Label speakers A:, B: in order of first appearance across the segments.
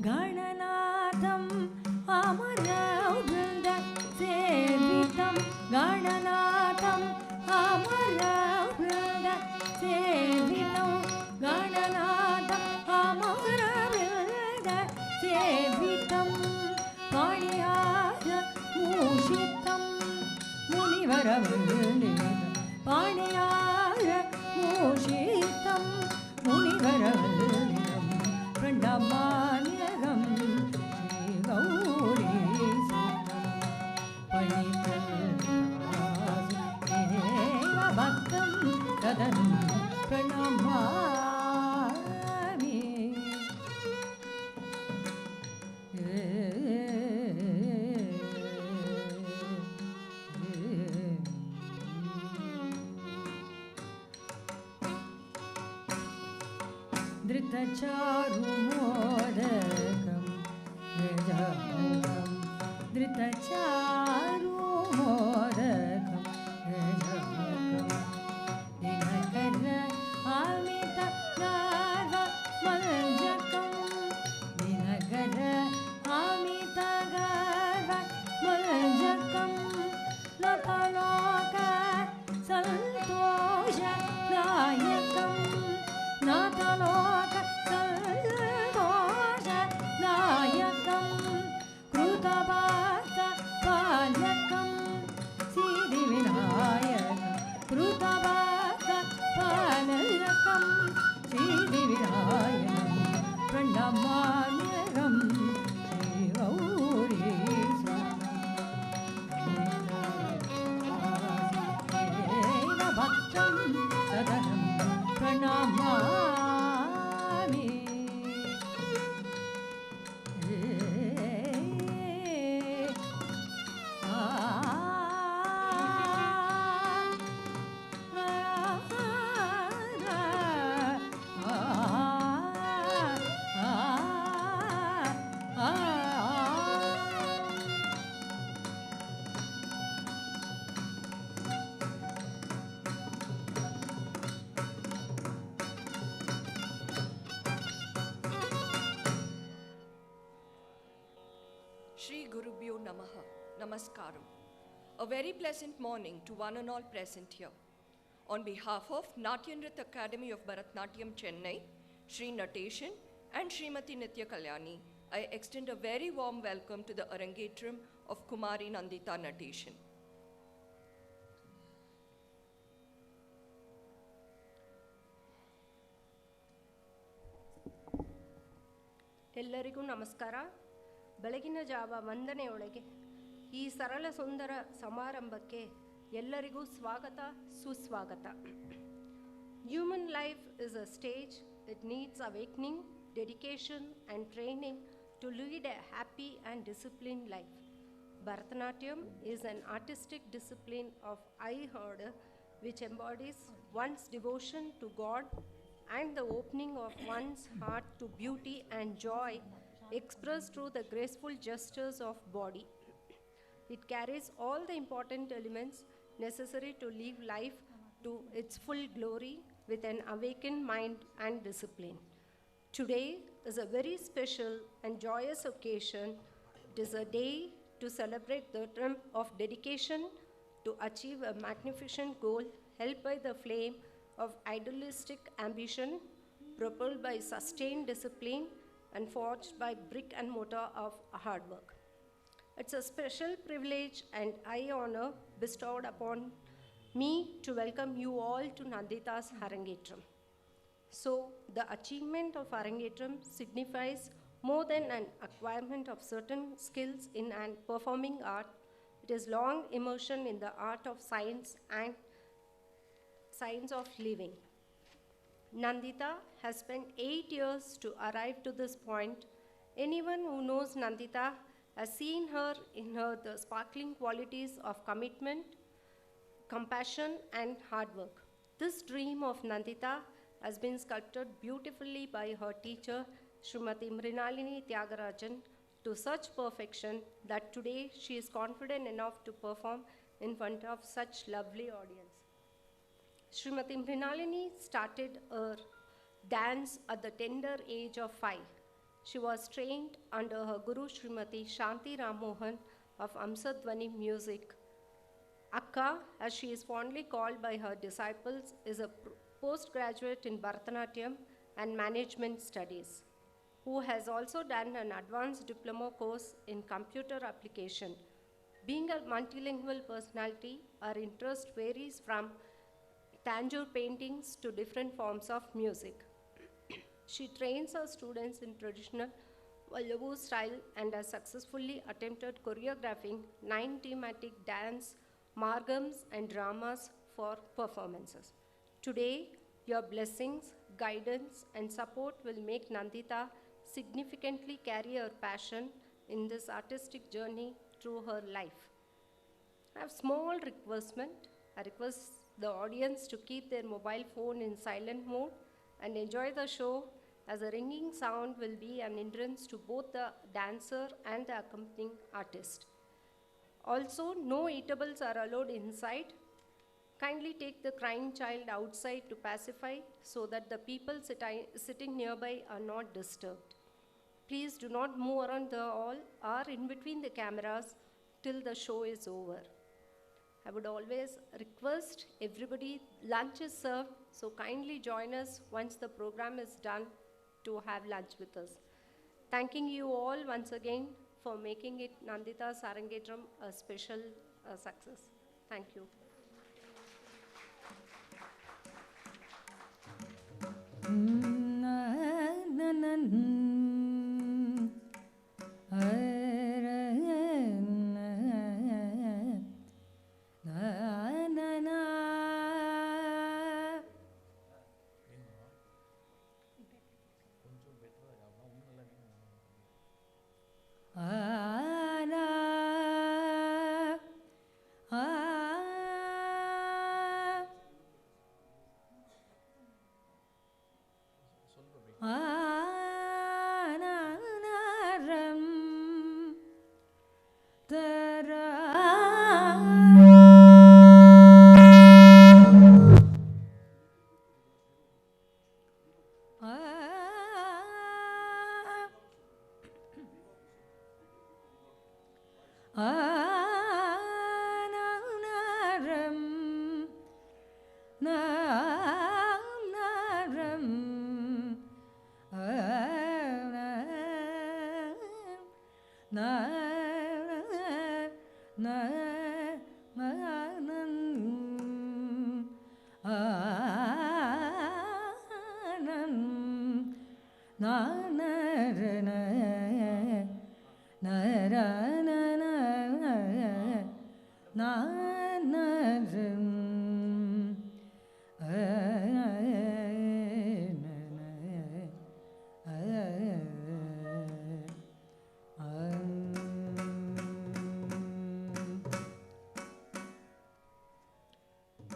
A: गणनाथं अमरवृन्द सेवितं गणनाथं अमरवृन्द सेवितं गणनाथं अमरवृन्द सेवितं पाणियाय मूषितं मुनिवरवन्दितं पाणियाय मूषितं मुनिवरवन्दितं प्रणमाम्यहं श्रीगौरीसुतं पणितल्लासेन भक्तं तदनु प्रणमामि। धृतचारुमोदकं यजमुखं धृतचारुमोदकं यजमुखं दिनकर अमितगारमलजकं दिनकर अमितगारमलजकं लोकलोक सन्तोषदायकं नाथलोक सन्तोषदायकं कृतपालकं सिद्धिविनायकं कृतपालकं सिद्धिविनायकं प्रणमाम्यहं श्रीगौरीसुतं भक्तं तदहं प्रणमामि।
B: Shri Gurubhyo Namaha, Namaskaram. A very pleasant morning to one and all present here. On behalf of Natyanrit Academy of Bharatnatyam, Chennai, Shri Natesan and Srimati Nitya Kalyani, I extend a very warm welcome to the Arangetram of Kumari Nandita Natesan.
C: ಎಲ್ಲರಿಗೂ ನಮಸ್ಕಾರ. ಬೆಳಗಿನ ಜಾವ ವಂದನೆಯೊಳಗೆ ಈ ಸರಳ ಸುಂದರ ಸಮಾರಂಭಕ್ಕೆ ಎಲ್ಲರಿಗೂ ಸ್ವಾಗತ ಸುಸ್ವಾಗತ. Human life is a stage. It needs awakening, dedication and training to lead a happy and disciplined life. Bharatanatyam is an artistic discipline of high order which embodies one's devotion to God and the opening of one's heart to beauty and joy expressed through the graceful gestures of body. It carries all the important elements necessary to live life to its full glory with an awakened mind and discipline. Today is a very special and joyous occasion. It is a day to celebrate the triumph of dedication to achieve a magnificent goal held by the flame of idealistic ambition, propelled by sustained discipline and forged by brick and mortar of hard work. It's a special privilege and high honor bestowed upon me to welcome you all to Nandita's Arangetram. So, the achievement of Arangetram signifies more than an acquirement of certain skills in an performing art. It is long immersion in the art of science and science of living. Nandita has spent 8 years to arrive to this point. Anyone who knows Nandita has seen her in her the sparkling qualities of commitment, compassion and hard work. This dream of Nandita has been sculpted beautifully by her teacher Srimati Mrinalini Tyagarajan to such perfection that today she is confident enough to perform in front of such lovely audience. Srimati Mrinalini started her dance at the tender age of 5. She was trained under her Guru Srimati Shanti Ramohan of Amsadvani Music. Akka, as she is fondly called by her disciples, is a postgraduate in Bharatanatyam and Management Studies, who has also done an advanced diploma course in computer application. Being a multilingual personality, her interest varies from Tanjore paintings to different forms of music. She trains her students in traditional Vallabhu style and has successfully attempted choreographing 9 thematic dance, margams, and dramas for performances. Today, your blessings, guidance, and support will make Nandita significantly carry her passion in this artistic journey through her life. I have small requestment. I request the audience to keep their mobile phone in silent mode and enjoy the show, as a ringing sound will be an hindrance to both the dancer and the accompanying artist. Also, no eatables are allowed inside. Kindly take the crying child outside to pacify so that the people sitting nearby are not disturbed. Please do not move around the hall or in between the cameras till the show is over. I would always request everybody, lunch is served, so kindly join us once the program is done to have lunch with us. Thanking you all once again for making it Nandita's Arangetram a special success. Thank you.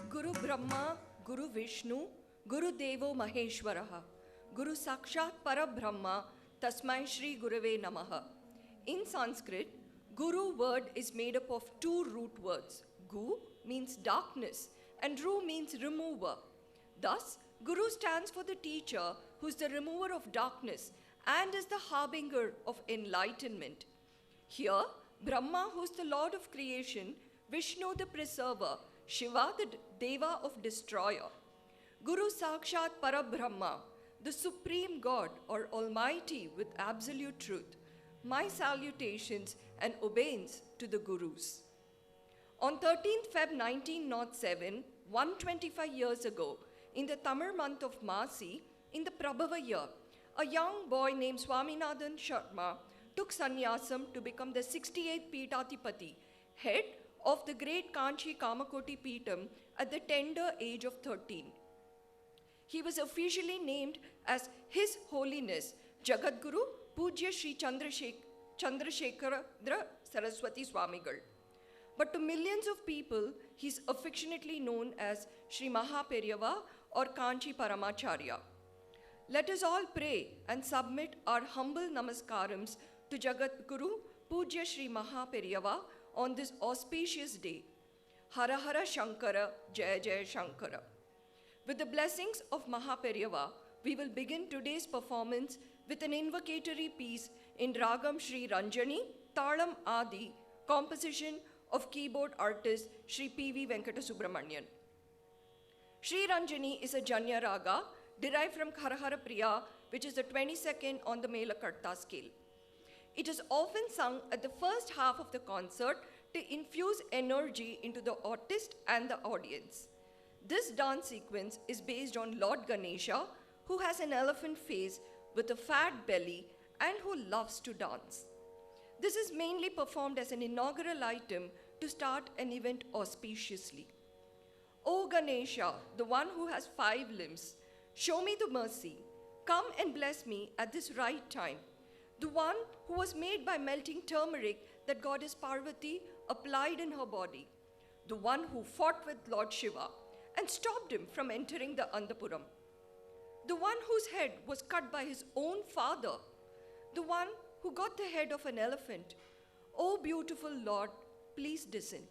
B: Guru Brahma, Guru Vishnu, Guru Devo Maheshwaraha, Guru Sakshat Parabrahma, Tasmai Shri Gurave Namaha. In Sanskrit, Guru word is made up of 2 root words. Gu means darkness and Ru means remover. Thus, Guru stands for the teacher who is the remover of darkness and is the harbinger of enlightenment. Here, Brahma, who is the Lord of creation, Vishnu the preserver, Shiva the Deva of destroyer. Guru Sakshat Parabrahma, the supreme God or Almighty with absolute truth. My salutations and obeisance to the Gurus. On 13th Feb 1907, 125 years ago, in the Tamil month of Masi, in the Prabhava year, a young boy named Swaminathan Sharma took sannyasam to become the 68th Peethadipati, head of the great Kanchi Kamakoti Peetham at the tender age of 13. He was officially named as His Holiness Jagadguru Pujya Sri Chandrasekhara Saraswati Swamigal. But to millions of people, he is affectionately known as Sri Mahaperiyava or Kanchi Paramacharya. Let us all pray and submit our humble namaskarams to Jagadguru Pujya Sri Mahaperiyava on this auspicious day. Hara Hara Shankara, Jaya Jaya Shankara. With the blessings of Mahaperiyava, we will begin today's performance with an invocatory piece in Ragam Sri Ranjani, Talam Adi, composition of keyboard artist Sri P.V. Venkatasubramanian. Sri Ranjani is a Janya Raga derived from Kharahara Priya, which is the 22nd on the Melakarta scale. It is often sung at the first half of the concert to infuse energy into the artist and the audience. This dance sequence is based on Lord Ganesha, who has an elephant face with a fat belly and who loves to dance. This is mainly performed as an inaugural item to start an event auspiciously. O Ganesha, the one who has 5 limbs, show me the mercy. Come and bless me at this right time. The one who was made by melting turmeric that goddess Parvati applied in her body. The one who fought with Lord Shiva and stopped him from entering the Antapuram. The one whose head was cut by his own father. The one who got the head of an elephant. O beautiful Lord, please descend.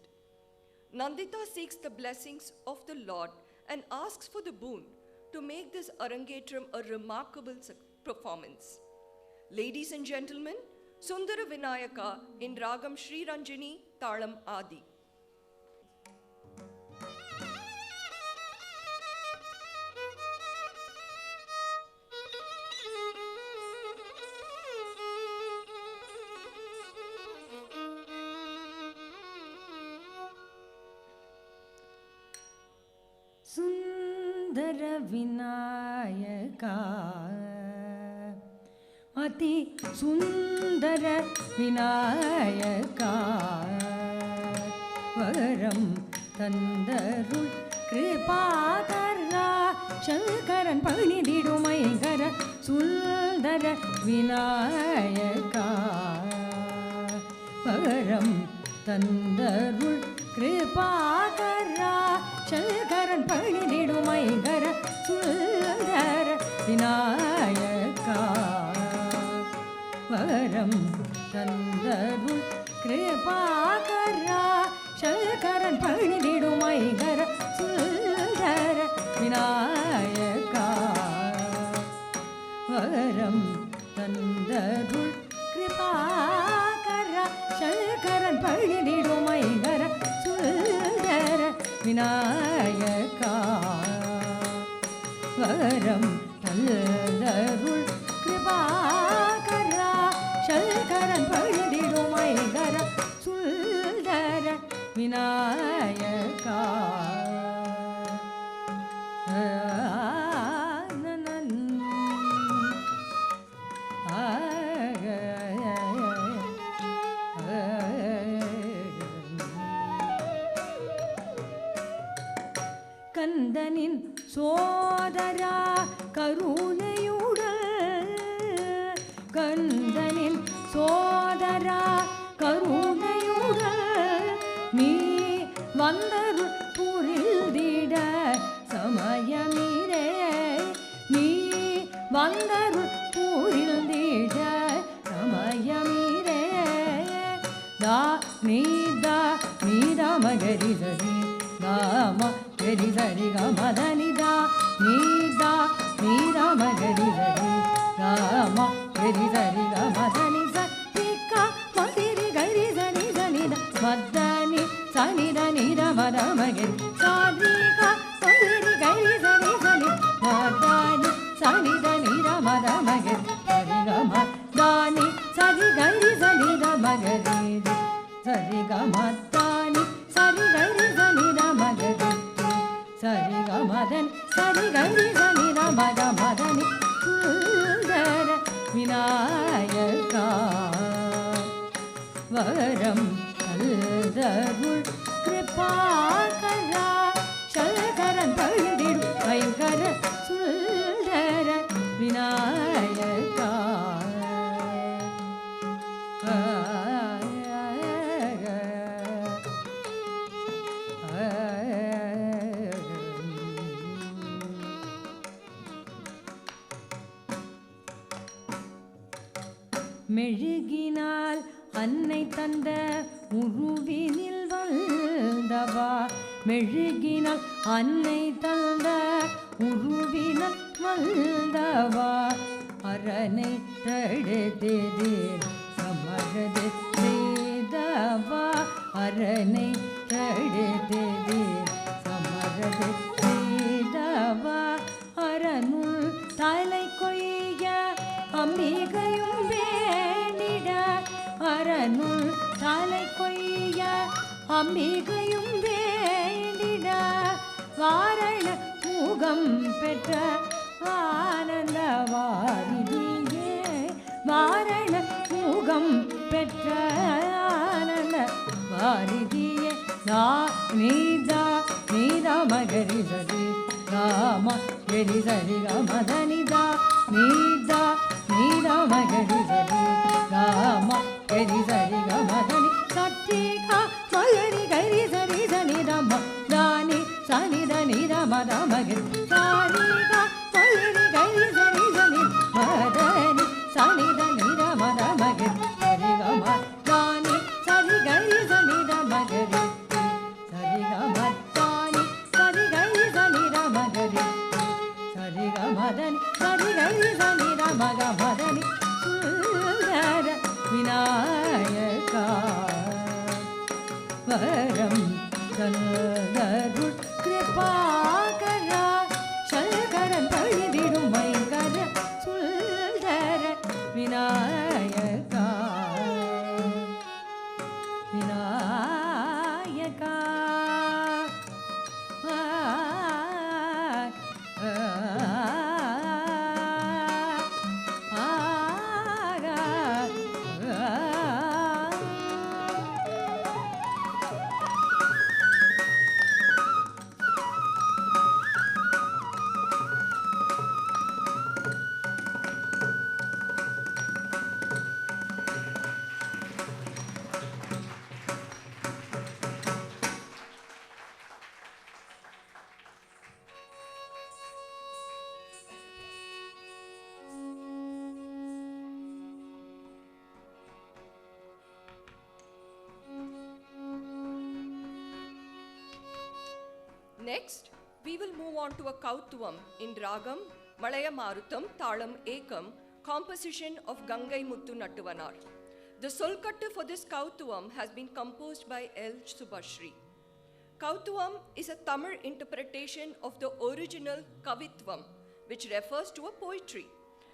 B: Nandita seeks the blessings of the Lord and asks for the boon to make this Arangetram a remarkable performance. Ladies and gentlemen, Sundara Vinayaka in Ragam Sri Ranjani, Talam Adi.
A: Sundara Vinayaka Ati Sundara Vinayaka Varam Tandarul Kripakara Shankaran Panididumayangara Sundara Vinayaka Varam Tandarul Kripakara Shankaran Panididumayangara Sundara Vinayaka Varam Tandarul Kripakara Shankaran Panididumayangara Sundara Vinayaka Varam Tandarul Kripakara Shankaran Panididumayangara Sundara Vinayaka Varam Tandarul Kripakara Shankaran Panididumayangara Sundara Vinayaka கந்தனின் சோதரா கருணையுடன் கந்தனின் சோதரா கருணையுடன் நீ வந்தருள் புரிந்திட சமயமிரே நீ வந்தருள் புரிந்திட சமயமிரே தா நீதா மகரி சரி தாம Gari Sari Gama Dani Da Nida Nida Magari Sari Gama Gari Sari Gama Dani Sa Tika Madiri Gari Sani Sani Da Madani Sani Da Nida Mada Magari Sadrika Madiri Gari Sani Sani Madani Sani Da Nida Mada Magari Sari Gama Dani Sari Gari Sani Da Magari Sari Gama Dani Sari Gari Sani Da Magari Sari Gamadan, Sari Gari Sani Ramaga Madani, Sundara Vinayaka Varam Tandarul Kripakara Shankaran Panididu Ayangara Sundara Vinayaka மெழுகினால் அன்னை தந்த உருவினில் வந்தவா மெழுகினால் அன்னை தந்த உருவினில் வந்தவா அரணை தடுத்தேதீர் சமரது செய்தவா அரணை தடுத்தேதீர் சமரது செய்தவா அரணுள் தலை கொய்ய அம்பிகையும் வேண்டிட அரணுள் தலை கொய்ய அம்பிகையும் வேண்டிட வாரண முகம் பெற்ற ஆனந்த வாரிதியே வாரண முகம் பெற்ற ஆனந்த வாரிதியே நீதா நீதா மகரி சரி ராம கரி சரி கமதனிதா நீதா நீதா மகரி சரி ராம கரி சரி கமதனி சத்திகா மகரி கரி சரி சனி ரம தானி சனி தனி ரம ரமகரி சாரிகா மகரி கரி சரி சனி மதனி சனி தனி ரம ரமகரி சரி கம தானி சரி கரி சனி ரமகரி சரி கம தானி சரி கரி சனி ரமகரி சரி கமதனி சரி கரி சனி ரமகமதனி சுந்தர விநாயகா வரம் கல்தருள் கிருபாகரா சல்கரன் பழிதிடும் மைகர சுந்தர Vinayaka Vinayaka
B: Next, we will move on to a Kautvam in Ragam, Malaya Marutam, Talam Ekam, composition of Gangai Muttu Nattuvanar. The Solkattu for this Kautvam has been composed by L. Subhashri. Kautvam is a Tamil interpretation of the original Kavitvam, which refers to a poetry.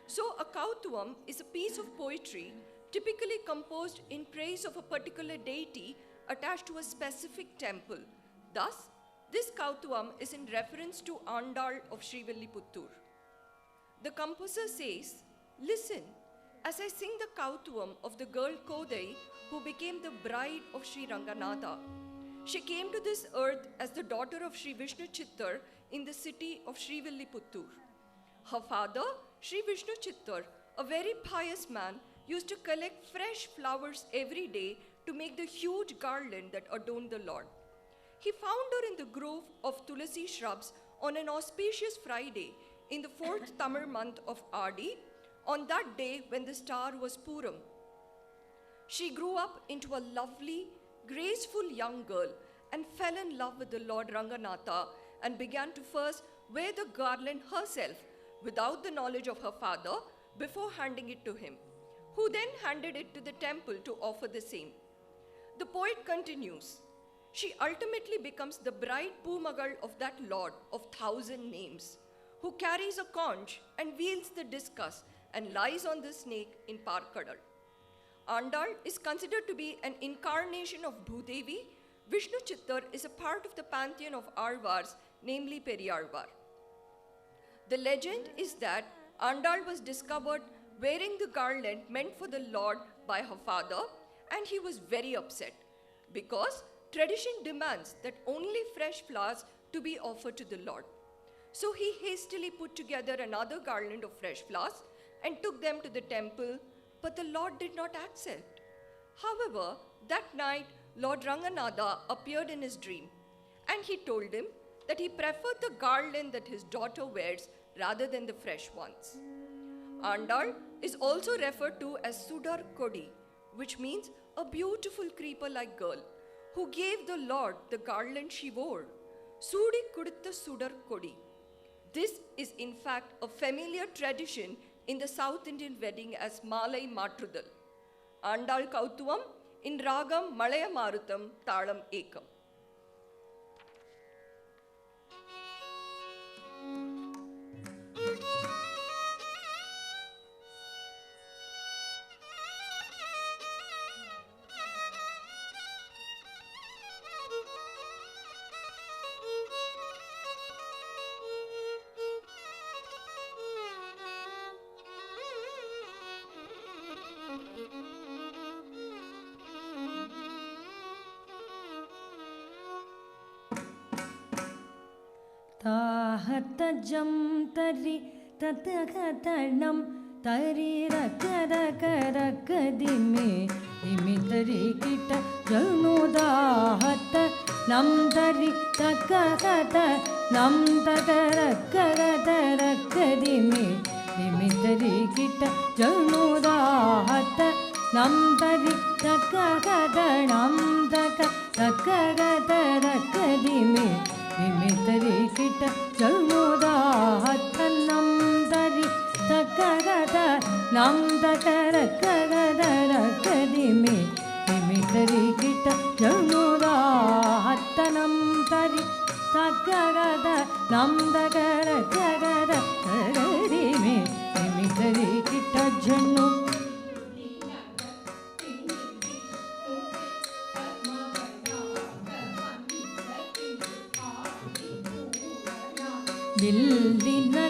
B: So, a Kautvam is a piece of poetry typically composed in praise of a particular deity attached to a specific temple. Thus, this Kautvam is in reference to Andal of Srivilliputturu. The composer says, "Listen, as I sing the Kautvam of the girl Kodai who became the bride of Sri Ranganatha. She came to this earth as the daughter of Sri Vishnu Chittar in the city of Srivilliputturu. Her father, Sri Vishnu Chittar, a very pious man, used to collect fresh flowers every day to make the huge garland that adorned the Lord. He found her in the grove of Tulasi shrubs on an auspicious Friday in the 4th Tamil month of Adi, on that day when the star was Puram. She grew up into a lovely, graceful young girl and fell in love with the Lord Ranganatha and began to first wear the garland herself without the knowledge of her father before handing it to him, who then handed it to the temple to offer the same. The poet continues, she ultimately becomes the bride Poomagal of that Lord of 1,000 names, who carries a conch and wields the discus and lies on the snake in Parkadal. Andal is considered to be an incarnation of Bhudevi. Vishnu Chittar is a part of the pantheon of Alvars, namely Periyalvar. The legend is that Andal was discovered wearing the garland meant for the Lord by her father, and he was very upset because tradition demands that only fresh flowers to be offered to the Lord. So he hastily put together another garland of fresh flowers and took them to the temple, but the Lord did not accept. However, that night, Lord Ranganatha appeared in his dream, and he told him that he preferred the garland that his daughter wears rather than the fresh ones. Andal is also referred to as Sudar Kodi, which means a beautiful creeper-like girl, who gave the Lord the garland she wore. Sudi Kudutta Sudar Kodi. This is in fact a familiar tradition in the South Indian wedding as Malai Matrudal. Andal Kautuvam in Ragam Malaya Marutam Talam Ekam.
A: ताहतजं तरि ततगतनं तरि रकरकरकदिमे दिमितरि kit जनुदाहत नं तरि तकगत नं तकरकरकदिमे दिमितरि kit जनुदाहत नं तरि तकगत नं तकरकरकदिमे दिमितरि kit जनुदाहतनं तरि तकगत नं तकरकरकदिमे दिमितरि किट जनुदाहतनं तरि तकगत नं तकरकरकदिमे दिमितरि किट जनु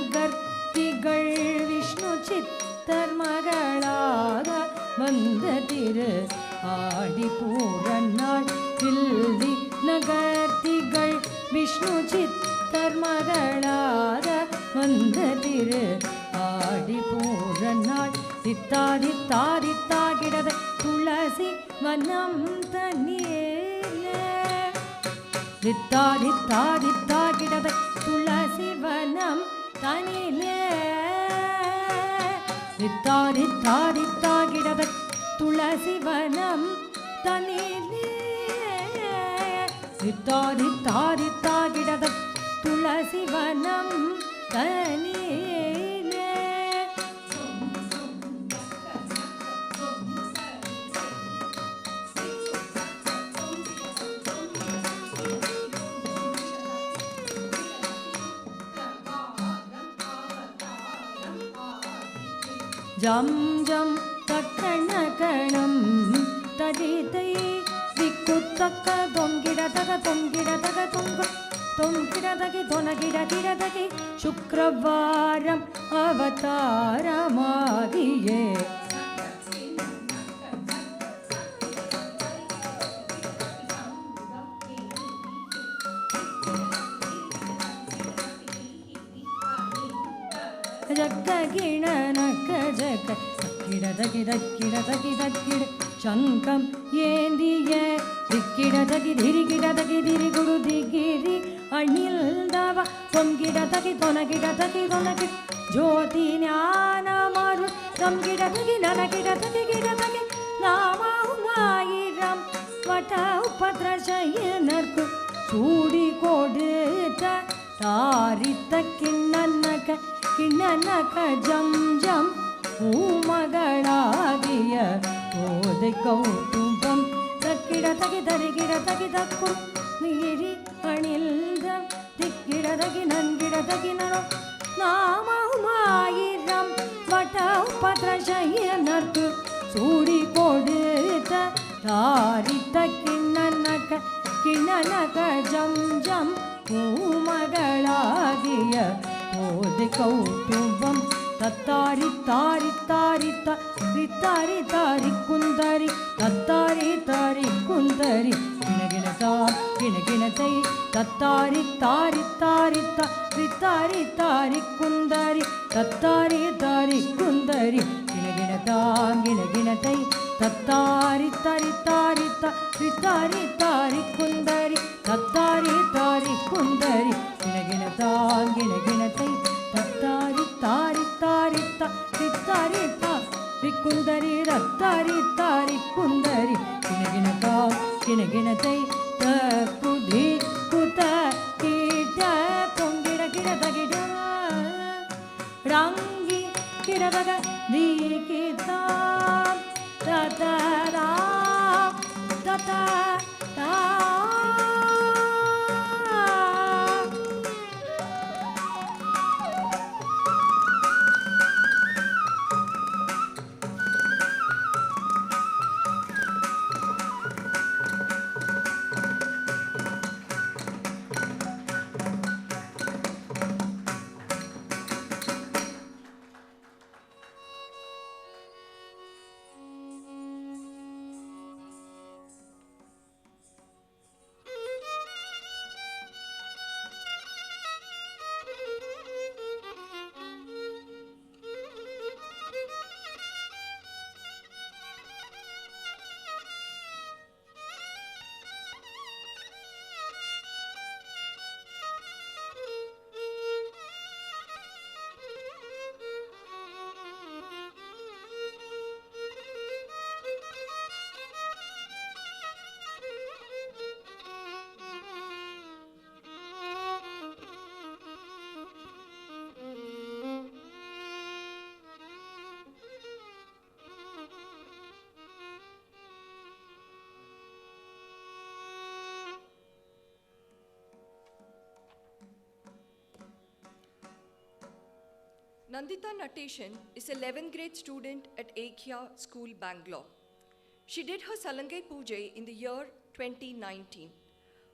A: வில்லினகர்த்திகள் விஷ்ணு சித்தர் மகளாக வந்த திரு ஆடிப்பூரநாள் வில்லினகர்த்திகள் விஷ்ணு சித்தர் மகளாக வந்த திரு ஆடிப்பூரநாள் தித்தாதித்தாதித்தாகிடத துளசி வனம் தனியே தித்தாதித்தாதித்தாகிடத துளசி வனம் தனிலே தித்தாதித்தாதித்தாகிடத துளசி வனம் தனிலே தித்தாதித்தாதித்தாகிடத துளசி வனம் தனிலே ஜம் ஜம் தக்கணகணம் தடிதை திக்குத்தக்க தொங்கிடதக தொங்கிடதக தொங்க தொங்கிடதகி தொனகிடகிடதகி சுக்ரவாரம் அவதாரமாகியே ஜக்ககிணனக்க ஜக்க தக்கிடதகி தக்கிடதகி தக்கிட சங்கம் ஏந்திய திக்கிடதகி திரிகிடதகி திரிகுடு திகிரி அணில்தவ தொங்கிடதகி தொனகிடதகி தொனகி ஜோதி ஞானமரு தொங்கிடதகி நனகிடதகி கிடதகி நாமாயிரம் வட உபத்ரஜயனர்க்கு சூடி கொடுத்த தாரித்த கிண்ணனக கிண்ணனக ஜம் ஜம் ஊமகளாகிய போதை கௌதும்பம் தக்கிடதகி தரிகிடதகி தக்கும் நீரி அணில்தம் திக்கிடதகி நன்கிடதகி நனோ நாமாயிரம் வட உபத்ரஜயனர்க்கு சூடி கொடுத்த தாரித்த கிண்ணனக கிண்ணனக ஜம் ஜம் ஊமகளாகிய போதை கௌதும்பம் தத்தாரி தாரி தாரி தாரி தாரி குந்தரி தத்தாரி தாரி குந்தரி கிணகிணதா கிணகிணதை தத்தாரி தாரி தாரி தாரி தாரி குந்தரி தத்தாரி தாரி குந்தரி கிணகிணதா கிணகிணதை தத்தாரி தாரி தாரி தாரி தாரி குந்தரி தத்தாரி தாரி குந்தரி கிணகிணதா கிணகிணதை தத்தாரி தாரி தாரி தாரி தாரி குந்தரி ரத்தாரி தாரி குந்தரி கிணகிணதா கிணகிணதை தகுதி குத கீட்ட பொங்கிட கிடதகிட ரங்கி Nirabaga Nikita Tatara Tata Ta.
B: Nandita Natesan is 11th grade student at Aikya School, Bangalore. She did her Salangai Pujai in the year 2019.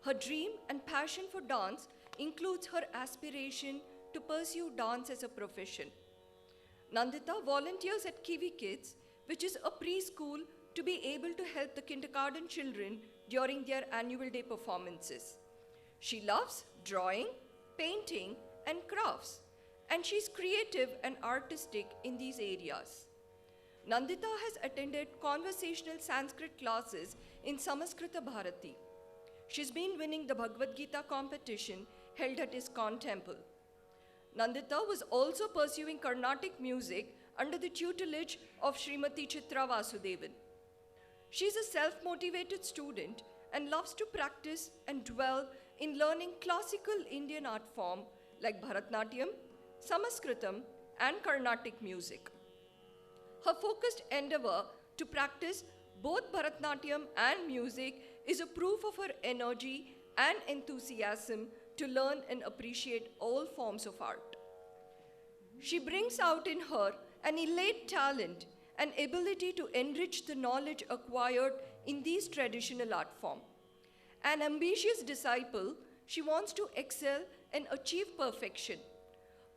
B: Her dream and passion for dance includes her aspiration to pursue dance as a profession. Nandita volunteers at Kiwi Kids, which is a preschool to be able to help the kindergarten children during their annual day performances. She loves drawing, painting, and crafts, and she's creative and artistic in these areas. Nandita has attended conversational Sanskrit classes in Samaskrita Bharati. She's been winning the Bhagavad Gita competition held at ISKCON temple. Nandita was also pursuing Carnatic music under the tutelage of Srimati Chitra Vasudevan. She's a self-motivated student and loves to practice and dwell in learning classical Indian art form like Bharatnatyam, Samaskritam, and Carnatic music. Her focused endeavor to practice both Bharatnatyam and music is a proof of her energy and enthusiasm to learn and appreciate all forms of art. She brings out in her an innate talent and ability to enrich the knowledge acquired in these traditional art form. An ambitious disciple, she wants to excel and achieve perfection.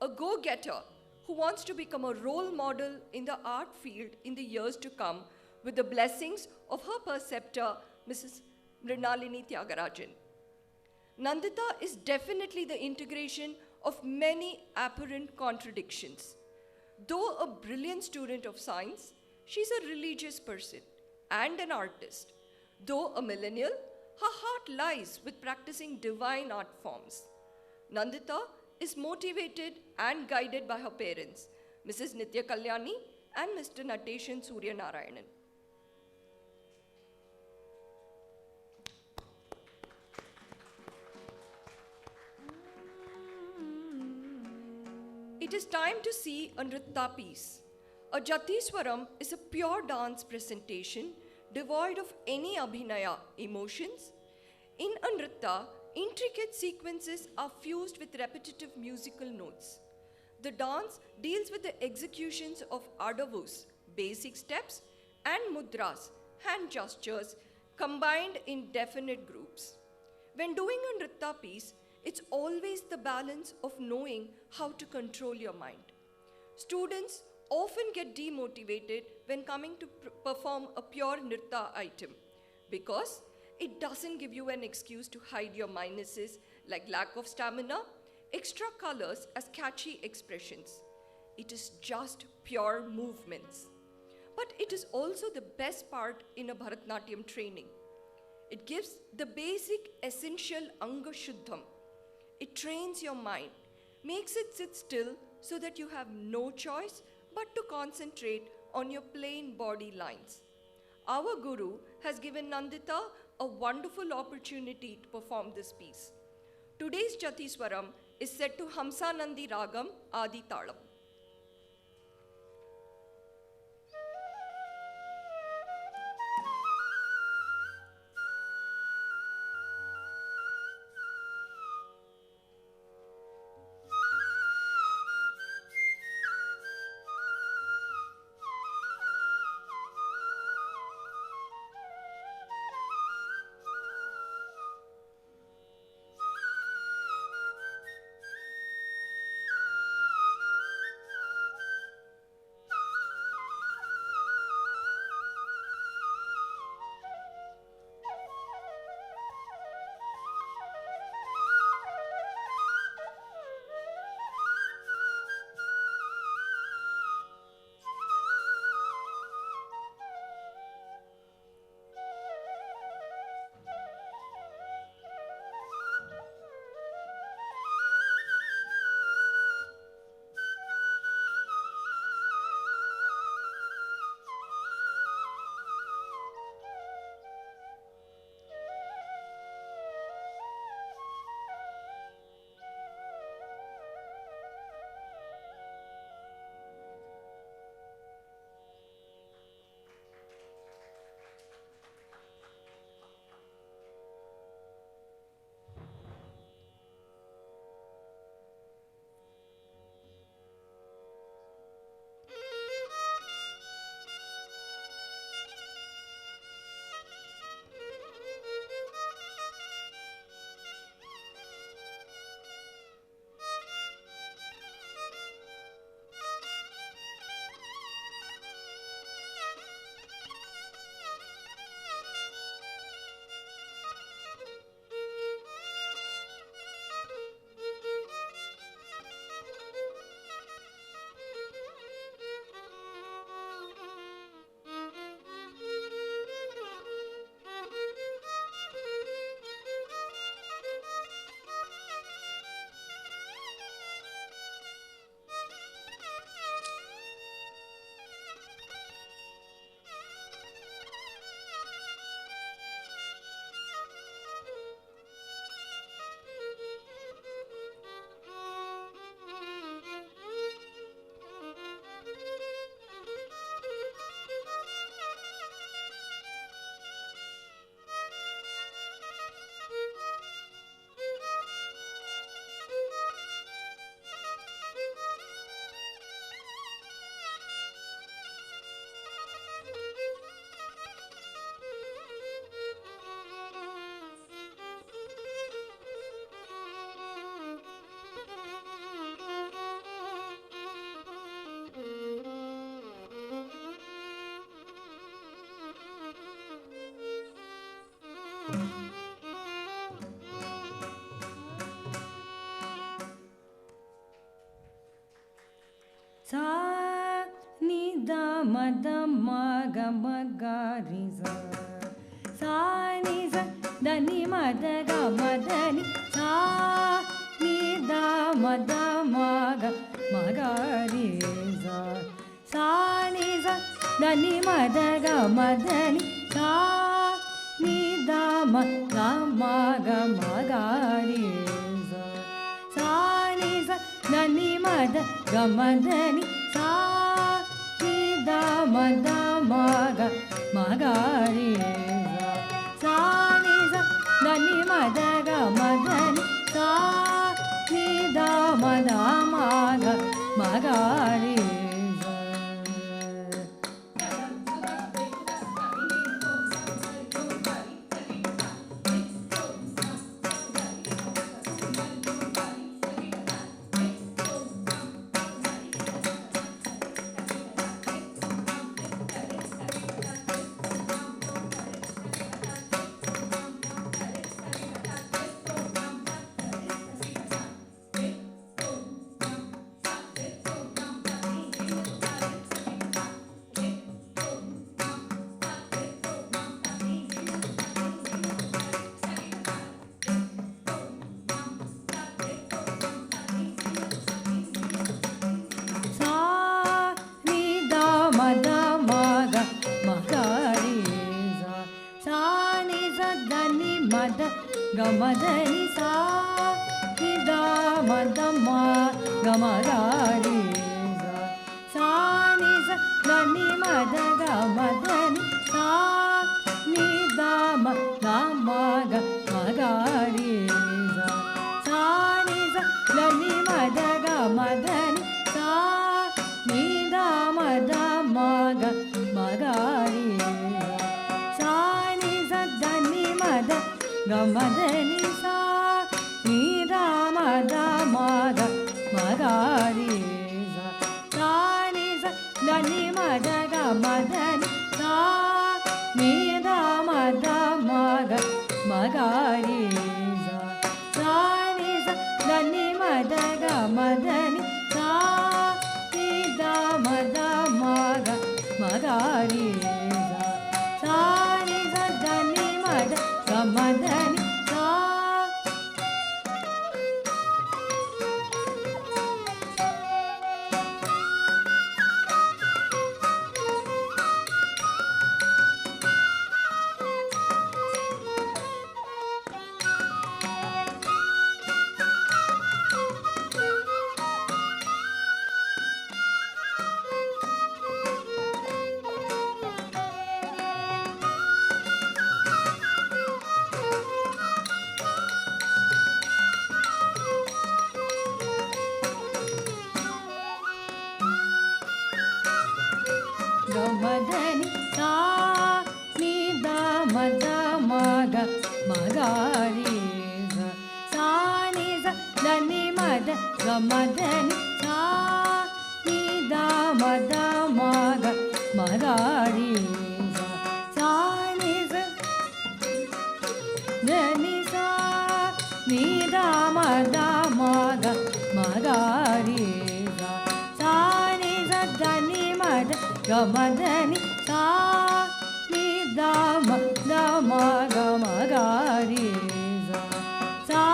B: A go-getter who wants to become a role model in the art field in the years to come with the blessings of her preceptor, Mrs. Mrinalini Tyagarajan. Nandita is definitely the integration of many apparent contradictions. Though a brilliant student of science, she's a religious person and an artist. Though a millennial, her heart lies with practicing divine art forms. Nandita is motivated and guided by her parents, Mrs. Nitya Kalyani and Mr. Natesan Surya Narayanan. It is time to see a Nritta piece. A Jatiswaram is a pure dance presentation devoid of any abhinaya, emotions. In a Nritta, intricate sequences are fused with repetitive musical notes. The dance deals with the executions of adavus, basic steps, and mudras, hand gestures, combined in definite groups. When doing a Nritta piece, it's always the balance of knowing how to control your mind. Students often get demotivated when coming to perform a pure Nritta item because it doesn't give you an excuse to hide your minuses like lack of stamina, extra colors as catchy expressions. It is just pure movements. But it is also the best part in a Bharatnatyam training. It gives the basic essential Anga Shuddham. It trains your mind, makes it sit still so that you have no choice but to concentrate on your plain body lines. Our Guru has given Nandita a wonderful opportunity to perform this piece. Today's Jatiswaram is set to Hamsanandi Ragam Adi Talam.
A: sa ni da ma da ma ga ma ga ri sa sa ni sa da ni ma da ga ma da ni sa ni da ma ga ma ga ri sa sa ni sa da ni ma da ga ma da ni sa ni da ma ga ma ga ri sa sa ni sa da ni ma da ga ma da ni sa ni da ma ga ma ga ri sa sa ni sa da ni ma da ga ma da ni sa ni da ma ga ma ga ri Gamadani sa nida madama gamadari sa ni sa dani madaga madani sa nida madama gamadari sa ni sa dani madaga madani sa nida madama gamadari sa ni sa dani madaga gamadani sa ni da ma ga ma ga ri sa ni sa da ni ma da ga ma da ni sa ni da ma ga ma ga ri sa ni sa da ni ma da ga ma da ni sa ni da ma ga ma ga ri sa ni sa da ni ma da ga ma da ni sa gamadani sa ni da ma ga ma ga ri sa ni sa da ni ma da gamadani sa ni da ma ga ma ga ri sa ni sa da ni sa ni da ma ga ma ga ri sa ni sa da ni ma da gamadani sa ni da ma ga ma ga ri sa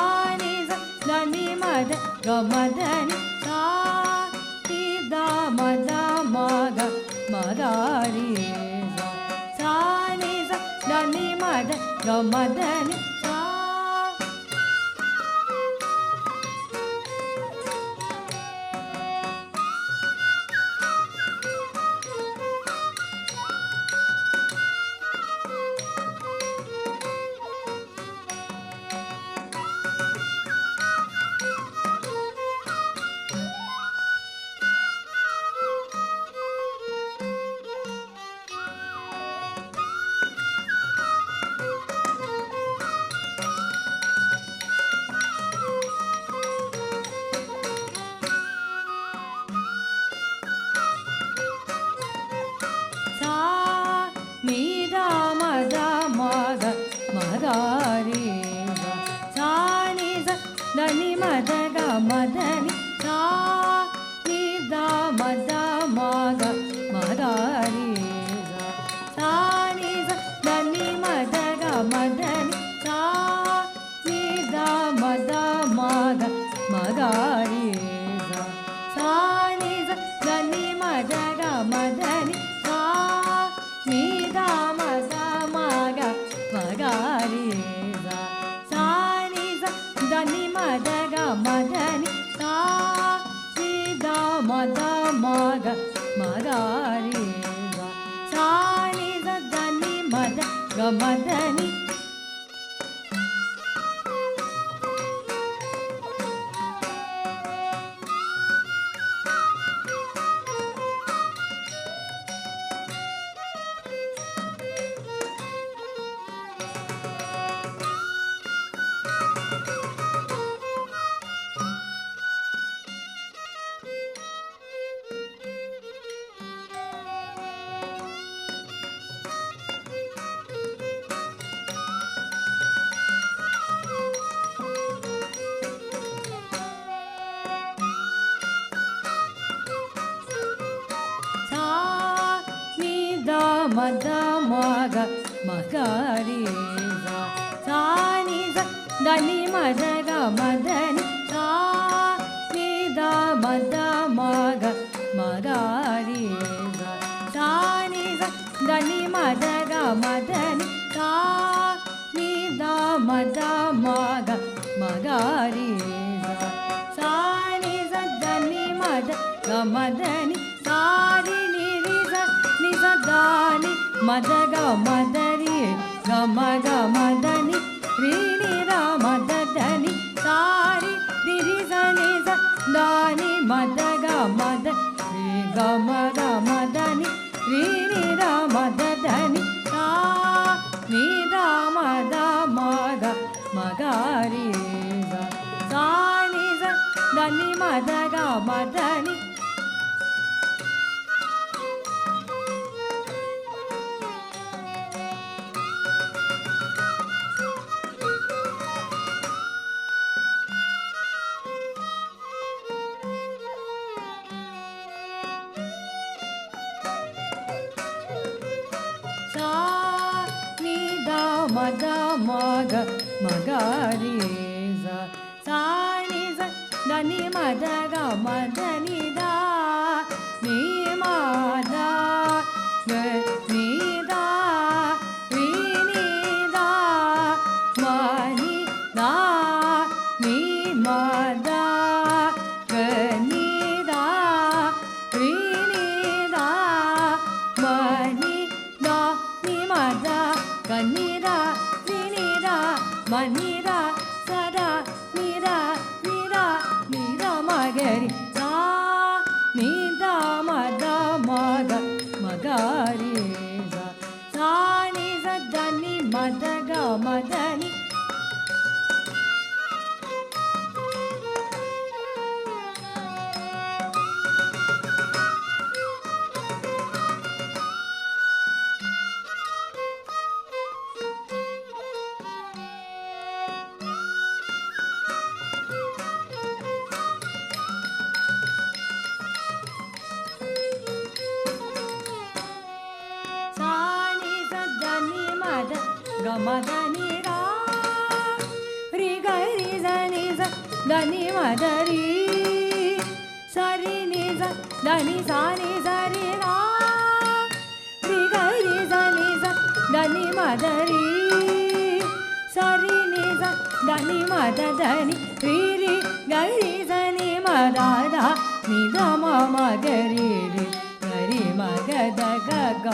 A: ni sa da ni ma da gamadani sa ni da ma ga ma ga ri sa ni sa da ni ma da gamadani sa ಮದ ಮಗ ಮಗಾರಿ ಸಾ ನಿ ಸ the ನಿ ಮದ ಗ ಮದ ನಿ ಮದ ಮಗ ಮಗರಿ ಸಾ ನಿ ಸ ದ ನಿ ಮದ ಗ ಮದ ನಿ ಸಾ ನಿ ದ ಮದ ಮಗ ಮಗರಿ ಸಾ ನಿ ಸ ದ ನಿ ಮದ ಗ ಮದ ನಿ ಸಾ ನಿ ದ ಮದ ಮಗ ಮಗರಿ ಸಾ ನಿ ಸ ದ ನಿ ಮದ ಗ ಮದ ನಿ ಸಾ ರಿ ನಿ ರಿ ಸ ನಿ ಸ ದ ನಿ ಮದ ಗ ಮದ ರಿ ಗ ಮ ಗ ಮದ ನಿ ರಿ ನಿ ರ ಮದ ದ ನಿ ಸಾ ರಿ ರಿ ರಿ ಸ ನಿ ಸ ದ ನಿ ಮದ ಗ ಮದ ರಿ ಗ ಮ ಗ ಮದ ನಿ ರಿ ನಿ ರ ಮದ ದ ನಿ ಸಾ ನಿ ರ ಮದ ಮ ಗ ಮ ಗ ರಿ ಸಾ ನಿ ಸ ದ ನಿ ಮದ ಗ ಮದ ನಿ ಮದ ಮಗ ಮಗರಿ ಸಾ ನಿ ಸ ದ ನಿ ಮದ ಗ ಮದ ನಿ ದ ನಿ ಮದ ಗ ನಿ ದ ರಿ ನಿ ದ ಮ ನಿ ದ ನಿ ಮದ ಗ ನಿ ದ ರಿ ನಿ ದ ಮ ನಿ ದ ನಿ ಮದ ಗ ನಿ ದ ರಿ ನಿ ದ ಮ ನಿ ದ ಸ ದ ನಿ ದ ನಿ ದ ನಿ ದ ಮ ಗ ರಿ ಸಾ ನಿ ದ ಮ ದ ಮ ಗ ಮ ಗ ರಿ ಸಾ ನಿ ಸ ದ ನಿ ಮ ದ ಗ ಮ ದ ನಿ ಗ ಮ ದ ನಿ ರ ರಿ ಗ ರಿ ಸ ನಿ ಸ ದ ನಿ ಮ ದ ರಿ ಸ ರಿ ನಿ ಸ ದ ನಿ ಸ ನಿ ಸ ರಿ ಗ ರಿ ಗ ರಿ ಸ ನಿ ಸ ದ ನಿ ಮ ದ ರಿ ಸ ರಿ ನಿ ಸ ದ ನಿ ಮ ದ ದ ನಿ ರಿ ರಿ ಗ ರಿ ಸ ನಿ ಮ ದ ದ ನಿ ದ ಮ ಮ ಗ ರಿ ರಿ ಗ ರಿ ಮ ಗ ದ ಗ ಗ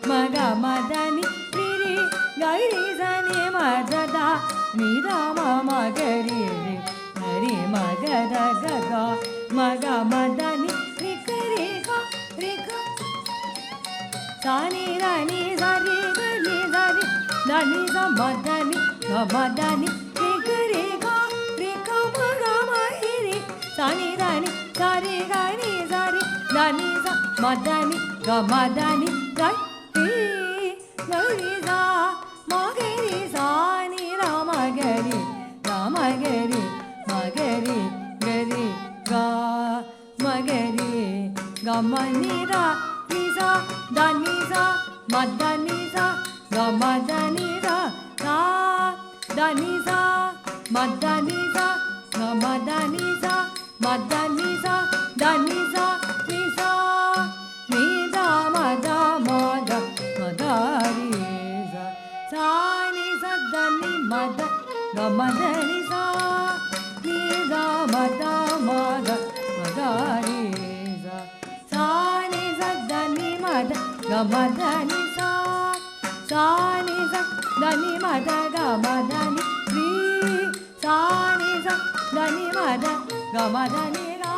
A: ಮ ಗ ಮ ದ ನಿ ರಿ ರಿ ಗ ರಿ ಸ ನಿ ಮ ದ ದ ನಿ ದ ಮ ಮ ಗ ರಿ ರಿ ಗ ರಿ ಮ ಗ ದ ಗ ಗ ಮ ಗ ಮ ದ ನಿ ರಿ ಗ ರಿ ಗ ರಿ ಗ ಸಾ ನಿ ರ ನಿ ಸ ರಿ ಗ ನಿ ಸ ರಿ ದ ನಿ ಸ ಮ ದ ನಿ ಗ ಮ ದ ನಿ ರಿ ಗ ರಿ ಗ ರಿ ಗ ಮ ಗ ಮ ರಿ ರಿ ಸಾ ನಿ ರ ನಿ ಸ ರಿ ಗ ನಿ ಸ ರಿ ದ ನಿ ಸ ಮ ದ ನಿ ಗ ಮ ದ ನಿ ಗ ರಿ ಗ ರಿ ಸ ಮ ಗ ರಿ ಸಾ ನಿ ರ ಮ ಗ ರಿ ಗ ಮ ಗ ರಿ ಮ ಗ ರಿ ಗ ರಿ ಗ ಮ ಗ ರಿ ಗ ಮ ನಿ ರ ನಿ ಸ ದ ನಿ ಸ ಮ ದ ನಿ ಸ ಗ ಮ ದ ನಿ ರ ಸಾ ದ ನಿ ಸ ಮ ದ ನಿ ಸ ಗ ಮ ದ ನಿ ಸ ಮ ದ ನಿ ಸ ದ ನಿ ಸ ನಿ ಸ ನಿ ದ ಮ ದ ಮ ಗ ಮ ಗ ರಿ ಸಾ ನಿ ಸ ದ ನಿ ಮ ದ ಗ ಮ ದ ನಿ ಸ ನಿ ದ ಮ ದ ಮ ಗ ಮ ಗ ರಿ gamadani sa sa ni sa dani mada gamadani ri sa ni sa dani mada gamadani ra.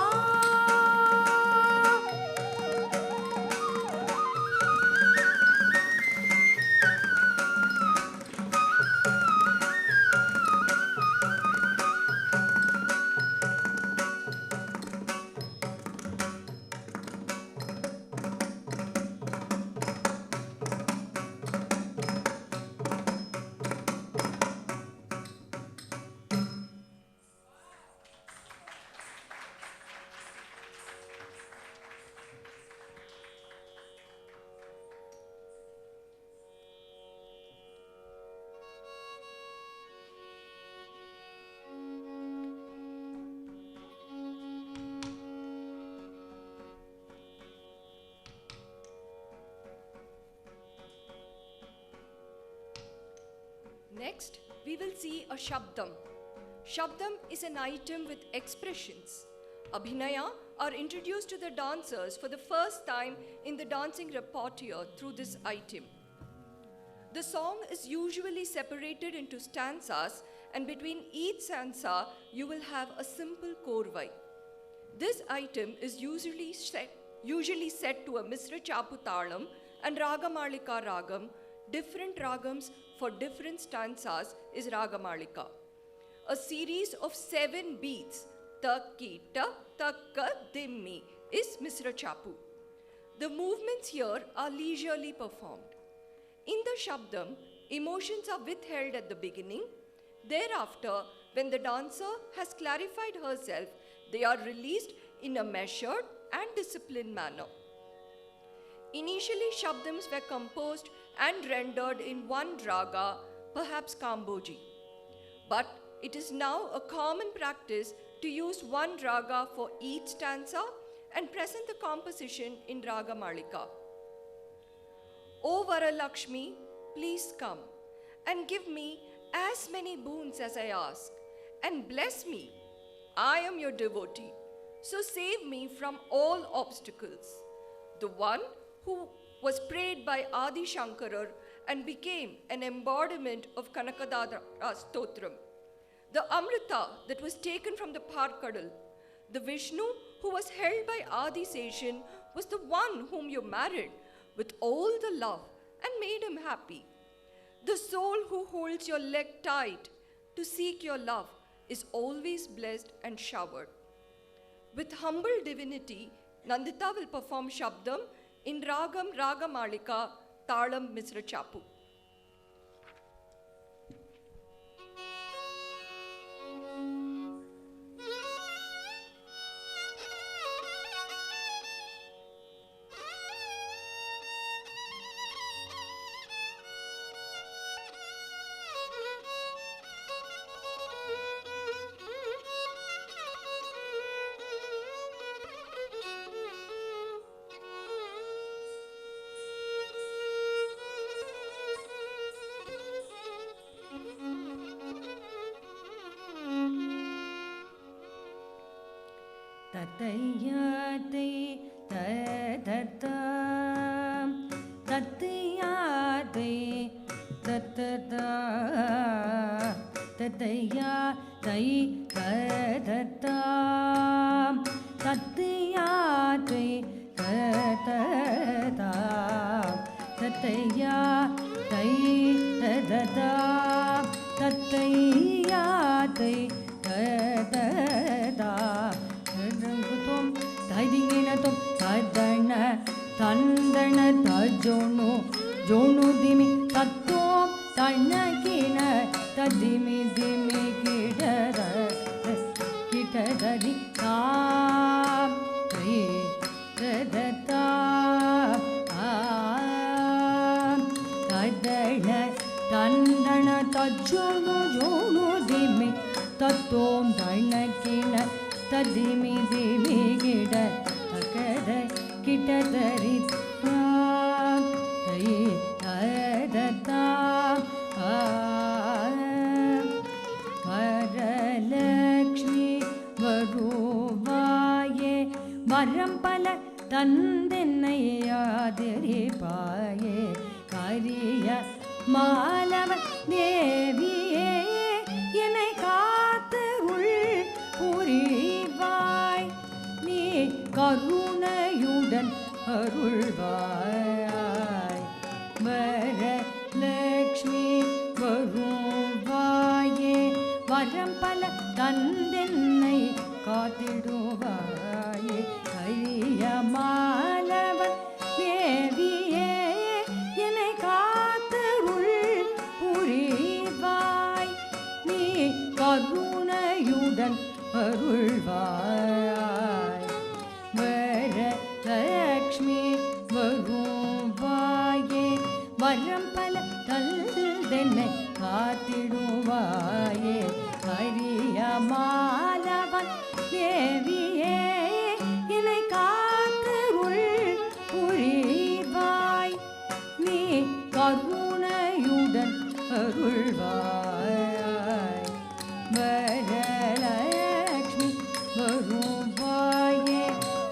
B: Next, we will see a Shabdam. Shabdam is an item with expressions. Abhinaya are introduced to the dancers for the first time in the dancing repertoire through this item. The song is usually separated into stanzas, and between each stanza, you will have a simple korvai. This item is usually set to a Misra Chapu Talam and Ragamalika Ragam. Different ragams for different stanzas is Ragamalika. A series of 7 beats, ta-ki-ta, ta-ka, dimmi, is Misra Chapu. The movements here are leisurely performed. In the Shabdam, emotions are withheld at the beginning. Thereafter, when the dancer has clarified herself, they are released in a measured and disciplined manner. Initially, Shabdams were composed and rendered in one raga, perhaps Kamboji. But it is now a common practice to use one raga for each stanza and present the composition in Raga Malika. O Varalakshmi, please come and give me as many boons as I ask, and bless me. I am your devotee, so save me from all obstacles. The one who was prayed by Adi Shankarar and became an embodiment of Kanakadara Stotram. The Amrita that was taken from the Parkadal. The Vishnu who was held by Adi Seshan was the one whom you married with all the love and made him happy. The soul who holds your leg tight to seek your love is always blessed and showered. With humble divinity, Nandita will perform Shabdam in Ragam Ragamalika Talam Misra Chapu.
A: Tatayate tatata tatayate tatata tatayate tatata tatayate tatata tatayate tatata tatayate tatata Taidinginatum Tadana Tandana Tajono Jono Dimi Tatom Tanakina Tadimi Dimi Kidara Kitadari Tam Tadata Tadana Tandana Tajono Jono Dimi Tatom Tanakina Tadimi dimi gida takada kitadari tai tadata Varalakshmi varuvaye varampala தந்தென்னை ஆதரிப்பாயே கரிய மாலவ தேவியே என்னை காத்து உள் புரிவாய் நீ கருணையுடன் அருள்வாய் வரலக்ஷ்மி வருவாயே வரம் பல தந்தென்னை காத்திடுவாயே கரிய மாலவன் தேவியே என்னை காத்து உள் புரிவாய் நீ கருணையுடன் அருள்வாய் வரலக்ஷ்மி வருவாயே வரம் பல தந்தென்னை காத்திடுவாயே கரிய மாலவன் தேவியே என்னை காத்து உள் புரிவாய் நீ கருணையுடன் அருள்வாய் வரலக்ஷ்மி வருவாயே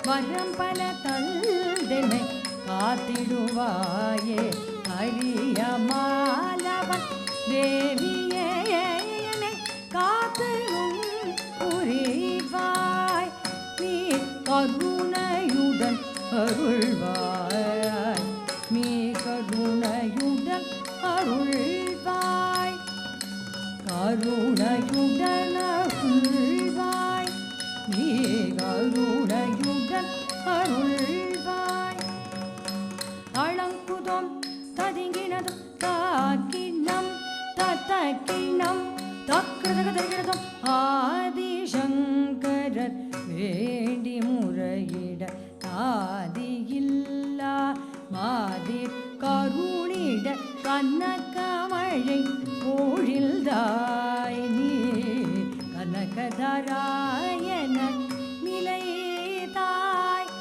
A: வரம் பல தந்தென்னை காத்திடுவாயே கரிய மாலவன் தேவியே என்னை காத்து புரிவாய் நீ கருணையுடன் அருள்வாய் நீ கருணையுடன் அருள்வாய் கருணையுடன் அருள்வாய் நீ கருணையுடன் அருள்வாய் அளங்குதம் ததிங்கினதும் தாக்கினம் தத்தக்கினம் தக்கிரதம் ஆதிசங்கரர் வேண்டி முறையிட ஆதியில்லா மாதிர் கருணிட கனகமழை பொழில்தாய் நீ கனகதராயன நிலைதாய்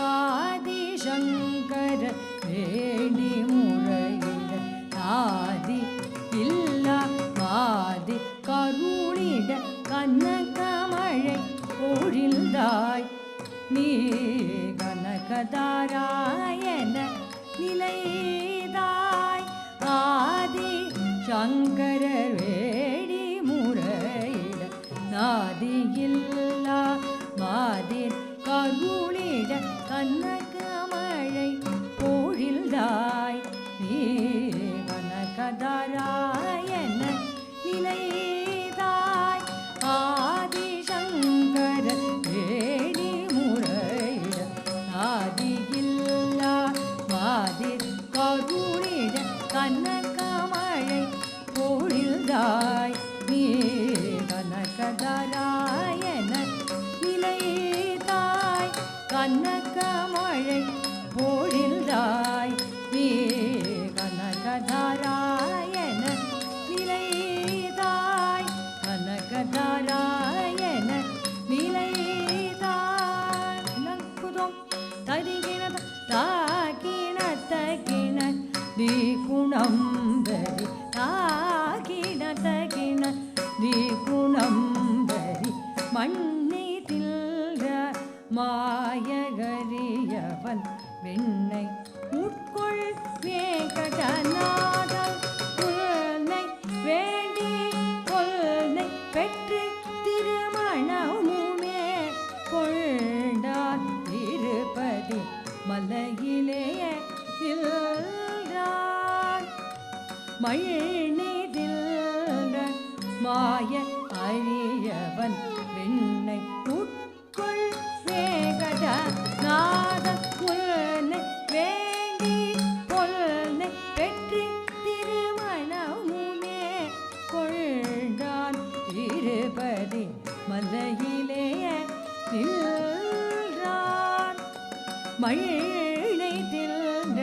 A: ஆதிசங்கர வேண்டி முறையிட ஆதி இல்லா மாதி கருணிட கனகமழை பொழில்தாய் நீ கனகதாராயண நிலைதாய் ஆதி சங்கரர் வேடி முறையிட நாதியில்லா மாதிர் கருணிட கனகமழை பொழில்தாய் நீ கனகதாராயண நிலைதாய் ஆதிசங்கர வேடி முறையிட ஆதியில்லா மாதிர் கருணிட கனகமழை பொழில்தாய் நீ கனகதாராயண நிலைதாய் கனகமழை பொழில்தாய் நீ கனகதாராயண நிலைதாய் கனகதாராயண நிலைதாய் நக்குதம் தரிகிணத தாக்கிண தகிண தீகுணம் தரி தாக்கிண தகிண தீகுணம் தரி மண்ணிதில்ற மாயகரியவன் வெண்ணை உட்கொள் வேகடநாதன் உன்னை வேண்டி கொல்லை பெற்று திருமணமுமே கொண்டான் திருப்பதி மலையிலே நின்றான் மழைநிதில்ற மாய அரியவன் வெண்ணை உட்கொள் வேகடநாதன் உன்னை வேண்டி கொல்லை பெற்று திருமணமுமே கொண்டான் திருப்பதி மலையிலே நின்றான் மழைநிதில்ற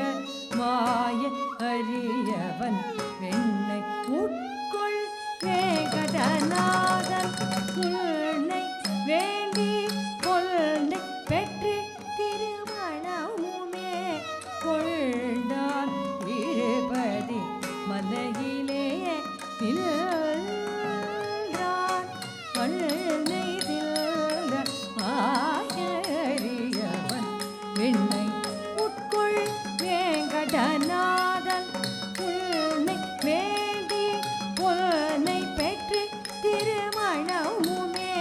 A: மாய அரியவன் வெண்ணை உட்கொள் வேகடநாதன் உன்னை வேண்டி கொல்லை பெற்று திருமணமுமே கொண்டான் திருப்பதி மலையிலே நின்றான் மழைநிதில்ற மாய அரியவன் விண்ணை உட்கொள் வேங்கடநாதன் உன்னை வேண்டி பொன்னை பெற்று திருமணமுமே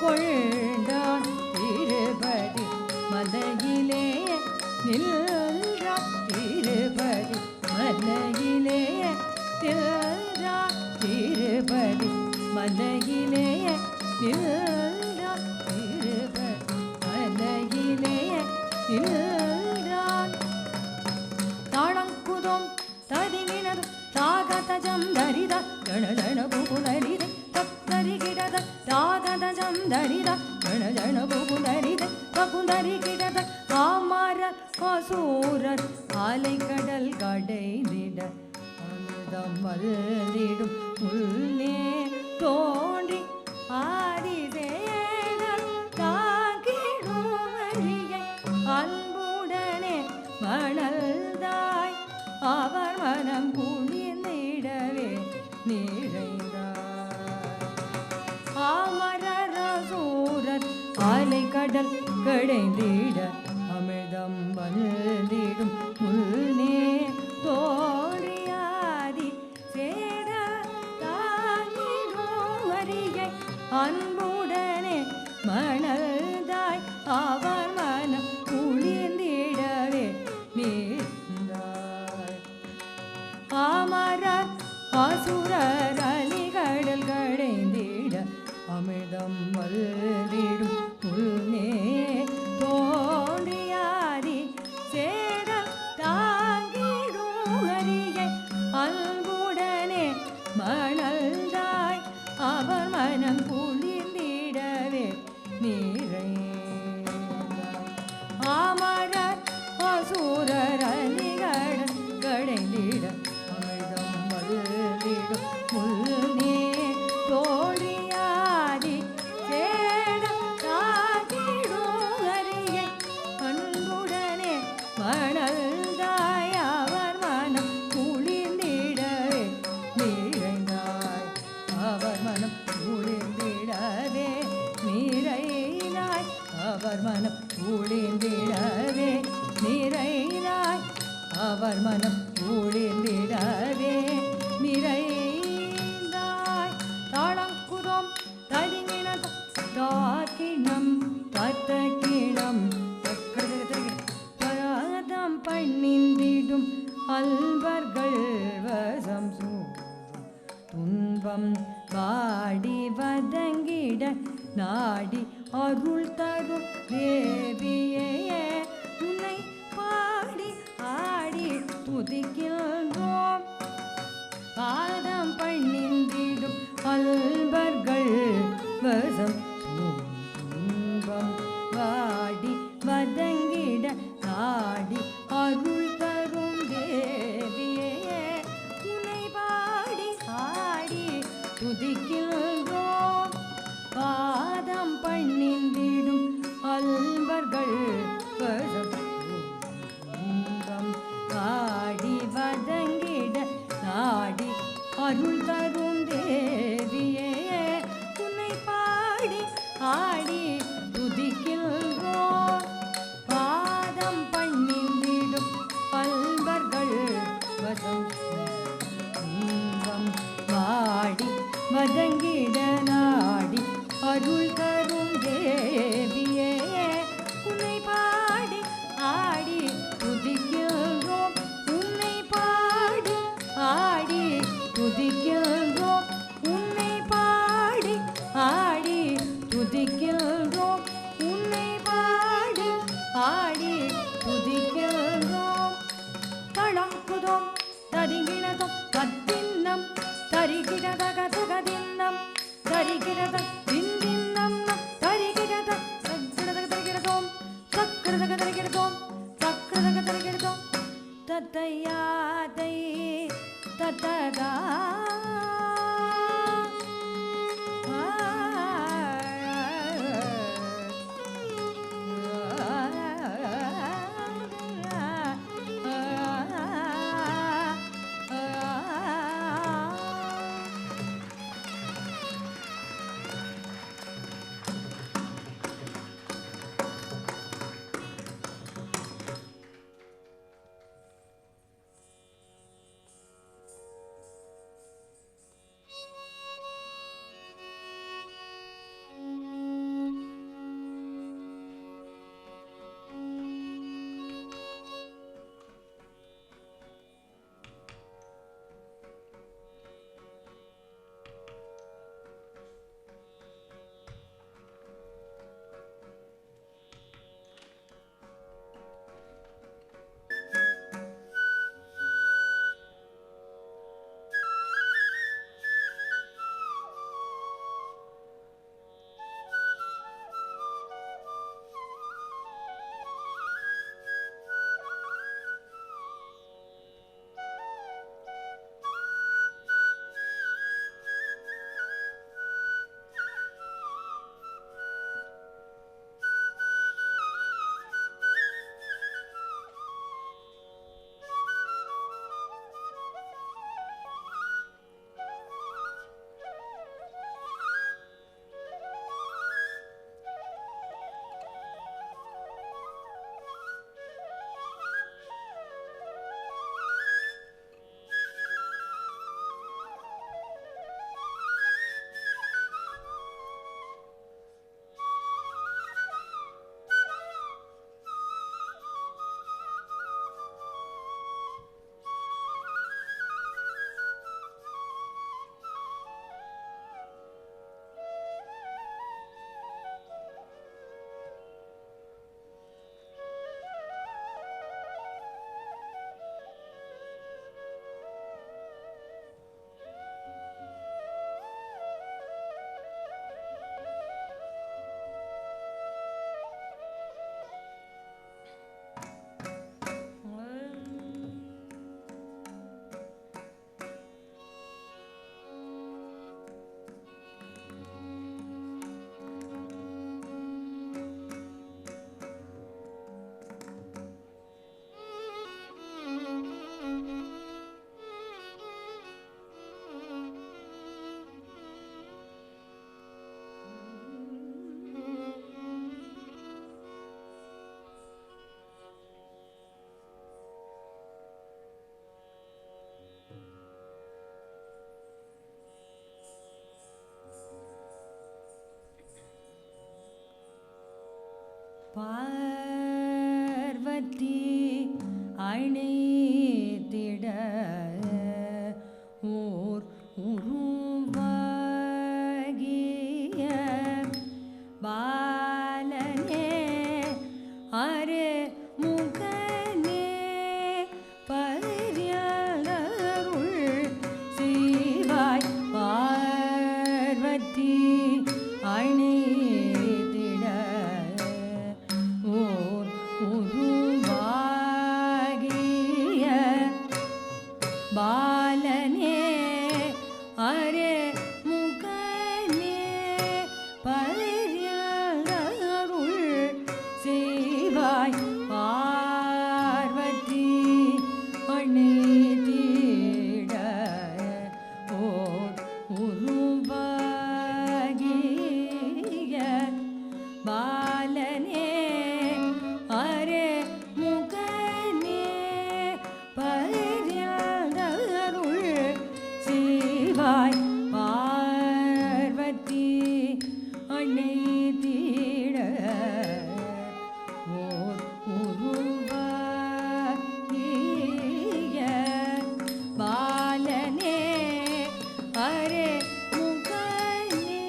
A: கொண்டான் திருபதி மலையிலே நின்றான் திருபதி மலையிலே நின்றான் திருபதி மலையிலே நின்றான் திருபதி மலையிலே நின்றான் தாளங்குதம் தரிங்கினதும் தாகதஜம் தரித ஜன புகுதரிதை தரிகிடத தாகதஜம் தரித ஜன புகுதரிதை பகுதரிகிடத காமரர் அசூரர் அலைக்கடல் கடைந்திட அமிர்தம் வல்லிடும் உள்ளே தோன்றி ஆதிதேவர் தாங்கிடும் வழியை அன்புடனே மணல்தாய் அவர் மனம் குளிர்ந்திடவே நிறைந்தார் ஆமரர் அசூரர் அலைக்கடல் கடைந்திட அமிர்தம் வந்திடும் முன்னே தோழியாதி சேர தாங்கிடும் வரியை அன்புடனே மணல்தாய் அவர் மனம் குளிர்ந்திடவே நீந்தாய் ஆமரர் அசுரர் அலிகடல் கடைந்திட அமிர்தம் வல்லிடும் முன்னே தோன்றியாதி சேடல் தாங்கிடும் ஹரியை அன்புடனே மணல்தாய் அவர் மனம் குளிர்ந்திடவே நிறைந்தாய் ஆமரர் அசுரர் அலிகடல் கடைந்திட அமிர்தம் வல்லிடும் முன்னே தோழியாதி சேடம் தாங்கிடும் ஹரியை அன்புடனே மணல்தாய் அவர் மனம் குளிர்ந்திடவே நிறைந்தாய் அவர் மனம் குளிர்ந்திடவே நிறைந்தாய் அவர் மனம் குளிர்ந்திடவே நிறைந்தாய் அவர் மனம் குளிர்ந்திடவே நிறைந்தாய் தாளங்குதம் தரிங்கினதும் தாக்கினம் தத்தக்கினம் பராதம் பண்ணிந்திடும் அல்வர்கள் வசம் சூடும் துன்பம் வாடி வதங்கிட நாடி அருள் தரும் தேவியே உன்னை பாடி ஆடி துதிக்கின்றோம் பாதம் பண்ணிந்திடும் அல்வர்கள் வசம் துன்பம் வாடி வதங்கிட நாடி அருள் தரும் தேவியே உன்னை பாடி ஆடி துதிக்கின்றோம் பாதம் பண்ணிந்திடும் அல்வர்கள் வசம் துன்பம் வாடி வதங்கிட நாடி அருள் தரும் தேவியே உன்னை பாடி ஆடி துதிக்கின்றோம் பாதம் பண்ணிந்திடும் அல்வர்கள் வசம் துன்பம் வாடி வதங்கிட நாடி அருள் தரும் தேவியே உன்னை பாடி ஆடி துதிக்கின்றோம் உன்னை பாடி ஆடி துதிக்கின்றோம் உன்னை பாடி ஆடி துதிக்கின்றோம் உன்னை பாடி ஆடி துதிக்கின்றோம் தளங்குதோம் தரிங்கினதும் கத்தின்னம் தரிகிடத கதகதின்னம் தரிகிடத தின்தின்னம் தரிகிடத சக்கிரதக தரிகிடதோம் சக்கிரதக தரிகிடதோம் சக்கிரதக தரிகிடதோம் தத்தையாதை தத்ததா பார்வதி அணைத்திட ஓர் உருவாகிய பாலனே அரு முகனே பரியருள் செய்வாய் பார்வதி அணைத்திட ஓர் உருவாகிய பாலனே அரே முகனே பரியருள் செய்வாய் பார்வதி அணைத்திட ஓர் உருவாகிய பாலனே அரே முகனே பரியருள் செய்வாய் பார்வதி அணைத்திட ஓர் உருவாகிய பாலனே அரே முகனே.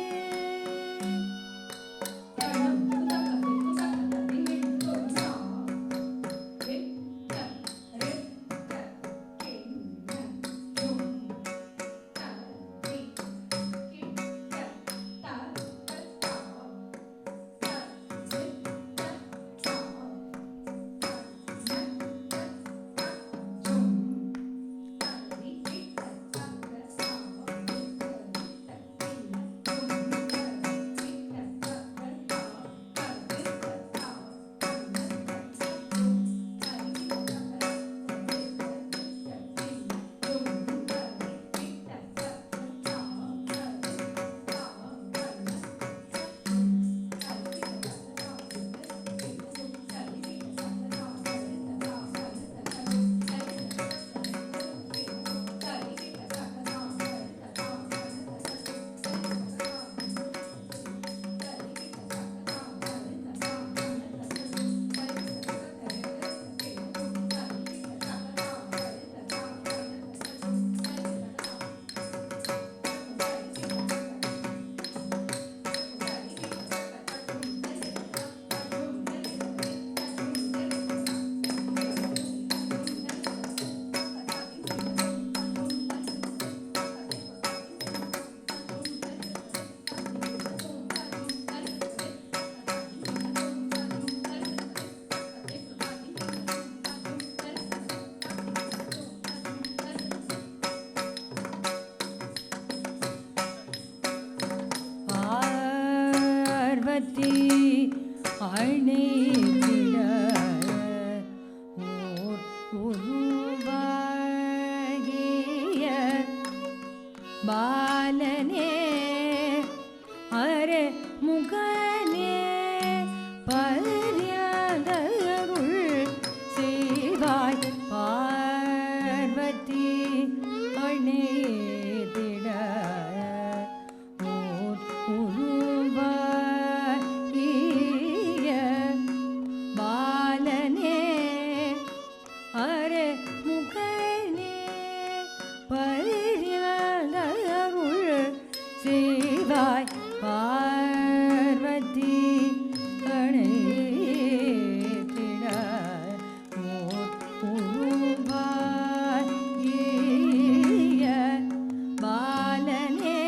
A: பார்வதி அணைத்திட ஓர் உருவாகிய பாலனே அரே முகனே பரியருள் செய்வாய் பார்வதி அணைத்திட ஓர் உருவாகிய பாலனே அரே முகனே பரியருள் செய்வாய் பார்வதி அணைத்திட ஓர் உருவாகிய பாலனே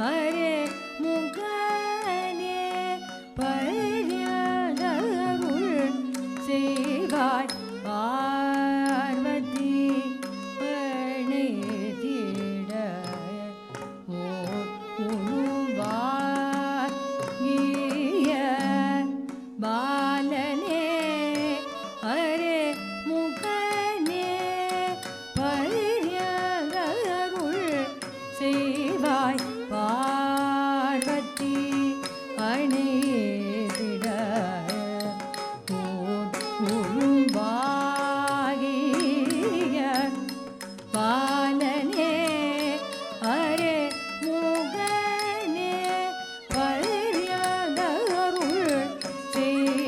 A: அரே முகனே பரியருள் செய்வாய் பார்வதி அணைத்திட ஓர் உருவாகிய பாலனே அரே முகனே பரியருள் செய்வாய் பார்வதி அணைத்திட ஓர் உருவாகிய பாலனே அரே முகனே பரியருள் செய்வாய்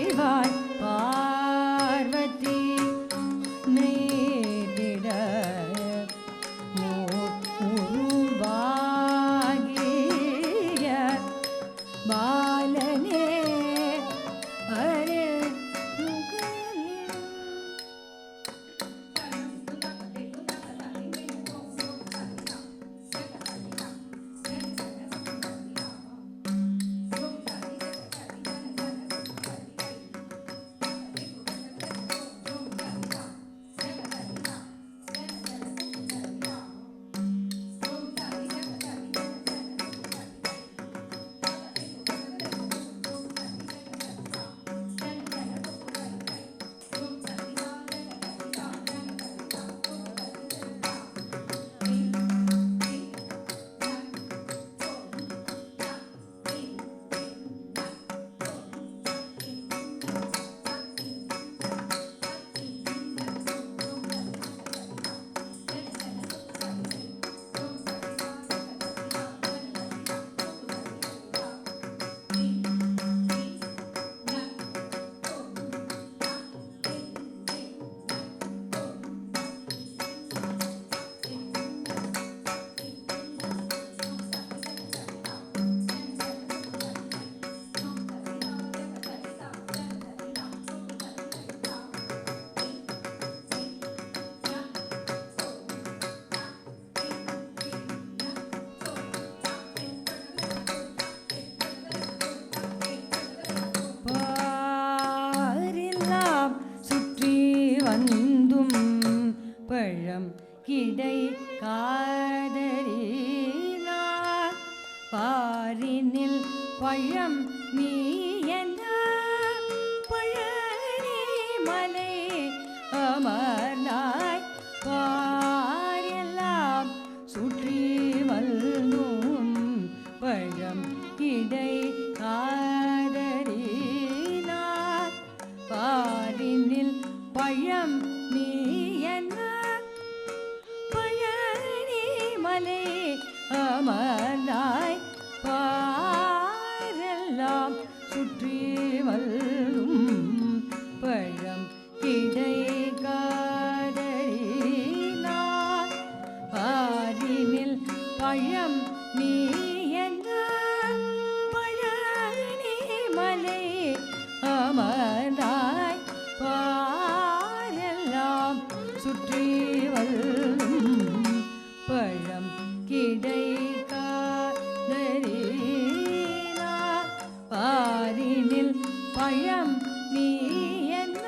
A: பழம் கிடை காதறினார் பாரினில் பழம் நீ என்ன பழனி மலை அமர்ந்தாய் பாரெல்லாம் சுற்றி வல்லும் பழம் கிடை காதறினார் பாரினில் பழம் நீ என்ன பழனி மலை அமர்ந்தாய் பாரெல்லாம் சுற்றி வல்லும் பழம் கிடை காதறினார் பாரினில் பழம் நீ என்ன பழனி மலை அமர்ந்தாய் பாரெல்லாம் சுற்றி வல்லும் பழம் கிடை காதறினார் பாரினில் பழம் நீ என்ன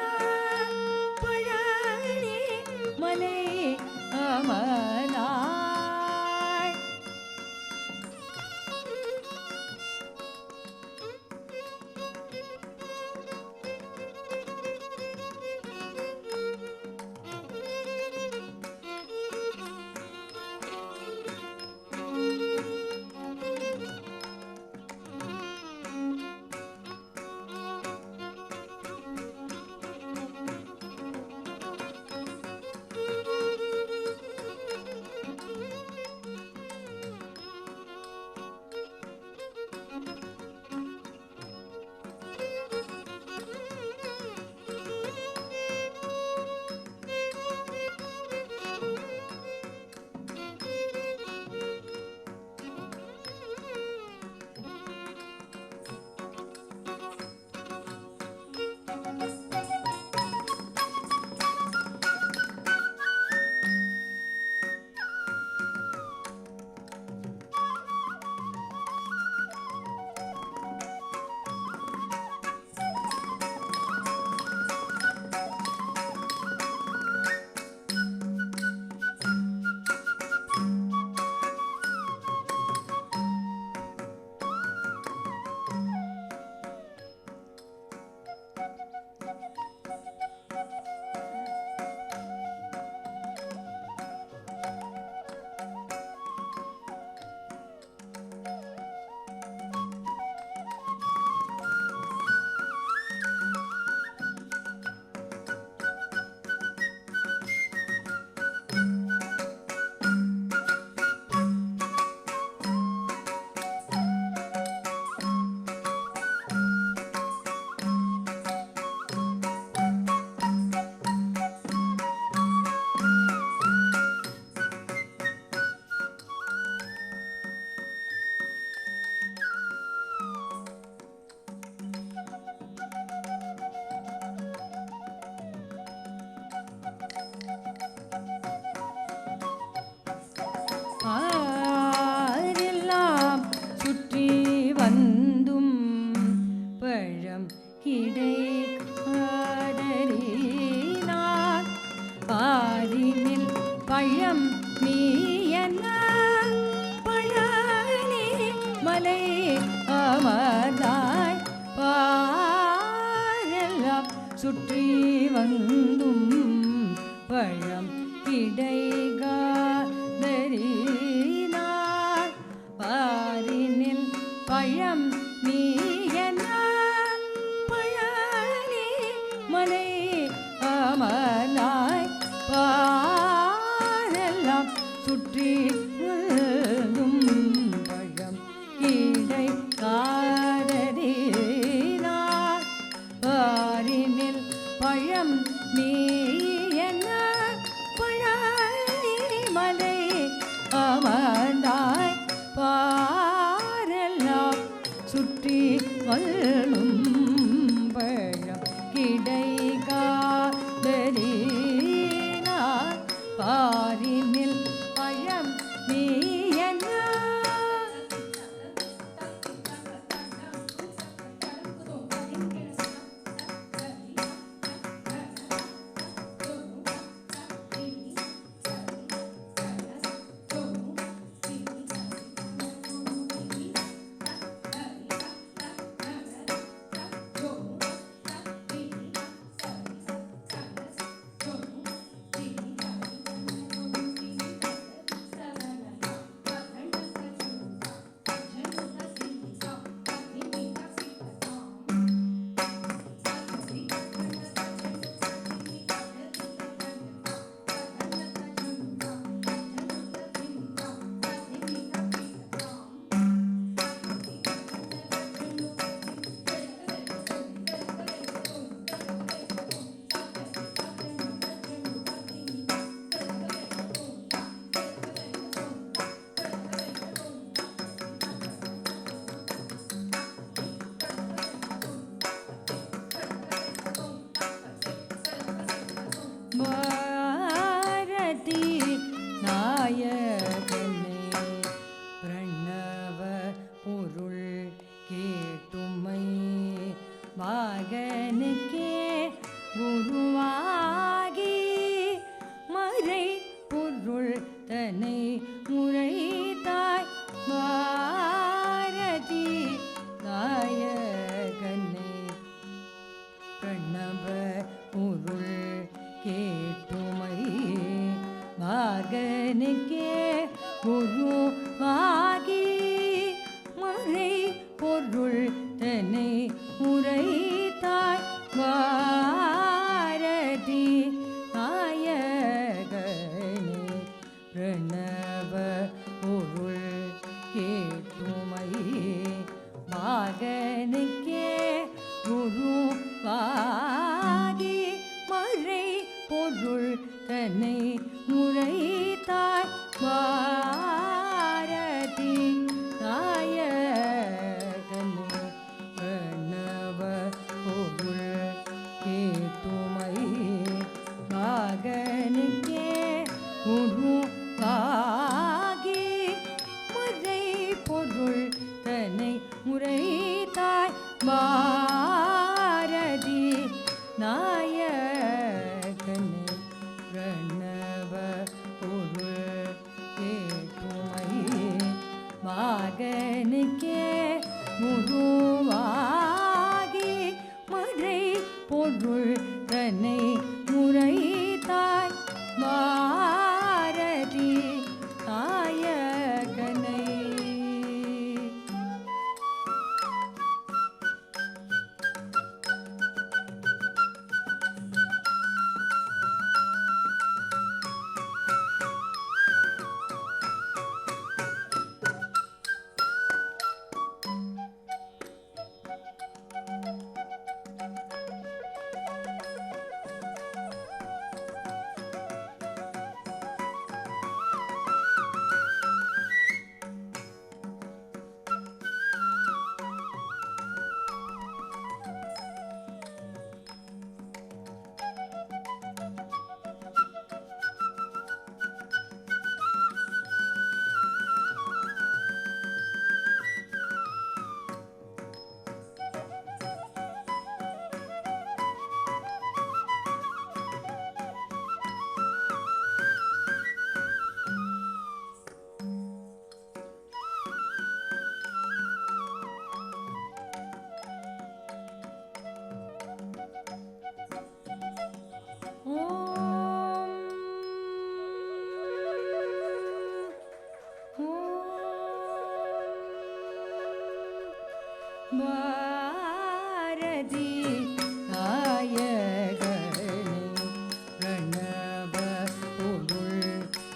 A: பழனி மலை அமர்ந்தாய். பாரெல்லாம் சுற்றி வந்தும் பழம் கிடை காதறினார் பாரினில் பழம் நீ என்ன பழனி மலை அமர்ந்தாய் பாரெல்லாம் சுற்றி வந்தும் பழம் கிடை காதறினார் பாரினில் பழம் நீ என்ன பழனி மலை அமர்ந்தாய் பாரெல்லாம் சுற்றி வந்தும் பழம் கிடை காதறினார் பாரினில் பழம் நீ என்ன பழனி மலை அமர்ந்தாய் பாரெல்லாம் சுற்றி வல்லும் பழம் கிடை காதறினார் பாரினில் பழம் நீ என்ன கேட்டுமை மகனுக்கே குருவாகி மறை பொருள் தன்னை உரைத்தாய் பாரதி நாயகனே பிரணவ பொருள் கேட்டுமை மகனுக்கே குருவாகி மறை பொருள் தன்னை முறைத்தாய் பாரதி நாயகனே பிரணவ பொருள் கேட்டுமை மகனுக்கே குருவாகி மறை பொருள் தன்னை முறைத்தாய் பாரதி நாயகனே பிரணவ பொருள் கேட்டுமை மகனுக்கே குருவாகி மறை பொருள் தன்னை முறைத்தாய் பாரதி நாயகனை. பாரதி நாயகனே பிரணவ பொருள்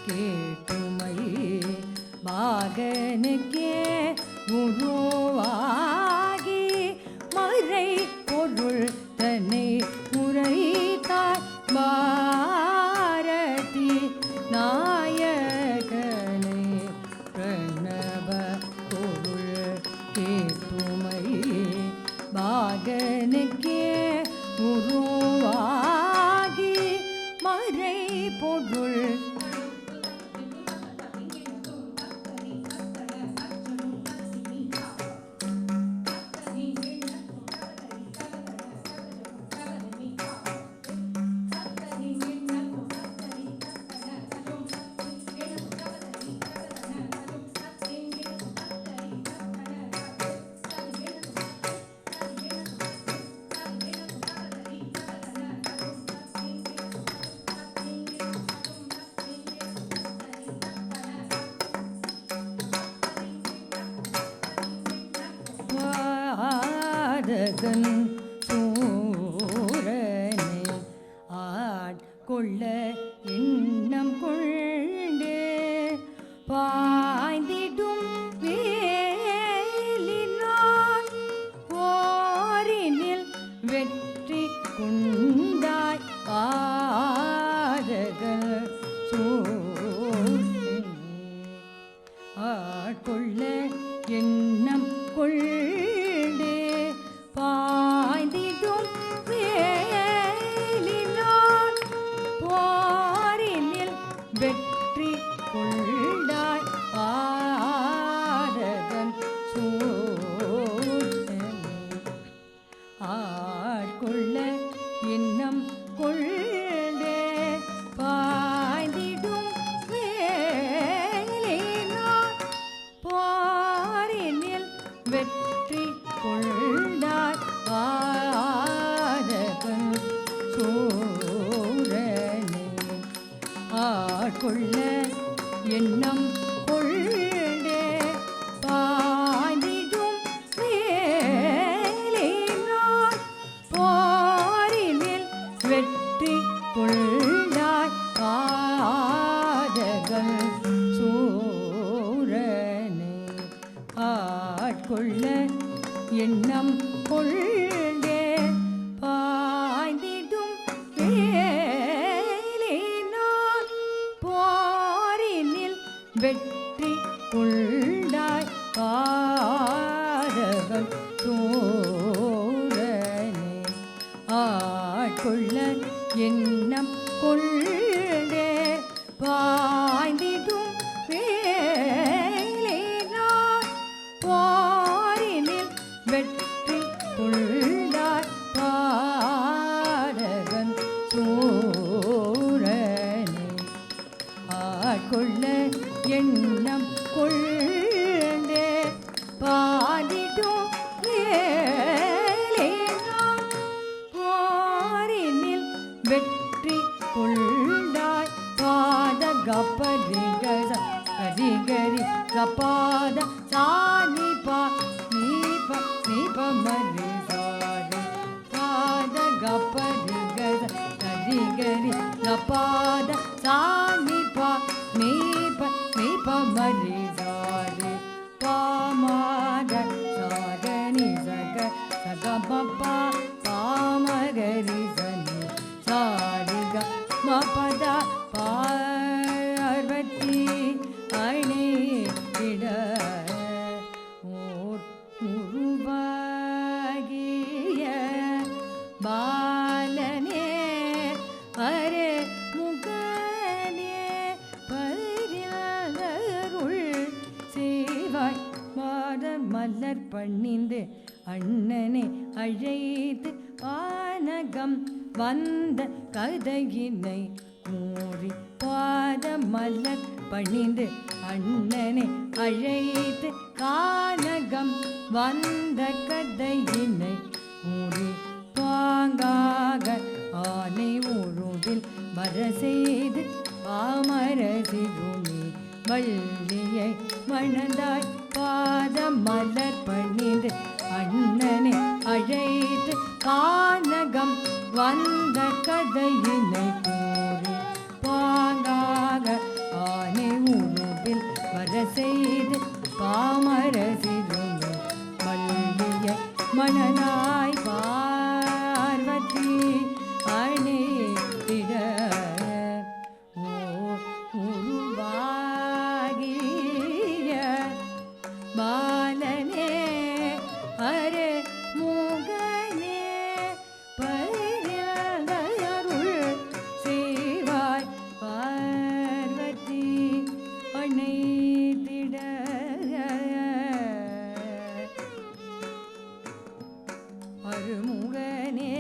A: கேட்டுமை மகனுக்கே குருவாகி மறை பொருள் தன்னை உரைத்தாய் பாரதி நாயகனே பிரணவ பொருள் கேட்டுமை மகனுக்கே குருவாகி மறை பொருள் பாதகன் சூரனை ஆட்கொள்ள எண்ணம் கொண்டே பாய்ந்திடும் வேலினான் போரினில் வெற்றி கொண்டாய் பாதகன் சூரனை ஆட்கொள்ள எண்ணம் கொண்டே பாய்ந்திடும் வேலினான் போரினில் வெற்றி கொண்டாய் ஆட்கொள்ள எண்ணம் கொள்ளே பாய்ந்திடும் வேலினார் போரினில் வெற்றி கொள்ளாய் பாதகள் சூரனை ஆட்கொள்ள எண்ணம் கொள்ளே பாய்ந்திடும் வேலினார் போரினில் வெற்றி கொள்ளாய் பாதகம் சூரனை ஆட்கொள்ள எண்ணம் கொள்ளே பாய்ந்திடும் வேலினார் போரினில் வெற்றி கொள்ளாய் பாதகன் சூரனை ஆட்கொள்ள எண்ணம் கொள்ளே பாடிடும் வேலினார் போரினில் வெற்றி கொள்ளாய் பாதகப்பரிகச கரிகரி கபாத சானிபா நீப நீப மரிசாரி பாதகப்பரிகச கரிகரி கபாத சானிபா நீப நீப மரிசாரி பாமக சாகனி சக சகமபா பாமகரி சனி சாரிக மபத பார்வதி அணி இட ஓர் உருவாகிய பாலனே அரே முகனே பரியருள் செய்வாய் மாத மலர் பணிந்து அண்ணனை அழைத்து பானகம் வந்த கதையினை கூறி பாத மலர் பணிந்து அண்ணனை அழைத்து கானகம் வந்த கதையினை கூறி பாங்காக ஆனை உருவில் வர செய்து பாமரசிருமி வள்ளியை மணந்தாய் பாத மலர் பணிந்து அண்ணனை அழைத்து கானகம் வந்த கதையினை கூறி பாங்காக ஆனை உருவில் வர செய்து பாமரசிருமி வள்ளியை மணனாய் பார்வதி அணித்திட உருவாகிய பாலனே அரே முகனே பரியருள் செய்வாய் பார்வதி அணைத்திட அருமுகனே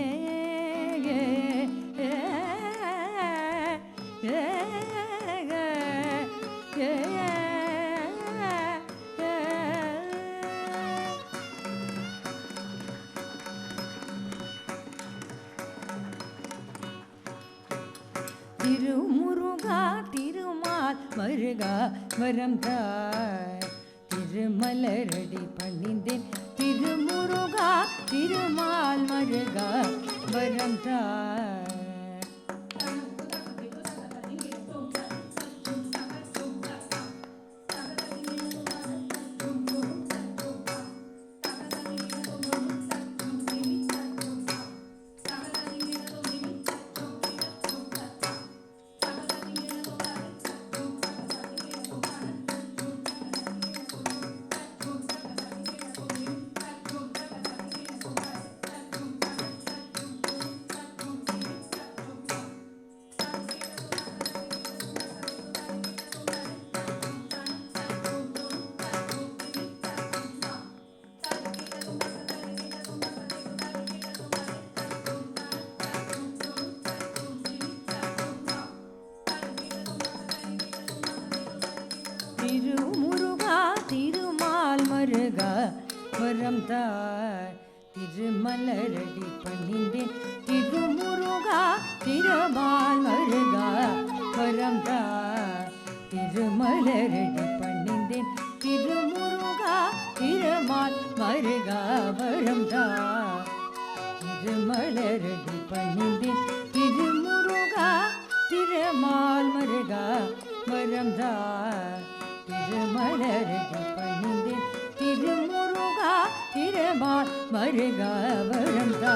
A: திருமுருகா திருமால் மருகா வரம் தாய் திருமலரடி பணிந்தேன் திருமுருகா திருமால் மருகா வரம் தாய் திருமுருகா திருமால் மருகா வரம் தாய் திருமலரடி பணிந்தேன் திருமுருகா திருமால் மருகா வரம் தாய் திருமலரடி பணிந்தேன் திருமுருகா திருமால் மருகா வரம் தா. திருமலரடி பணிந்தேன் திருமுருகா திருமால் மருகா வரம் தா. திருமலரடி பணிந்தேன் திருமுருகா திருமால் மருகா வரம் தா.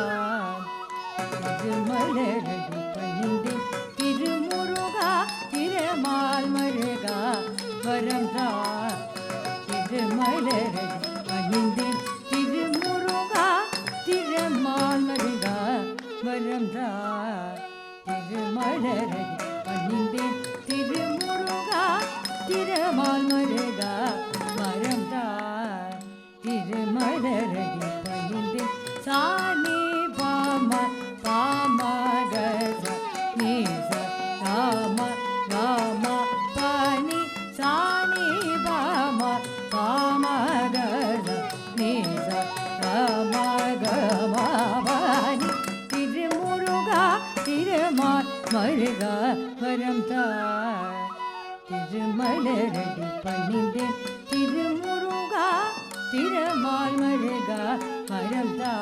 A: திருமலரடி பணிந்தேன் திருமுருகா திருமால் மருகா வரம் தா. திருமலரடி பணிந்தேன் திருமுருகா திருமால் மருகா வரம் தா. திருமலரடி பணிந்தேன் திருமுருகா திருமால் மருகா வரம் தா. திருமலரடி பணிந்தேன் சானி பாம பாமக நீச ராம ராம பனி சானி பாம பாமக நீச ராம கம பனி. திருமுருகா திருமால் மருகா வரம் தா. திருமலரடி பணிந்தேன் திருமுருகா திருமால் மருகா வரம் தா.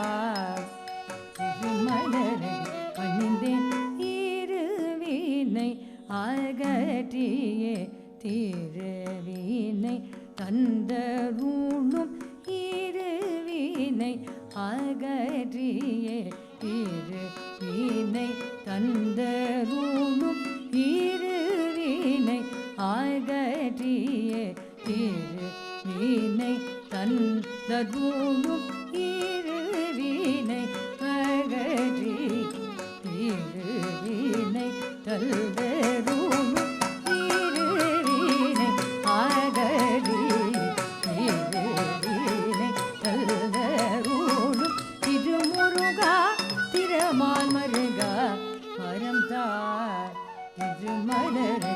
A: திருமலரடி பணிந்தேன் இருவினை அகற்றியே திருவினை தந்தருளும் இருவினை அகற்றியே திருவினை தந்தருளும் இருவினை அகற்றியே திருவினை தந்தருளும் இருவினை அகற்றி திருவினை தந்தருளும் இருவினை அகற்றி திருவினை தந்தருளும் திருமுருகா திருமால் மருகா வரம் தா. திருமலரடி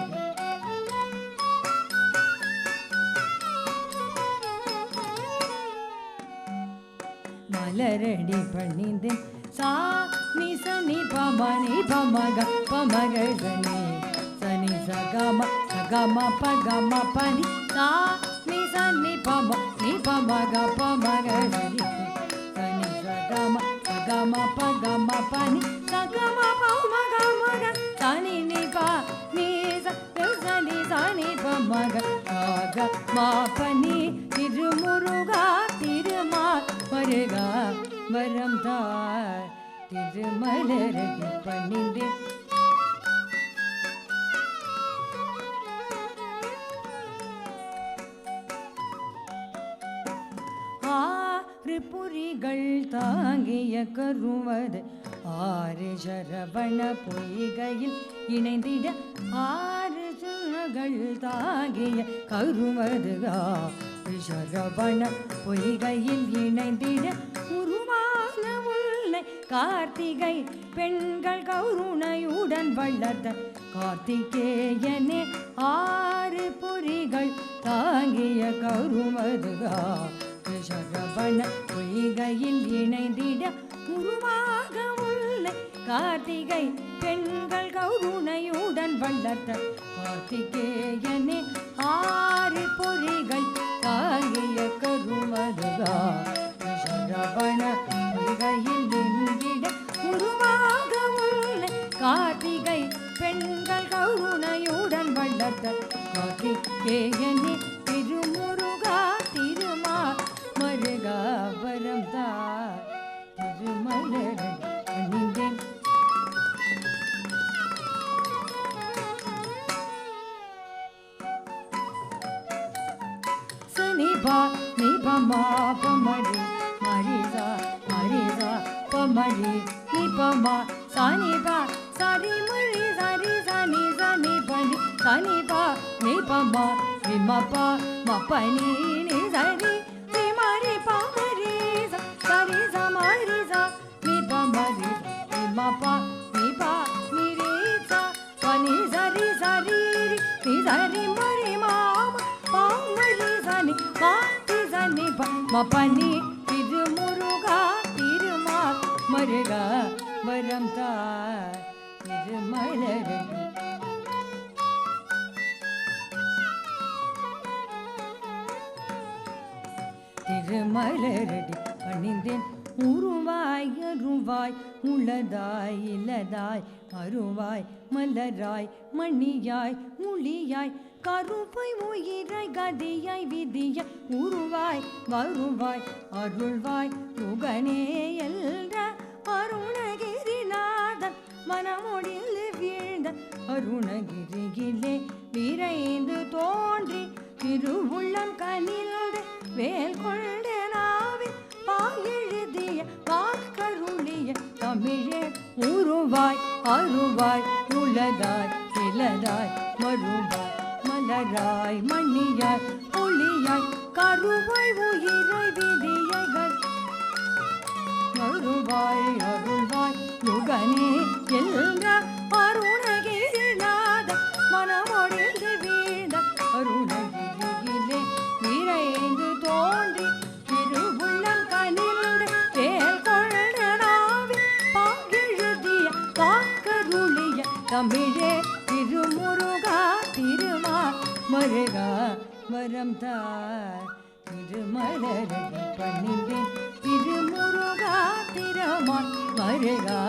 A: மலரடி பணிந்தேன் சா நி சனி பமனி பமக பமக சனி சனி சகம சகம பகம பனி சா நி சனி பம நி பமக பமக சனி சனி சகம சகம பகம பனி சகம பமக மக சனி நி ப நி சனி சனி பமக சக மா பனி. திருமுருகா திருமால் மருகா வரம் தா. திருமலரடி பணிந்தேன் ஆறு புரிகள் தாங்கிய கருவது ஆறு சரவண பொய்கையில் இணைந்திட ஆறு சுரகள் தாங்கிய கருவது ஆறு சரவண பொய்கையில் இணைந்திட உருவான உன்னை கார்த்திகை பெண்கள் கருணையுடன் வளர்த்த கார்த்திகேயனே ஆறு பொறிகள் தாங்கிய கருவது சரவண பொய்கையில் இணைந்திட உருவாக உன்னை கார்த்திகை பெண்கள் கருணையுடன் வளர்த்த கார்த்திகேயனே ஆறு பொறிகள் தாங்கிய கருவது சரவண பொய்கையில் இணைந்திட உருவாக உன்னை கார்த்திகை பெண்கள் கருணையுடன் வளர்த்த கார்த்திகேயனே திருமுருகா திருமால் மருகா வரம் தா. திருமலரடி பணிந்தேன் சனி பா நி பமா பமரி மரிசா மரிசா பமரி நி பமா சனி பா சரி மரி சரி சனி சனி பனி சனி பா நி பமா விமபா மபனி நி சரி விமரி பமரி சரி சமரி சா நி பமரி விமபா நி பா நி ரே சா பனி சரி சரி நி சரி மரி மாமா பமரி சனி பாதி சனி மபனி. திருமுருகா திருமால் மருகா வரம் தா. திருமலரடி திருமலரடி பணிந்தேன் உருவாய் அருவாய் உளதாய் இலதாய் அருவாய் மலராய் மணியாய் மொழியாய் கருவாய் உயிராய் கதியாய் விதியாய் உருவாய் வருவாய் அருள்வாய் யுகனே எல்ற அருணகிரிநாதன் மனமொழில் வீழ்ந்த அருணகிரியிலே விரைந்து தோன்றி திருவுள்ளம் கனில்ந்து வேல் கொண்ட நாவில் பாயெழுதிய வாக்கருளிய தமிழே உருவாய் அருவாய் உளதாய் இலதாய் மறுவாய் மலராய் மணியாய் ஒளியாய் கருவாய் உயிராய் விதியாய் அருவாய் அருள்வாய் யுகனே எல்ற அருணகிரிநாத மனமொழிந்து வீழ்ந்த அருணகிரியிலே விரைந்து தோன்றி திருவுள்ளம் கனில்ந்து வேல் கொண்ட நாவில் பாங்கெழுதிய வாக்கருளிய தமிழே திருமுருகா திருமா மருகா வரம் தார் திருமலரடி பணிந்தேன் திருமுருகா திருமால் மருகா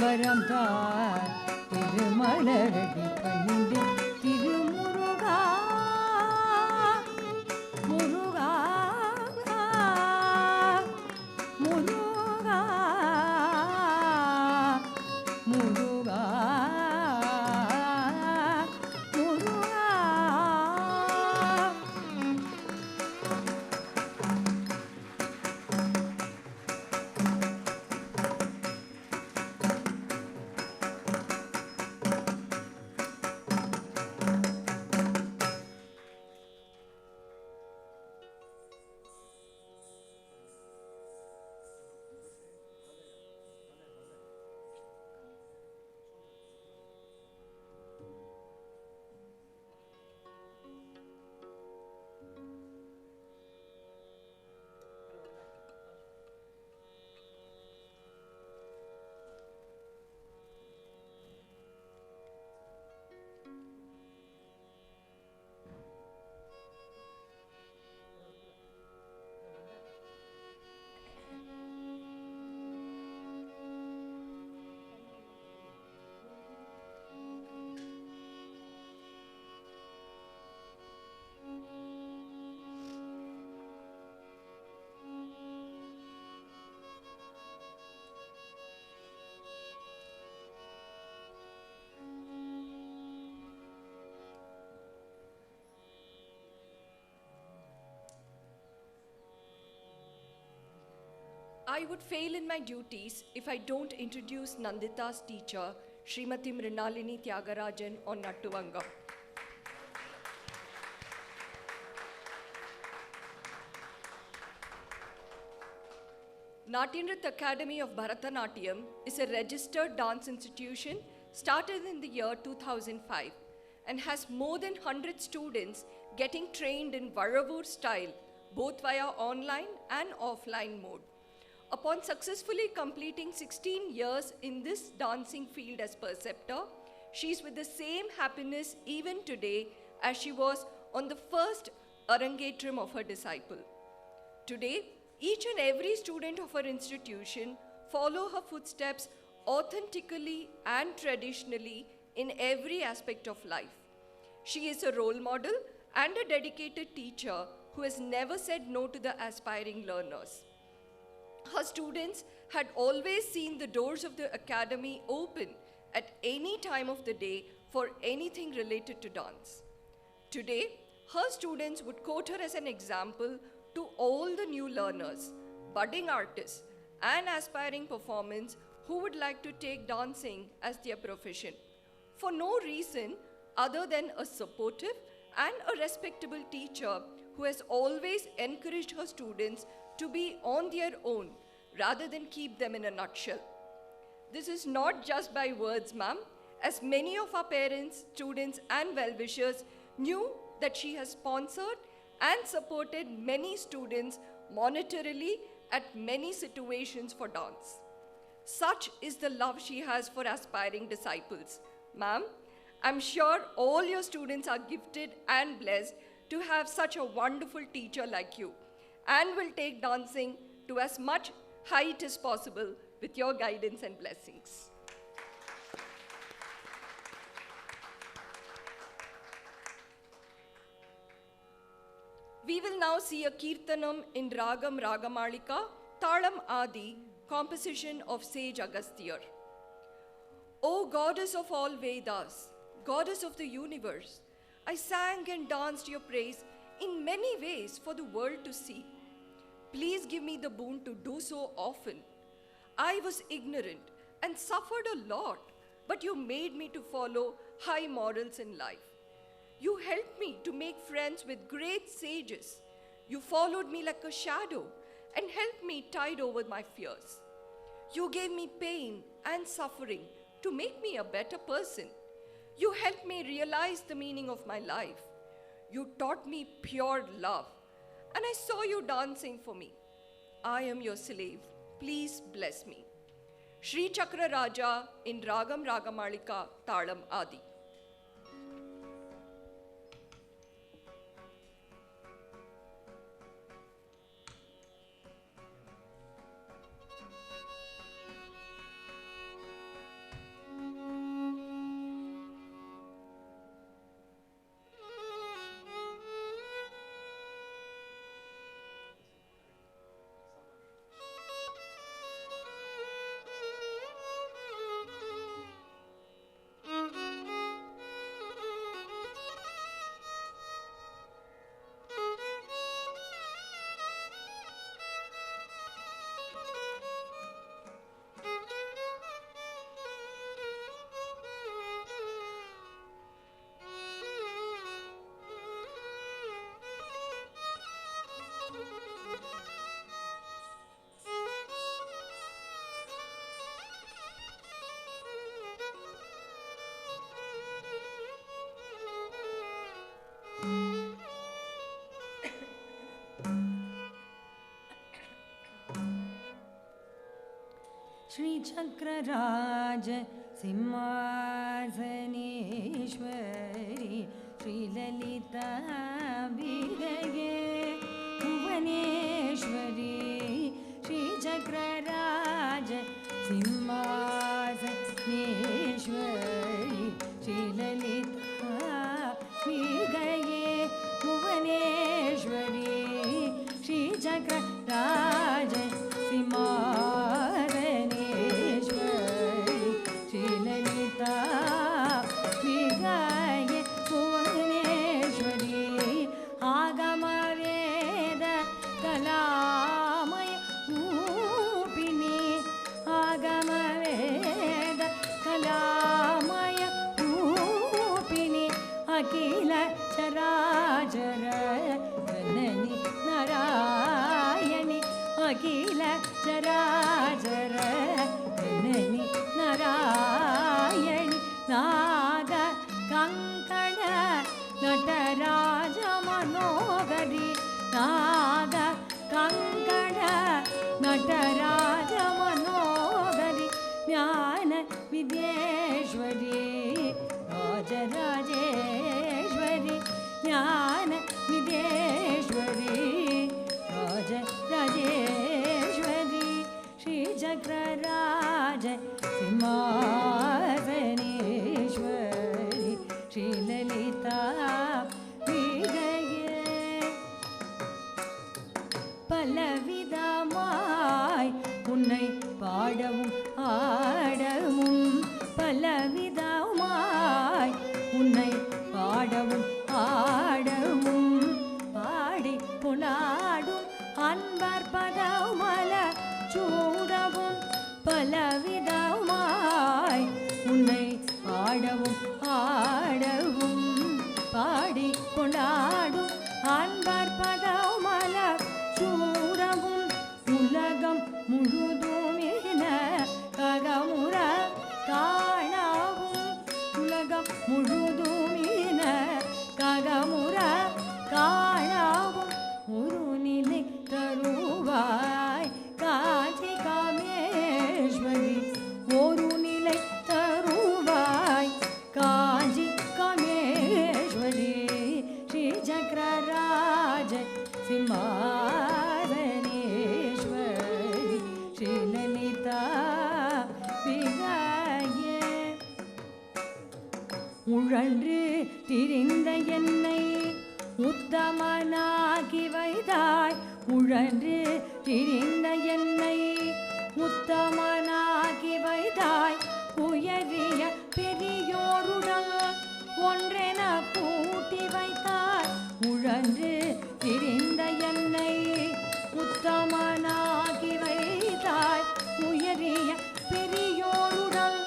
A: வரம் தார் திருமலரடி பணிந்தேன் திருமுருகா Muruga Muruga Muruga
B: I would fail in my duties if I don't introduce Nandita's teacher, Srimati Mrinalini Tyagarajan on Nattuvangam. Natyanrit Academy of Bharatanatyam is a registered dance institution started in the year 2005 and has more than 100 students getting trained in Varavur style, both via online and offline mode. Upon successfully completing 16 years in this dancing field as preceptor, she is with the same happiness even today as she was on the first Arangetram of her disciple. Today, each and every student of her institution follow her footsteps authentically and traditionally in every aspect of life. She is a role model and a dedicated teacher who has never said no to the aspiring learners. Her students had always seen the doors of the academy open at any time of the day for anything related to dance. Today, her students would quote her as an example to all the new learners, budding artists, and aspiring performers who would like to take dancing as their profession, for no reason other than a supportive and a respectable teacher who has always encouraged her students to be on their own rather than keep them in a nutshell. This is not just by words, ma'am, as many of our parents, students, and well-wishers knew that she has sponsored and supported many students monetarily at many situations for dance. Such is the love she has for aspiring disciples. Ma'am, I'm sure all your students are gifted and blessed to have such a wonderful teacher like you. and will take dancing to as much height as possible with your guidance and blessings. We will now see a Kirtanam in Ragam Ragamalika, Talam Adi, composition of sage Agasthyar. O goddess of all Vedas, goddess of the universe, I sang and danced your praise in many ways for the world to see. Please give me the boon to do so often. I was ignorant and suffered a lot, but you made me to follow high morals in life. You helped me to make friends with great sages. You followed me like a shadow and helped me tide over my fears. You gave me pain and suffering to make me a better person. You helped me realize the meaning of my life. You taught me pure love, and I saw you dancing for me. I am your slave. Please bless me. Sri Chakra Raja in Ragam Ragamalika Talam Adi.
A: Shri Chakraraj Simhasaneshwari Shri Lalita Bigaye Bhuvaneshwari Shri Chakraraj Simhasaneshwari Shri Lalita Bigaye Bhuvaneshwari Shri Chakraraj Simhasaneshwari Shri Lalita Bigaye Bhuvaneshwari Agama Veda Kalamaya Rupini Agama Veda Kalamaya Rupini Akila Charajara Janani Narayani Akila Charajara Janani Narayani Naga Kankana Nataraja Manogari Naga Kankana Nataraja Manogari Jnana Vidyeshwari Raja Rajeshwari Jnana Vidyeshwari Raja Rajeshwari Shri Chakraraja Simhasaneshwari Shri Lalita Bigaye பலவிதமாய் உன்னை பாடவும் ஆடவும் பலவிதமாய் உன்னை பாடவும் ஆடவும் பாடி கொண்டாடும் அன்பர் பதமல சூடவும் பலவிதமாய் உன்னை பாடவும் ஆடவும் பாடி கொண்டாடும் அன்பர் பதமல சூடவும் உலகம் முழுதுமின ககமுற காணவும் உலகம் முழுதுமின ககமுற காணவும் ஒரு நிலை தருவாய் காஞ்சி காமேஸ்வரி ஒரு நிலை தருவாய் காஞ்சி காமேஸ்வரி ஸ்ரீ சக்கரராஜ சிம்மாசனேஸ்வரி உழன்று திரிந்த என்னை உத்தமனாகி வைத்தாய். உழன்று திரிந்த என்னை உத்தமனாகி வைத்தாய். உயரிய பெரியோருடன் ஒன்றென கூட்டி வைத்தாய். உழன்று திரிந்த என்னை உத்தமனாகி வைத்தாய். உயரிய பெரியோருடன்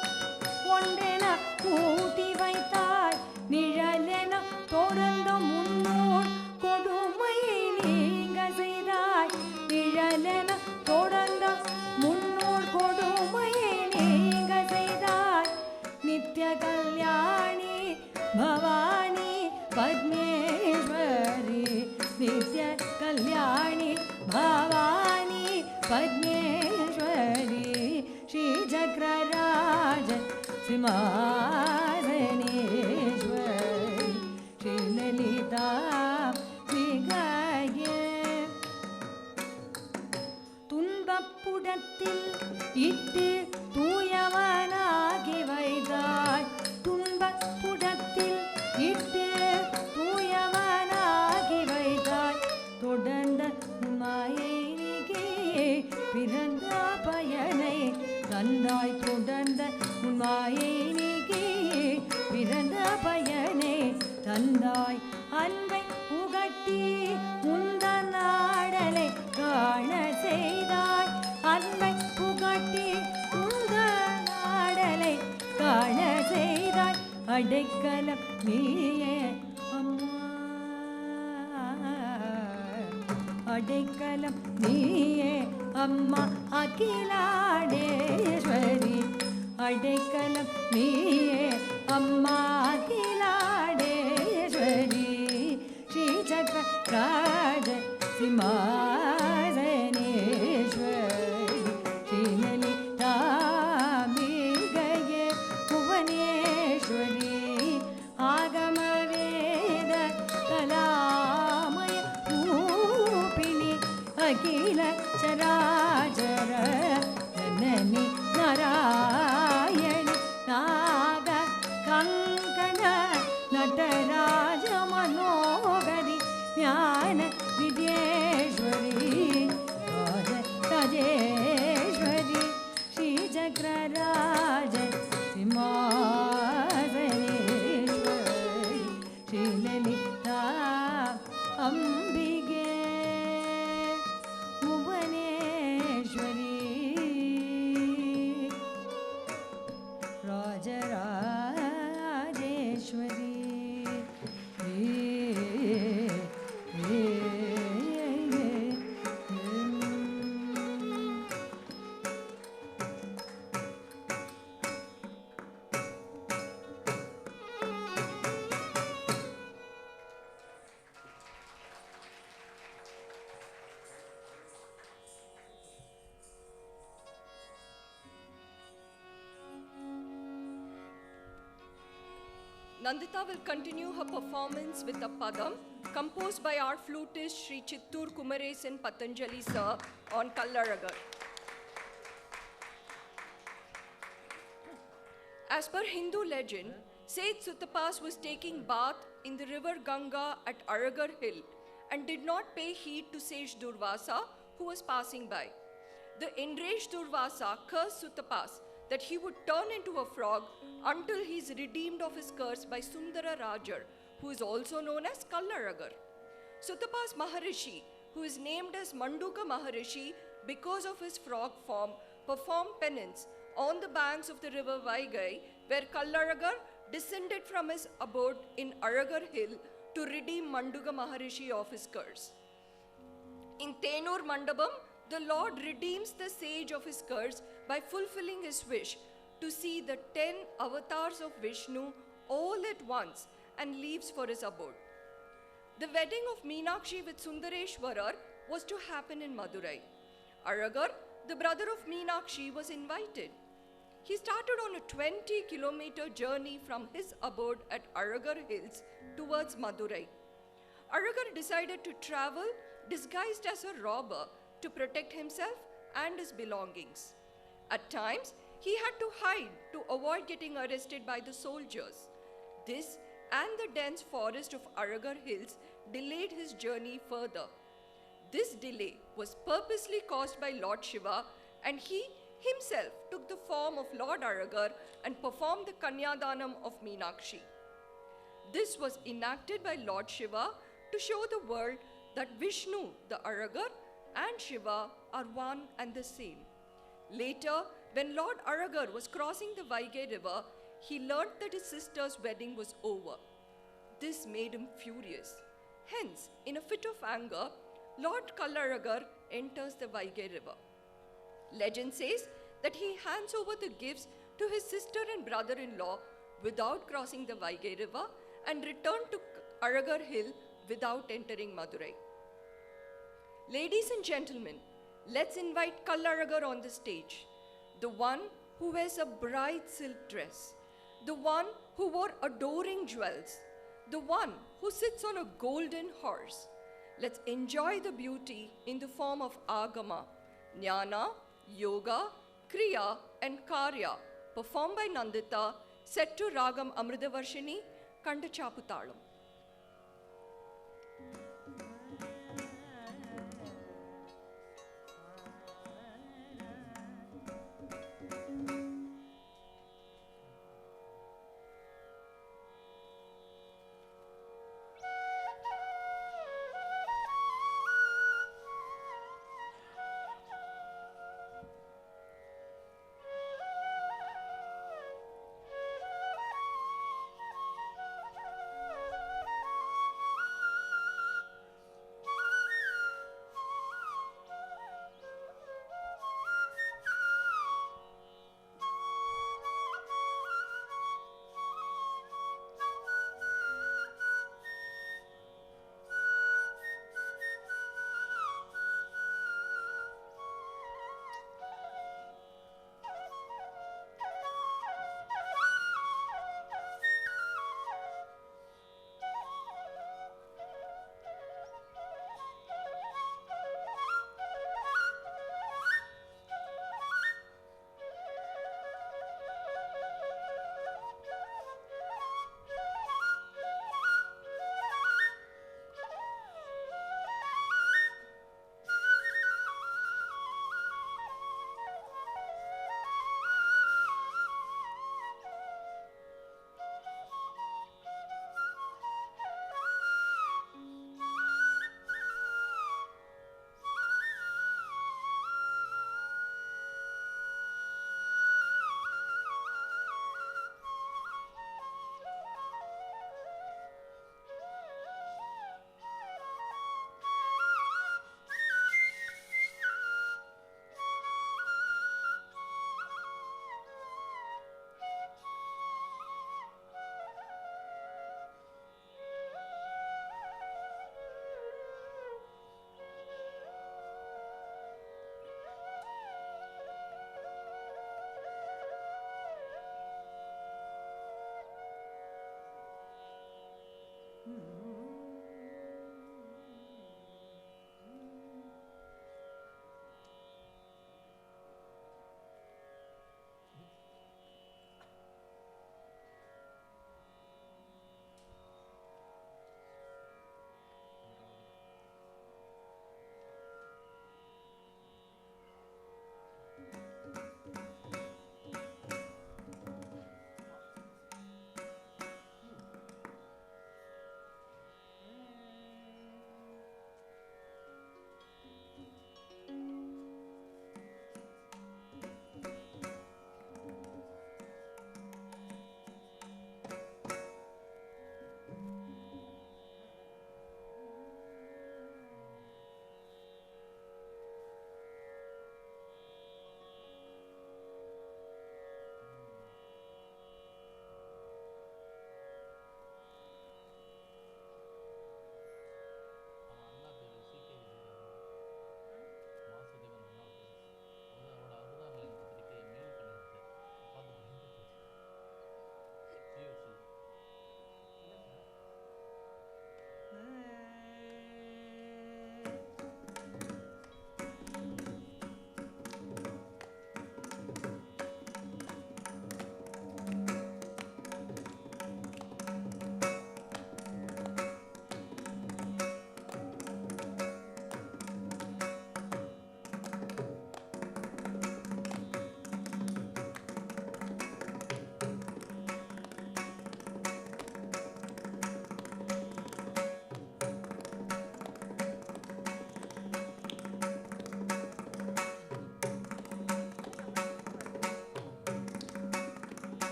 A: ஒன்றென கூட்டி வைத்தாய். நிழலென தொடர்ந்த முன்னோர் கொடுமையை நீங்க செய்தாய். நிழலென தொடர்ந்த முன்னோர் கொடுமையை நீங்க செய்தாய். நித்ய கல்யாணி பவானி பத்மேஸ்வரி. நித்ய கல்யாணி பவானி பத்மேஸ்வரி. ஸ்ரீ சக்கரராஜ சிம்மாசனேஸ்வரி. ஸ்ரீ லலிதா மிகையே. துன்பப்புடத்தில் இட்டு தூயவனாகி வைத்தாய். துன்பப்புடத்தில் இட்டு தூயவனாகி வைத்தாய். தொடர்ந்த மாயைனிகே பிறந்த பயனை தந்தாய். தொடர்ந்த மாயைனிகே பிறந்த பயனை தந்தாய். அன்பை புகட்டி முந்தன் நாடலை காண செய்தாய். அன்பை புகட்டி முந்தன் நாடலை காண செய்தாய். அடைக்கலம் நீயே அம்மா. அடைக்கலம் நீயே அம்மா அகிலாடேஸ்வரி. அடைக்கலம் நீயே அம்மா அகிலாடேஸ்வரி. ஸ்ரீ சக்கரராஜ சிம்மாசனேஸ்வரி. ஸ்ரீ லலிதா மிகையே புவனேஸ்வரி. ஆகம வேத கலாமய ரூபிணி. அகில சராச்சர ஜனனி நாராயணி. நாக கங்கண நடராஜ மனோகரி. ஞான வித்யேஸ்வரி Rajeswari. Sri சக்கரராஜ சிம்மாசனேஸ்வரி. Sri Lalitha அம்பிகே Bhuvaneswari. Rajarajeswari.
B: Nandita will continue her performance with a padam composed by our flutist Sri Chittur Kumaresan Patanjali sir on Kallaragar. As per Hindu legend, Seth Sutapas was taking bath in the river Ganga at Aragar hill and did not pay heed to sage Durvasa who was passing by. The enraged Durvasa cursed Sutapas that he would turn into a frog until he is redeemed of his curse by Sundara Rajar, who is also known as Kallaragar. Sutapas Maharishi, who is named as Manduka Maharishi because of his frog form, performed penance on the banks of the river Vaigai, where Kallaragar descended from his abode in Aragar hill to redeem Manduka Maharishi of his curse. In Tenur Mandabam, the Lord redeems the sage of his curse by fulfilling his wish to see the 10 avatars of Vishnu all at once and leaves for his abode. The wedding of Meenakshi with Sundareshwara was to happen in Madurai. Aragar, the brother of Meenakshi, was invited. He started on a 20-kilometer journey from his abode at Aragar Hills towards Madurai. Aragar decided to travel disguised as a robber to protect himself and his belongings. At times, he had to hide to avoid getting arrested by the soldiers. This and the dense forest of Aragar Hills delayed his journey further. This delay was purposely caused by Lord Shiva, and he himself took the form of Lord Aragar and performed the Kanyadanam of Meenakshi. This was enacted by Lord Shiva to show the world that Vishnu, the Aragar, and Shiva are one and the same. Later, when Lord Aragar was crossing the Vaigai river, he learnt that his sister's wedding was over. This made him furious. Hence, in a fit of anger, Lord Kallaragar enters the Vaigai river. Legend says that he hands over the gifts to his sister and brother-in-law without crossing the Vaigai river and returned to Aragar Hill without entering Madurai. Ladies and gentlemen, let's invite Kallaragar on the stage, the one who wears a bright silk dress, the one who wore adoring jewels, the one who sits on a golden horse. Let's enjoy the beauty in the form of Agama, Jnana, Yoga, Kriya and Karya, performed by Nandita, set to Ragam Amridavarshini, Kandachaputalam.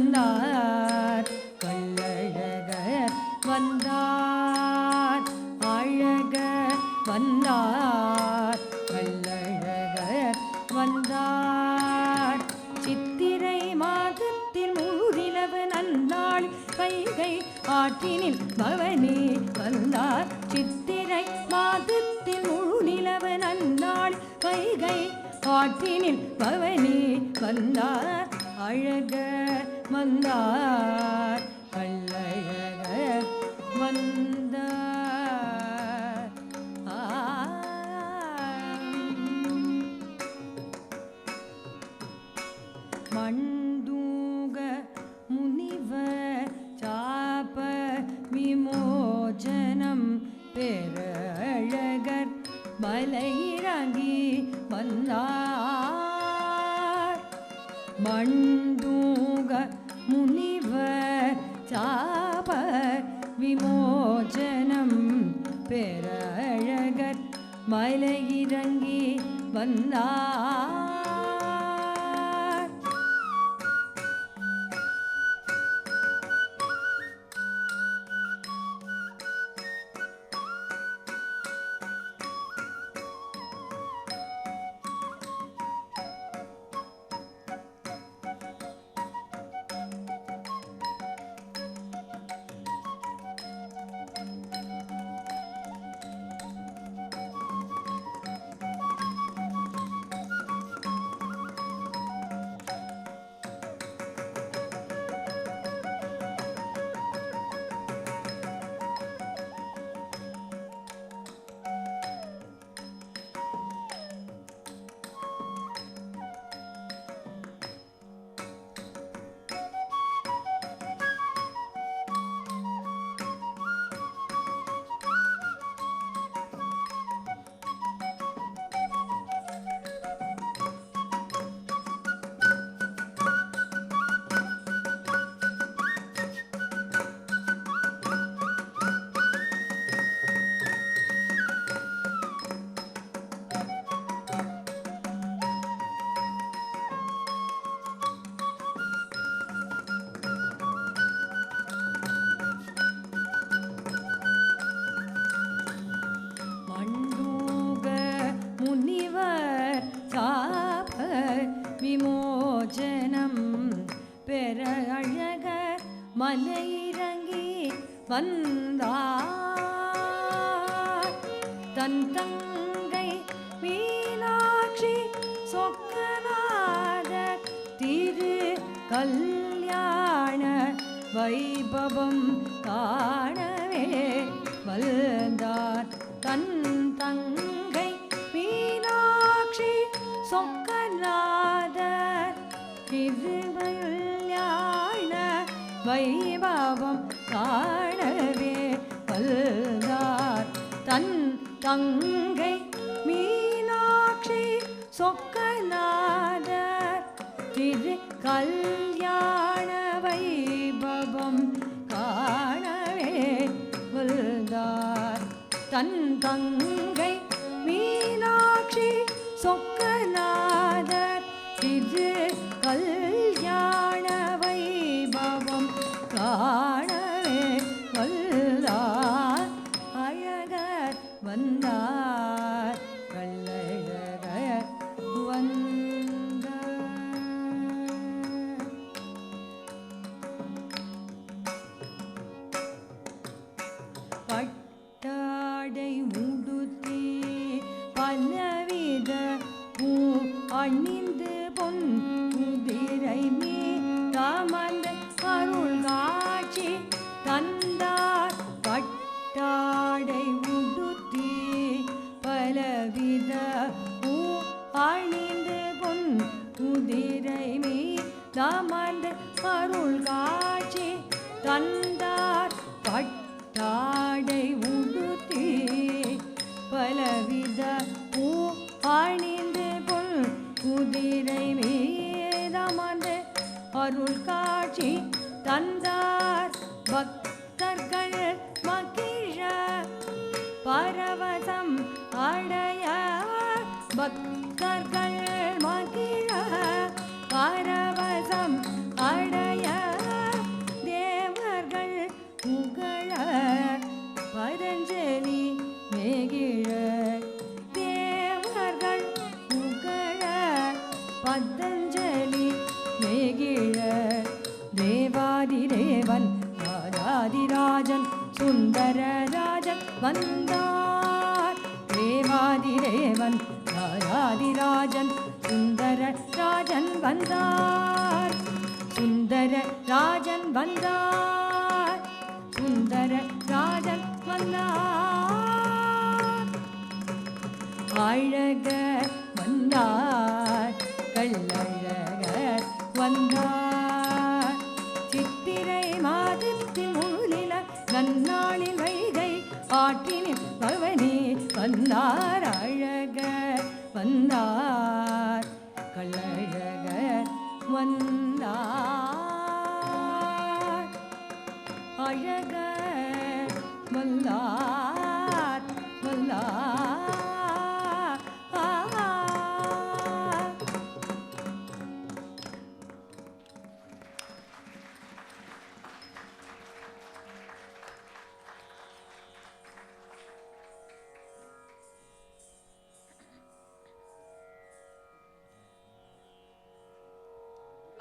A: வந்தார் கள்ளழகர் வந்தார் அழகர் வந்தார் கள்ளழகர் வந்தார் சித்திரை மாதத்தில் முழுநிலவு நன்னாள் வைகை ஆற்றினில் பவனி வந்தார் சித்திரை மாதத்தில் முழுநிலவு நன்னாள் வைகை ஆற்றினில் பவனி வந்தார் அழகர் வந்தார் கள்ளழகர் வந்தார் மண்டூக முனிவர் சாப விமோசனம் பெறழகர் மலையிறங்கி வந்தார் மண்டூக முனிவர் சாப விமோசனம் பெறழகர் மலையிறங்கி வந்தார் விமோசனம் பெற அழகர் மலையிறங்கி வந்தார் தன் தங்கை மீனாட்சி சொக்கநாதர் திரு கல்யாண வைபவம் காணவே வந்தார் தன் தங்கை மீனாட்சி சொக்கநாதர் திருவள்ளாழ வைபவம் காணவே வந்தார் தன் தங்கை மீனாட்சி சொக்கநாதர் திரு கல்யாண வைபவம் காணவே வந்தார் தன் தங்கை மீனாட்சி சொக்கநாதர் திரு கல்யாண வைபவம் காணவே வந்தார் அழகர் வந்தார் கள்ளழகர் வந்தார் பட்டாடை உடுத்தி பலவித பூ அணிந்து பொன் குதிரை மீதாமந்த அருள் காட்சி தந்தார் பட்டாடை உடுத்தி பலவித பூ அணிந்து பொன் குதிரை மீதாமந்த அருள் காட்சி தந்தார் பட்டாடை உடுத்தி பலவித பூ அணிந்து பொன் குதிரை மீதமர்ந்து அருள் காட்சி தந்தார் பக்தர்கள் மகிழ பரவசம் அடைய பக்தர்கள் மகிழ பரவசம் அடைய அஞ்சலி மேகிழ தேவாதிதேவன் ராஜாதிராஜன் சுந்தரராஜன் வந்தார். தேவாதிதேவன் ராஜாதிராஜன் சுந்தரராஜன் வந்தார். சுந்தரராஜன் வந்தார். சுந்தரராஜன் வந்தார். அழகர் வந்தார். கள்ளழகர் வந்தார். சித்திரை மாதத்தில் மூலில நன்னாளில் வைகை ஆற்றினில் பவனி வந்தார். அழகர் வந்தார். கள்ளழகர் வந்தார். அழகர் வந்தார். வந்தார்.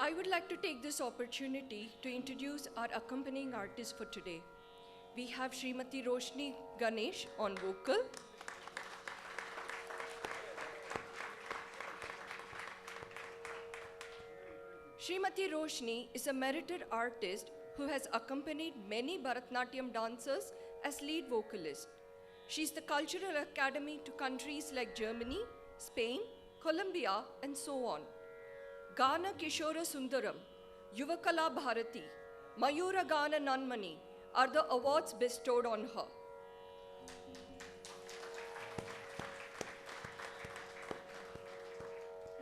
B: I would like to take this opportunity to introduce our accompanying artists for today. We have Srimati Roshni Ganesh on vocal, Srimati Roshni is a merited artist who has accompanied many Bharatnatyam dancers as lead vocalist. She is the Cultural Academy to countries like Germany, Spain, Colombia, and so on. Gana Kishora Sundaram, Yuvakala Bharati, Mayura Gana Nanmani are the awards bestowed on her.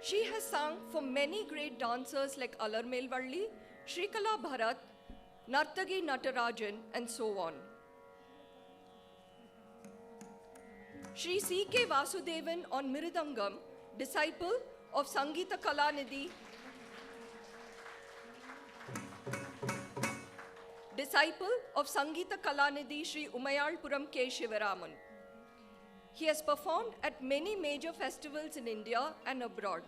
B: She has sung for many great dancers like Alarmelvalli, Shrikala Bharat, Nartagi Natarajan, and so on. Shri C.K. Vasudevan on Miridangam, disciple of Sangeeta Kalanidhi, Shri Umayalpuram K. Shivaraman. He has performed at many major festivals in India and abroad.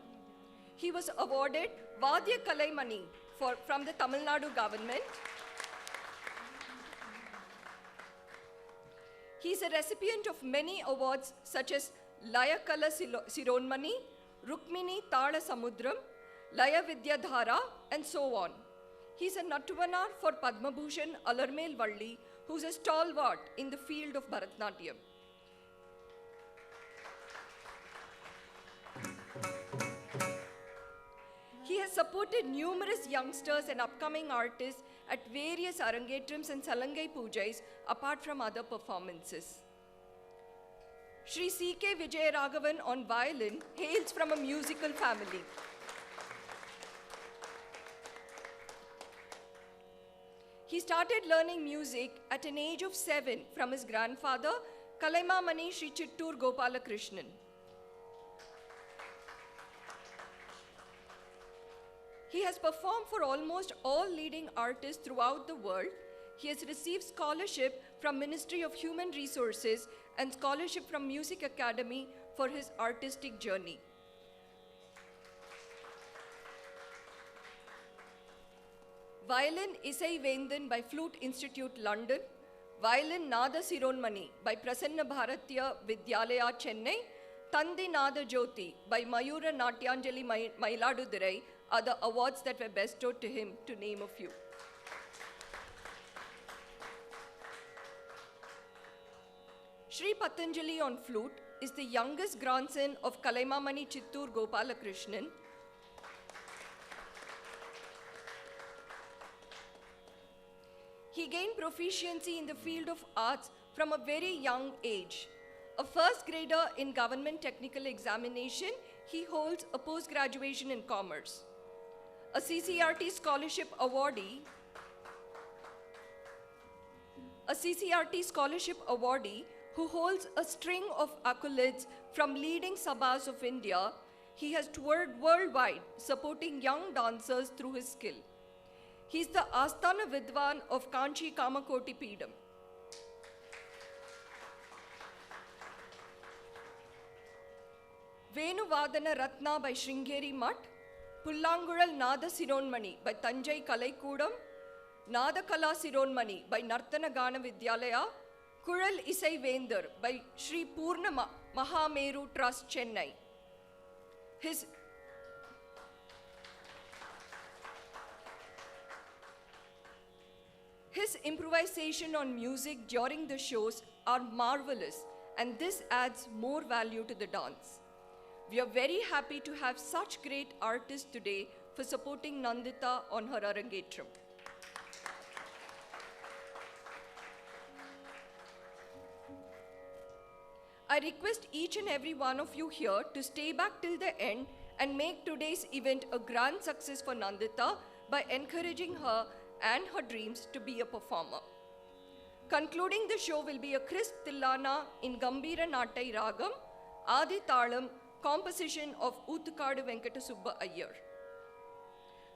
B: He was awarded Vadya Kalaimani from the Tamil Nadu government. He is a recipient of many awards such as Laya Kala Sironmani, Rukmini Tala Samudram, Laya Vidyadhara, and so on. He is a Nattuvanar for Padma Bhushan Alarmelvalli, who is a stalwart in the field of Bharatnatyam. He has supported numerous youngsters and upcoming artists at various Arangetrams and Salangai Pujais, apart from other performances. Shri C.K. Vijayaraghavan on violin hails from a musical family. He started learning music at an age of 7 from his grandfather, Kalaimamani Shri Chittur Gopalakrishnan. He has performed for almost all leading artists throughout the world. He has received scholarship from Ministry of Human Resources and scholarship from Music Academy for his artistic journey. Violin Isai Vendan by Flute Institute, London. Violin Nada Sironmani by Prasanna Bharatya Vidyalaya, Chennai. Tandi Nada Jyoti by Mayura Natyanjali Mailadurai are the awards that were bestowed to him, to name a few. Shri Patanjali on flute is the youngest grandson of Kalaimamani Chittur Gopalakrishnan. He gained proficiency in the field of arts from a very young age. A first grader in government technical examination, he holds a post-graduation in commerce. A CCRT scholarship awardee who holds a string of accolades from leading sabhas of India. He has toured worldwide supporting young dancers through his skill. He is the Asthana Vidwan of Kanchi Kamakoti Peedam. Venu Vadana Ratna by Sringeri Mutt. Pullangural Nada Sironmani by Tanjai Kalaikudam, Nada Kala Sironmani by Nartana Gana Vidyalaya, Kural Isai Vendar by Sri Purna Mahameru Trust Chennai. His improvisation on music during the shows are marvelous, and this adds more value to the dance. We are very happy to have such great artists today for supporting Nandita on her Arangetram. I request each and every one of you here to stay back till the end and make today's event a grand success for Nandita by encouraging her and her dreams to be a performer. Concluding the show will be a crisp Tillana in Gambira Nattai Ragam, Adi Talam, composition of Uthukadu Venkata Subba Iyer.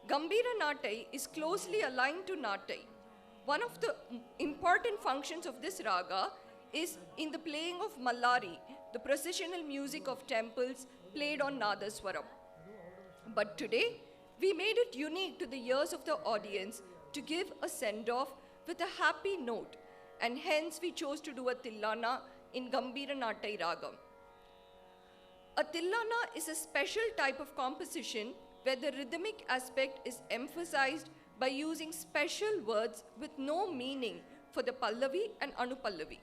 B: Gambira Nattai is closely aligned to Nattai. One of the important functions of this raga is in the playing of Mallari, the processional music of temples played on Nadaswaram. But today, we made it unique to the ears of the audience to give a send-off with a happy note, and hence we chose to do a Tillana in Gambira Nattai Ragam. A Tillana is a special type of composition where the rhythmic aspect is emphasized by using special words with no meaning for the Pallavi and Anupallavi.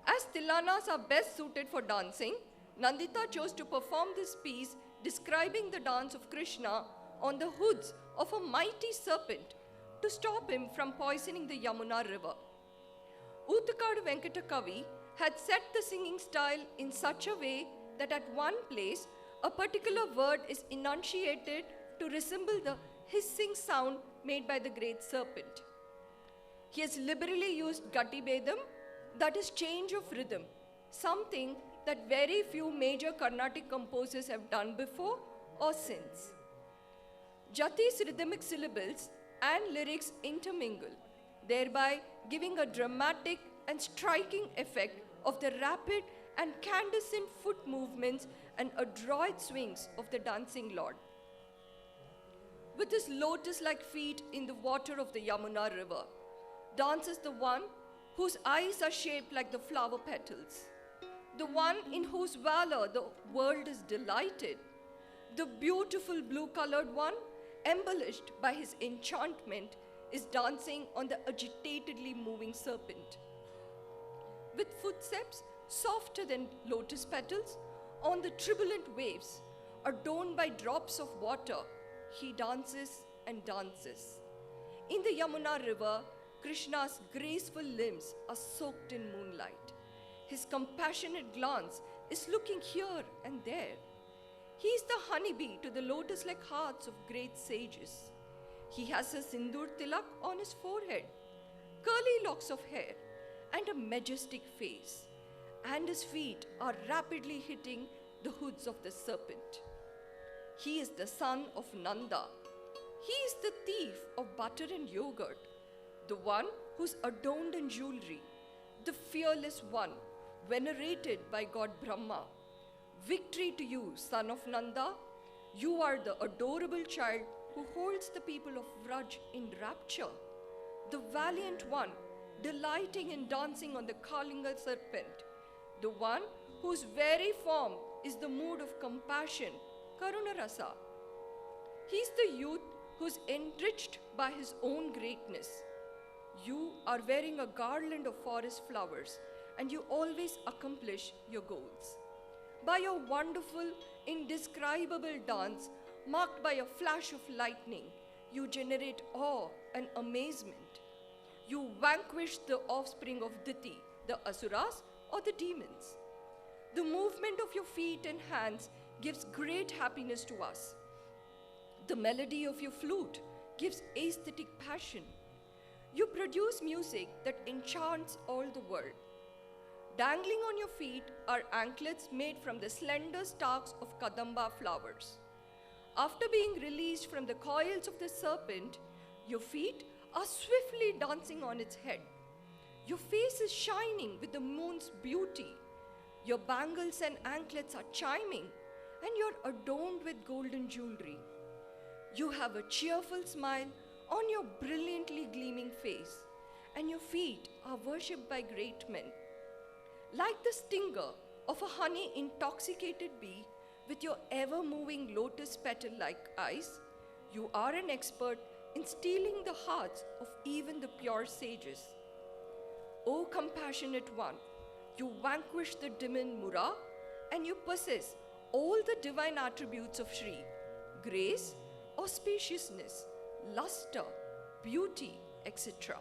B: As Tillanas are best suited for dancing, Nandita chose to perform this piece describing the dance of Krishna on the hoods of a mighty serpent to stop him from poisoning the Yamuna river. Uthukadu Venkata Kavi had set the singing style in such a way that at one place, a particular word is enunciated to resemble the hissing sound made by the great serpent. He has liberally used Gati Bedam, that is change of rhythm, something that very few major Carnatic composers have done before or since. Jati's rhythmic syllables and lyrics intermingle, thereby giving a dramatic and striking effect of the rapid and candescent foot movements and adroit swings of the dancing lord. With his lotus-like feet in the water of the Yamuna river, dances the one whose eyes are shaped like the flower petals, the one in whose valor the world is delighted, the beautiful blue-colored one, embellished by his enchantment, is dancing on the agitatedly moving serpent. With footsteps softer than lotus petals, on the turbulent waves, adorned by drops of water, he dances and dances. In the Yamuna river, Krishna's graceful limbs are soaked in moonlight. His compassionate glance is looking here and there. He is the honeybee to the lotus-like hearts of great sages. He has a sindur tilak on his forehead, curly locks of hair, and a majestic face. And his feet are rapidly hitting the hoods of the serpent. He is the son of Nanda. He is the thief of butter and yogurt, the one who's adorned in jewelry, the fearless one, venerated by God Brahma. Victory to you, son of Nanda. You are the adorable child who holds the people of Vraj in rapture, the valiant one, delighting in dancing on the Kalinga serpent, the one whose very form is the mood of compassion, Karuna Rasa. He's the youth who's enriched by his own greatness. You are wearing a garland of forest flowers, and you always accomplish your goals. By your wonderful, indescribable dance, marked by a flash of lightning, you generate awe and amazement. You vanquish the offspring of Diti, the Asuras or the demons. The movement of your feet and hands gives great happiness to us. The melody of your flute gives aesthetic passion. You produce music that enchants all the world. Dangling on your feet are anklets made from the slender stalks of Kadamba flowers. After being released from the coils of the serpent, your feet are swiftly dancing on its head. Your face is shining with the moon's beauty. Your bangles and anklets are chiming, and you're adorned with golden jewelry. You have a cheerful smile on your brilliantly gleaming face, and your feet are worshipped by great men. Like the stinger of a honey-intoxicated bee with your ever-moving lotus petal-like eyes, you are an expert in stealing the hearts of even the pure sages. O compassionate one, you vanquish the demon Mura, and you possess all the divine attributes of Shri: grace, auspiciousness, luster, beauty, etc.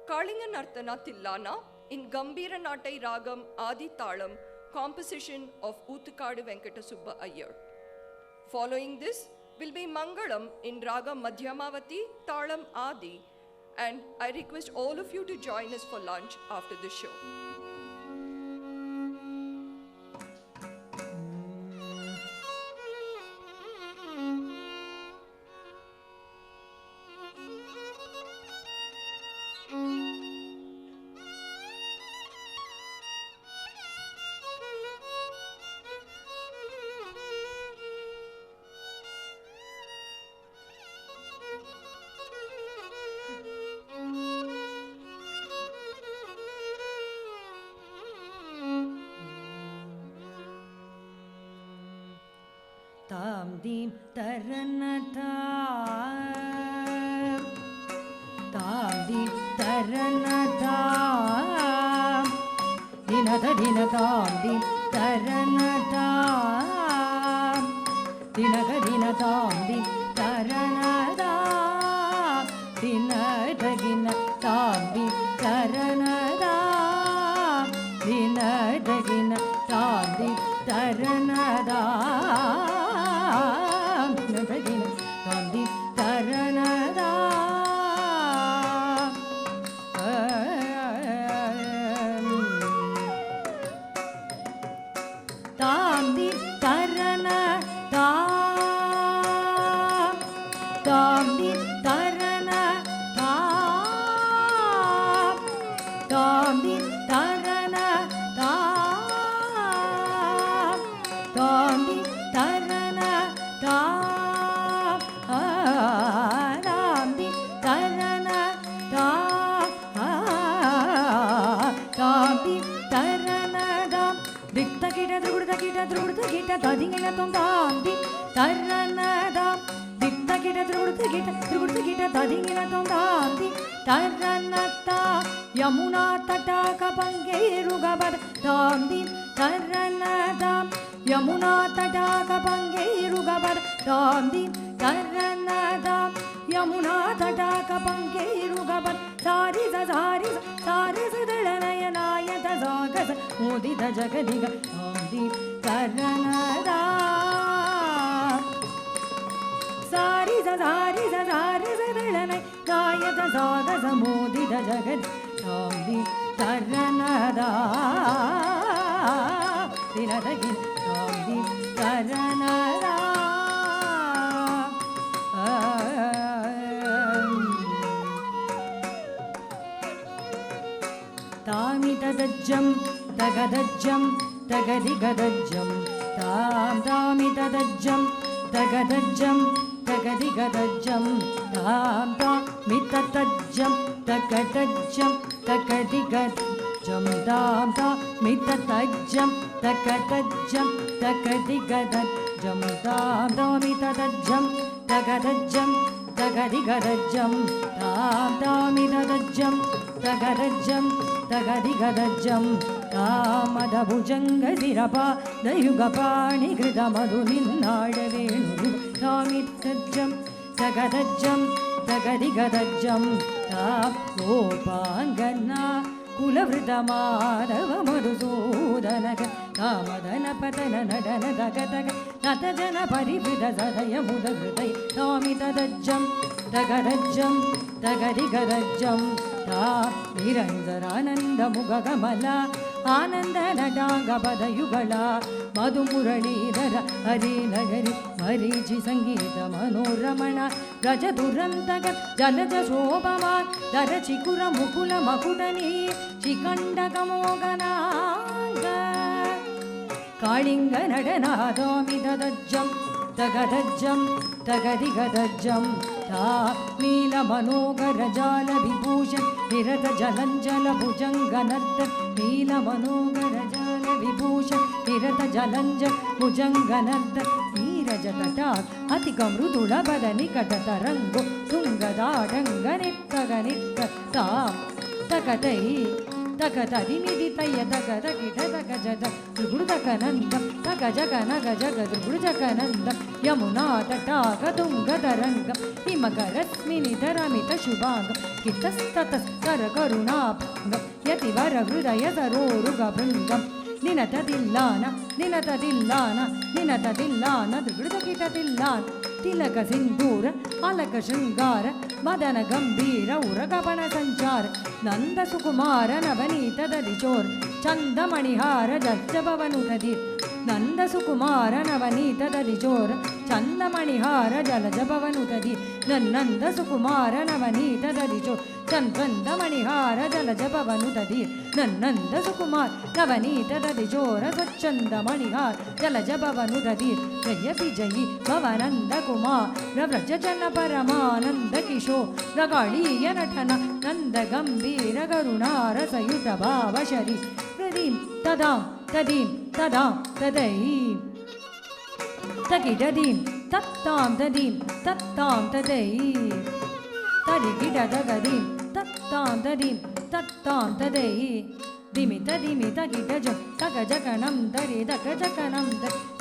B: Kalinga Nartana Tillana in Gambira Natai Ragam Adi Talam, composition of Uthukadu Venkata Subba Iyer. Following this will be Mangalam in Raga Madhyamavati Talam Adi, and I request all of you to join us for lunch after the show.
A: Tam dim taranata, tam dim taranata, dinata dinatam dim taranata, dinata dinatam dim taranata, dinata dinatam dim taranata, dinata dinatam dim taranata. Yamuna tataka pangeru gabar tamdi taranadam Yamuna tataka pangeru gabar tamdi taranadam Yamuna tataka pangeru gabar sari za dalanaya da zagas modita jagadiga tamdi taranadam sari za dalanaya da zagas modita jagadiga Tamdi taranada, dinadagin. Tamdi taranada, tami tadajjam, tagadajjam, tagadigadajjam. Tam tami tadajjam, tagadajjam, tagadigadajjam. Tam tami tadajjam, tagadajjam. Takadigadajam dam dam mitatajam takadajam takadigadajam dam dam mitatajam tagadajam takadigadajam dam dam mitatajam tagadajam takadigadajam kamadabhujanga sirapa dayugapani kridamadu ninnadavenu dam tagadajam takadigadajam Gopangana Kulavridamādava Madhusūdanaga Kamadana Patana Nadana Dagadaga Natajana Parivida Zadaya Mudagridai Tamitadajam Tagadajam Tagadigadajam Ta Niranjarananda Mugagamala Ananda Nadaga Badayugala Madhumuralidhara Hari Nagari Marichi Sangita Manoramana Rajadurantaga Jalaja Shobhaman Darachikura Mukula Makudani Chikandaga Moganaga Kalinga Nadana Damidadajam तगदज्जं तगदिगदज्जं ता नीलमनोगरजालविभूषण निरतजलञ्जलभुजङ्गनर्द नीलमनोगरजालविभूषण निरतजलञ्जलभुजङ्गनर्द नीरजतटात् अतिकमृदुलबदनिकटतरङ्गो तुङ्गदाडङ्गनित्तगनित्ततां तकतै तकतदिनिदितय तकतकिटतकजद त्रिगुडतकनन्दं तकजगनगजगदृगुडजकनन्दं यमुनातटाकतुङ्गतरङ्गं हिमकरस्मिनितरमितशुभाङ्गं कितस्ततस्तरकरुणाभङ्गं यतिवरहृदयसरोरुगभृङ्गं निनतदिल्लान निनतदिल्लान निनतदिल्लान त्रिगुडतकिटदिल्लान तिलक सिन्दूर अलक शृङ्गार मदन गम्भीर उरगपण सञ्चार नन्द सुकुमार नवनीत ददिचोर चन्दमणिहार जलजभवनुदधीर नन्द सुकुमार नवनीत ददिचोर चन्दमणिहार जलजभवनुदधीर नन्द सुकुमार नवनीत ददिचोर चन्दमणिहार जलजभवनुदधीर नन्द सुकुमार नवनीत ददिचोर स्वच्छन्दमणिहार जलजभवनुदधीर जय विजयी भवनन्द कुमार व्रजजन परमानन्द किशोर रगाळीय नटन नन्द गम्भीर करुणार सयुत भावशरी प्रदीं तदां तदीं तदां तदैं तगिडदीं तत्तां तदीं तत्तां तदैं तरिगिडदगदीं तत्तां तदीं तत्तां तदैं दिमित दिमित गिडजं तगजगनं दरिदगजगनं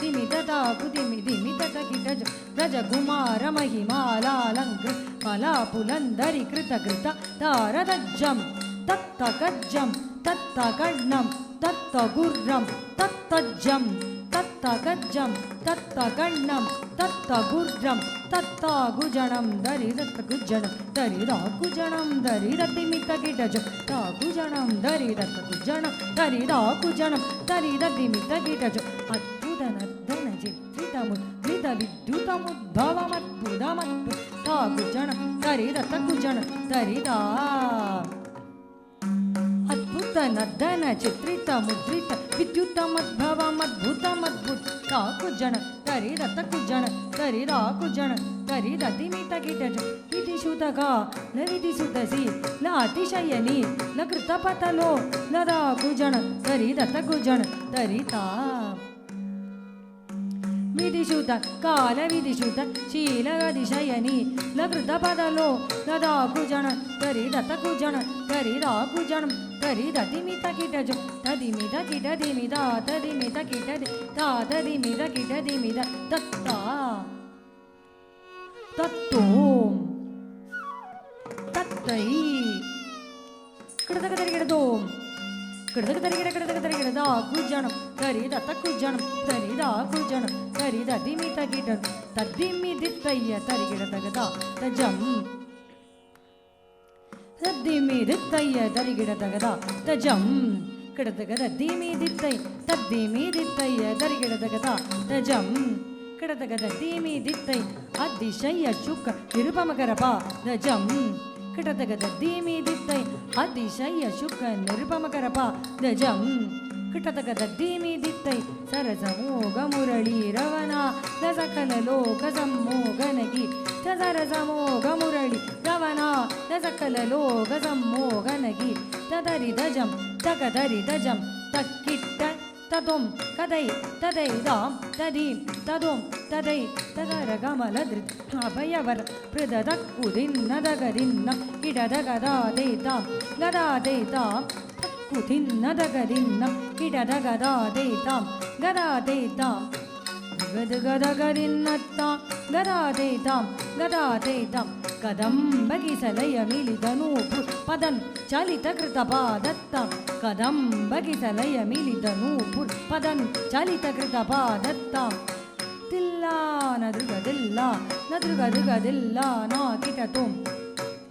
A: दिमित ताकु दिमित तगिडजं रजकुमार महिमालालङ्कृत मलापुलन्दरि कृतकृत तारदज्जं तत्तगज्जं तत्तगण्णं तत्तगुर्रं तत्तज्जं तत्तगज्जं तत्तगण्णं तत्तगुर्रं तत्तागुजनं दरिदत्तगुजनं दरिदाकुजनं दरिदतिमितगिडजं तागुजनं दरिदत्तगुजनं दरिदाकुजनं दरिदतिमितगिडजं अद्भुतनर्दन चित्रितमुद्रितविद्युतमुद्भवमद्भुतमद्भुत तागुजनं दरिदत्तगुजनं दरिदा अद्भुतनर्दन चित्रितमुद्रित विद्युतमद्भवमद्भुतमद्भुत ताकुजन दरिदत्तकुजन दरिदाकुजन दरिदतिमितगिडज विधिसुतगा न विधिसुतसि न अतिशयनि न कृतपतलो न दाकुजन दरिदत्तकुजन दरिता विधिसुत काल विधिसुत शील अतिशयनि न कृतपतलो न दाकुजन दरिदत्तकुजन दरिदाकुजन दरिदतिमितगिडजं तदिमितगिडदिमिदा तदिमितगिडदि तातदिमितगिडदिमिद तत्ता तत्तों तत्तै कृतकतरिगिडदों कृतकतरिगिडदा कुजनं दरिदत्तकुजनं दरिदाकुजनं दरिदतिमितगिडं तद्दिमिदित्तय्य तरिगिडदगदा तजं तद्दिमिदित्तय्य तरिगिडदगदा तजं किडदगद दिमिदित्तै तद्दिमिदित्तय्य तरिगिडदगदा तजं किडदगद दिमिदित्तै अतिशय शुक निरुपमकरपा दजं किडदगद दिमिदित्तै अतिशय शुक निरुपमकरपा दजं किटतगद दिमिदित्तै सरसमोगमुरळी रवना सकललोकसम्मोगनगी सरसमोगमुरळी रवना सकललोकसम्मोगनगी तदरिदजं तकदरिदजं तक्किट्ट तदों कदै तदैदां तदीं तदों तदै तदरगमलदृत् अभयवर पृददक्कुदिन्नदगदिन्न किडदगदादैतां गदादैतां कुतिन्नदगदिन्न किडदगदादैतां गदादैतां गदगदगदिन्नत्तां गदादैतां गदादैतां कदम्बगिसलयमिलिदनूपु पदं चलितकृतपादत्तां कदम्बगिसलयमिलिदनूपु पदं चलितकृतपादत्तां तिल्ला नदृगदिल्ला नदृगदृगदिल्ला नाकिटतों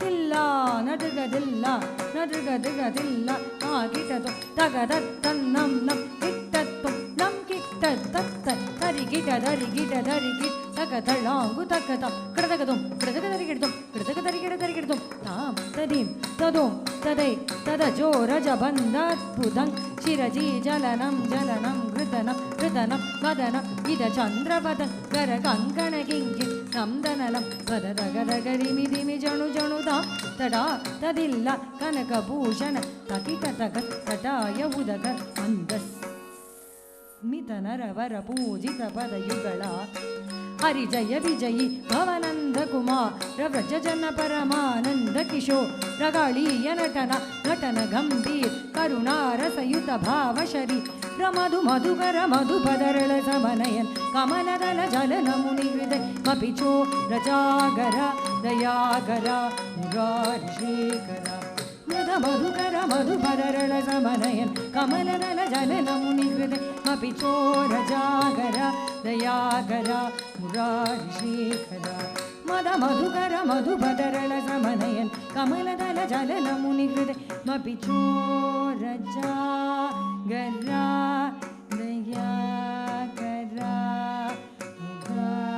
A: तिल्ला नदृगदिल्ला नदृगदृगदिल्ला नाकिटतों तगदत्तन्नं नं किट्टत्तों नं किट्टत्तत्त तरिगिट दरिगिट दरिगिट तगदळांगु तगदं कृतगदों कृतगदरिगिडदों कृतगदरिगिडदरिगिडदों तां tadam tadim tadum tadai tadajo rajabandadbudam shiraji jalanam jalanam gritanam gritanam vadanam ida chandrapada garagankana kinki namdanalam vadada gadagarimi dimi janu janu da tada tadilla kanaka bhushan takita taga tataya udaga andas ಮಿತನರವರ ಪೂಜಿತ ಪದ ಯುಗಳ ಹರಿಜಯ ವಿಜಯಿ ಭವನಂದ ಕುಮಾರ ವ್ರಜ ಜನ ಪರಮಾನಂದ ಕಿಶೋರ ರಗಾಳೀಯ ನಟನ ನಟನ ಗಂಭೀರ್ ಕರುಣಾರಸಯುತ ಭಾವ ಶರೀ ರಮಧು ಮಧುಕರ ಮಧುಪದರಳ ಸಮನಯನ್ ಕಮಲದಲ ಜಲನ ಮುನಿ ಹೃದಯ ಮಪಿಚೋ ರಜಾಗರ ದಯಾಗರ ಮುರಾರಿ ಶ್ರೀಕರ ಮಧುಕರ ಮಧುಪದರಳ ಸಮನಯನ್ ಕಮಲದಲ ಜಲನ ಮುನಿ ಹೃದಯ ಮಪಿಚೋ ರಜಾಗರ ದಯಾಗರ ಮುರಾರಿ ಶ್ರೀಕರ ಮಧುಕರ ಮಧುಪದರಳ ಸಮನಯನ್ ಕಮಲದಲ ಜಲನ ಮುನಿ ಹೃದಯ ಮಪಿಚೋ ರಜಾಗರ ದಯಾಗರ Murari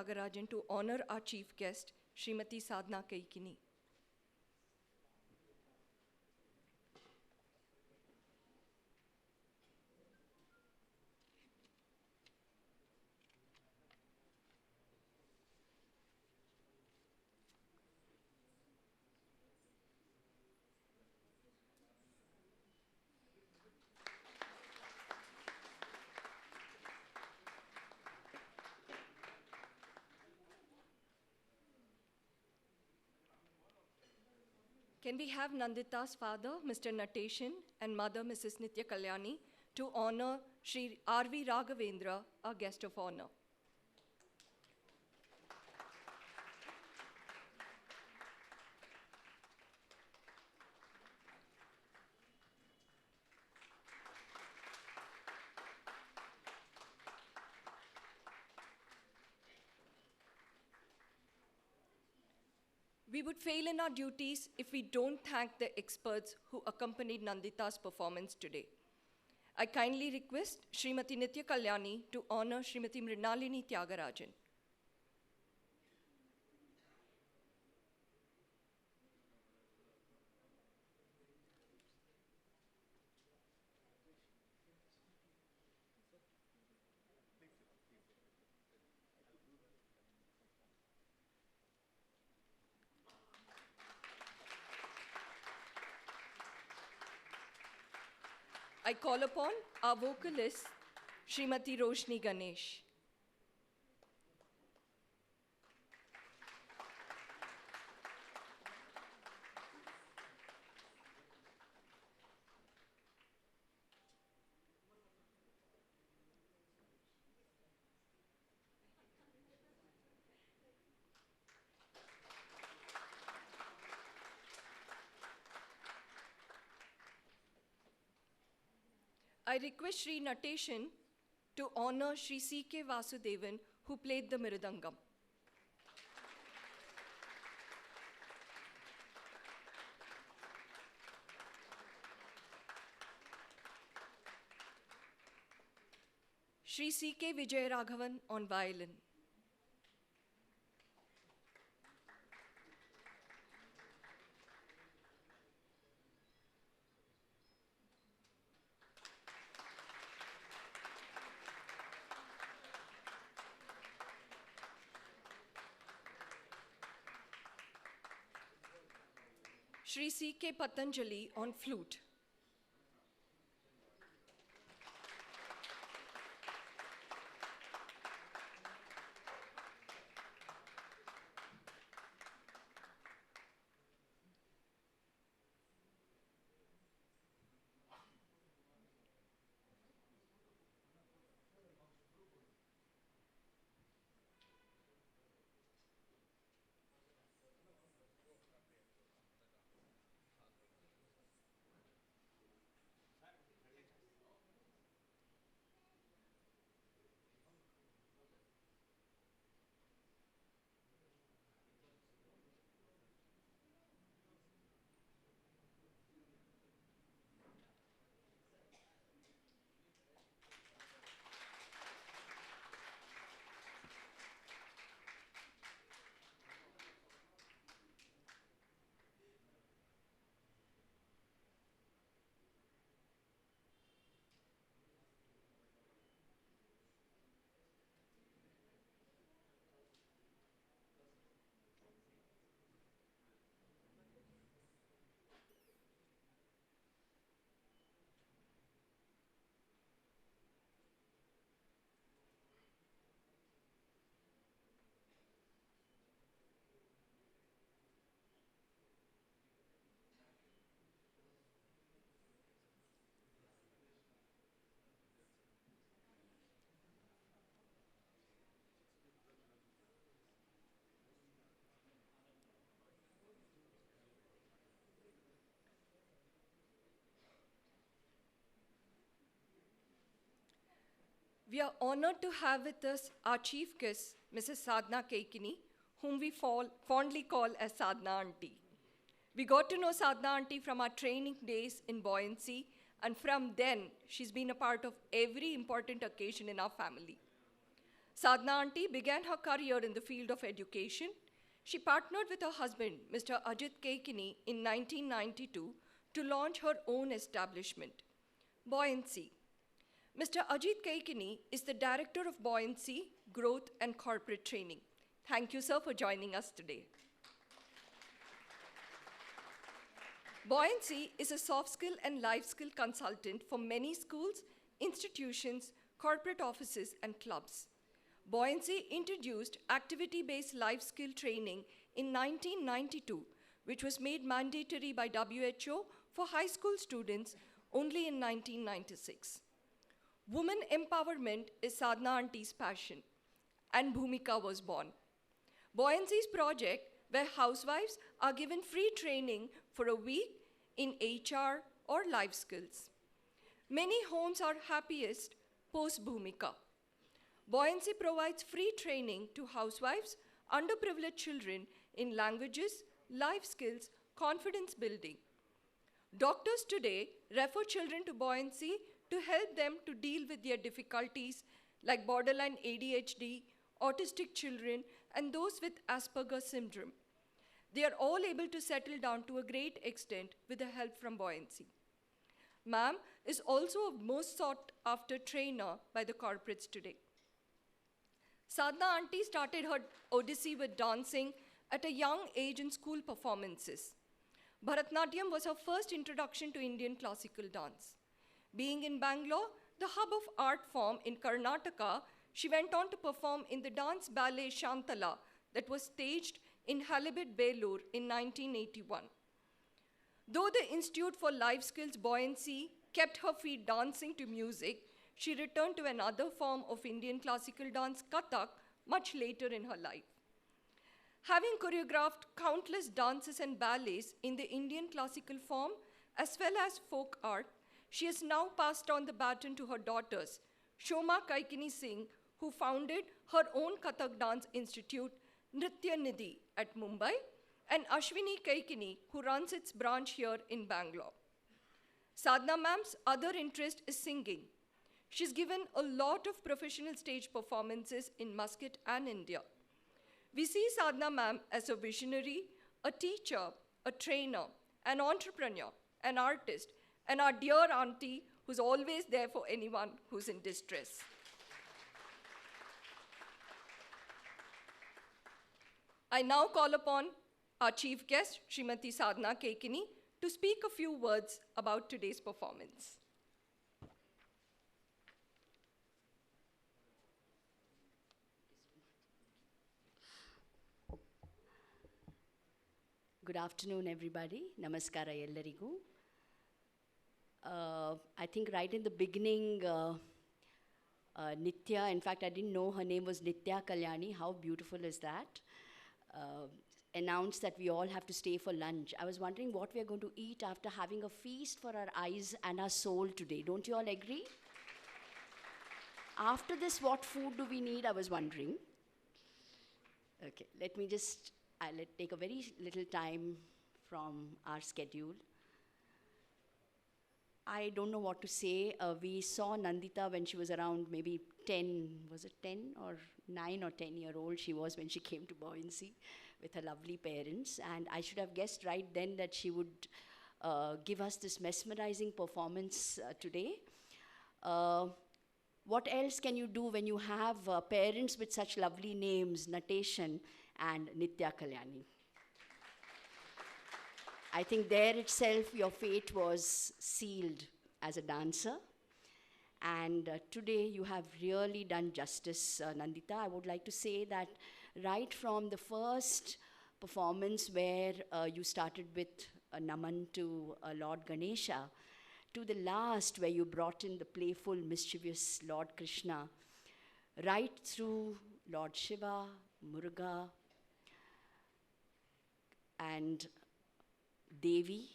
B: Agarajan to honor our chief guest, Srimati Sadhna Kaikini. Can we have Nandita's father, Mr. Natesan, and mother, Mrs. Nitya Kalyani, to honor Sri R.V. Raghavendra, our guest of honor. We would fail in our duties if we don't thank the experts who accompanied Nandita's performance today. I kindly request Srimati Nitya Kalyani to honor Srimati Mrinalini Tyagarajan. I call upon our vocalist, Srimati Roshni Ganesh. I request Sri Natesan to honor Sri C.K. Vasudevan, who played the Miridangam. Shri C.K. Vijayaraghavan on violin. Shri C.K. Patanjali on flute. We are honored to have with us our chief guest, Mrs. Sadhna Kaikini, whom we fondly call as Sadhna Auntie. We got to know Sadhna Auntie from our training days in buoyancy, and from then, she's been a part of every important occasion in our family. Sadhna Auntie began her career in the field of education. She partnered with her husband, Mr. Ajit Kaikini, in 1992 to launch her own establishment, Buoyancy. Mr. Ajit Kaikini is the Director of Buoyancy, Growth and Corporate Training. Thank you, sir, for joining us today. Buoyancy is a soft skill and life skill consultant for many schools, institutions, corporate offices, and clubs. Buoyancy introduced activity-based life skill training in 1992, which was made mandatory by WHO for high school students only in 1996. Women empowerment is Sadhna Auntie's passion, and Bhumika was born. Buoyancy's project, where housewives are given free training for a week in HR or life skills. Many homes are happiest post-Bhumika. Buoyancy provides free training to housewives, underprivileged children in languages, life skills, confidence building. Doctors today refer children to Buoyancy to help them to deal with their difficulties like borderline ADHD, autistic children, and those with Asperger's syndrome. They are all able to settle down to a great extent with the help from Buoyancy. Ma'am is also a most sought after trainer by the corporates today. Sadhna Auntie started her odyssey with dancing at a young age in school performances. Bharatnatyam was her first introduction to Indian classical dance. Being in Bangalore, the hub of art form in Karnataka, she went on to perform in the dance ballet Shantala that was staged in Halibut, Belur in 1981. Though the Institute for Life Skills Buoyancy kept her feet dancing to music, she returned to another form of Indian classical dance, Kathak, much later in her life. Having choreographed countless dances and ballets in the Indian classical form, as well as folk art, she has now passed on the baton to her daughters, Shoma Kaikini Singh, who founded her own Kathak dance institute, Natyanrit at Mumbai, and Ashwini Kaikini, who runs its branch here in Bangalore. Sadhna ma'am's other interest is singing. She's given a lot of professional stage performances in Muscat and India. We see Sadhana ma'am as a visionary, a teacher, a trainer, an entrepreneur, an artist, and our dear auntie who's always there for anyone who's in distress. I now call upon our chief guest, Srimati Sadhana Kekini, to speak a few words about today's performance.
D: Good afternoon, everybody. Namaskara ellarigu. I think right in the beginning, Nitya, in fact, I didn't know her name was Nitya Kalyani. How beautiful is that? Announced that we all have to stay for lunch. I was wondering what we are going to eat after having a feast for our eyes and our soul today. Don't you all agree? After this, what food do we need? I was wondering. Okay, let me just I'll take a very little time from our schedule. I don't know what to say. We saw Nandita when she was around maybe 10, was it 10 or 9 or 10-year-old she was when she came to Buoyancy with her lovely parents. And I should have guessed right then that she would give us this mesmerizing performance today. What else can you do when you have parents with such lovely names, Natesan and Nitya Kalyani? I think there itself your fate was sealed as a dancer. And today you have really done justice, Nandita. I would like to say that right from the first performance where you started with a Naman to Lord Ganesha, to the last where you brought in the playful, mischievous Lord Krishna, right through Lord Shiva, Muruga, and Devi,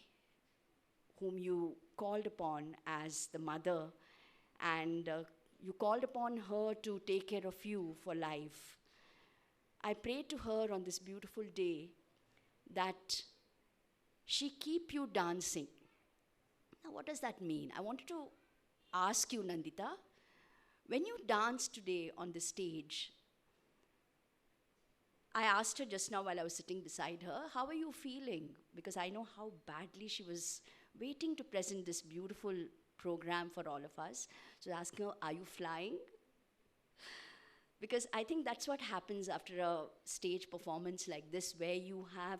D: whom you called upon as the mother, and you called upon her to take care of you for life. I prayed to her on this beautiful day that she keep you dancing. Now, what does that mean? I wanted to ask you, Nandita, when you dance today on the stage, I asked her just now while I was sitting beside her, how are you feeling? Because I know how badly she was waiting to present this beautiful program for all of us. So I asked her, are you flying? Because I think that's what happens after a stage performance like this, where you have,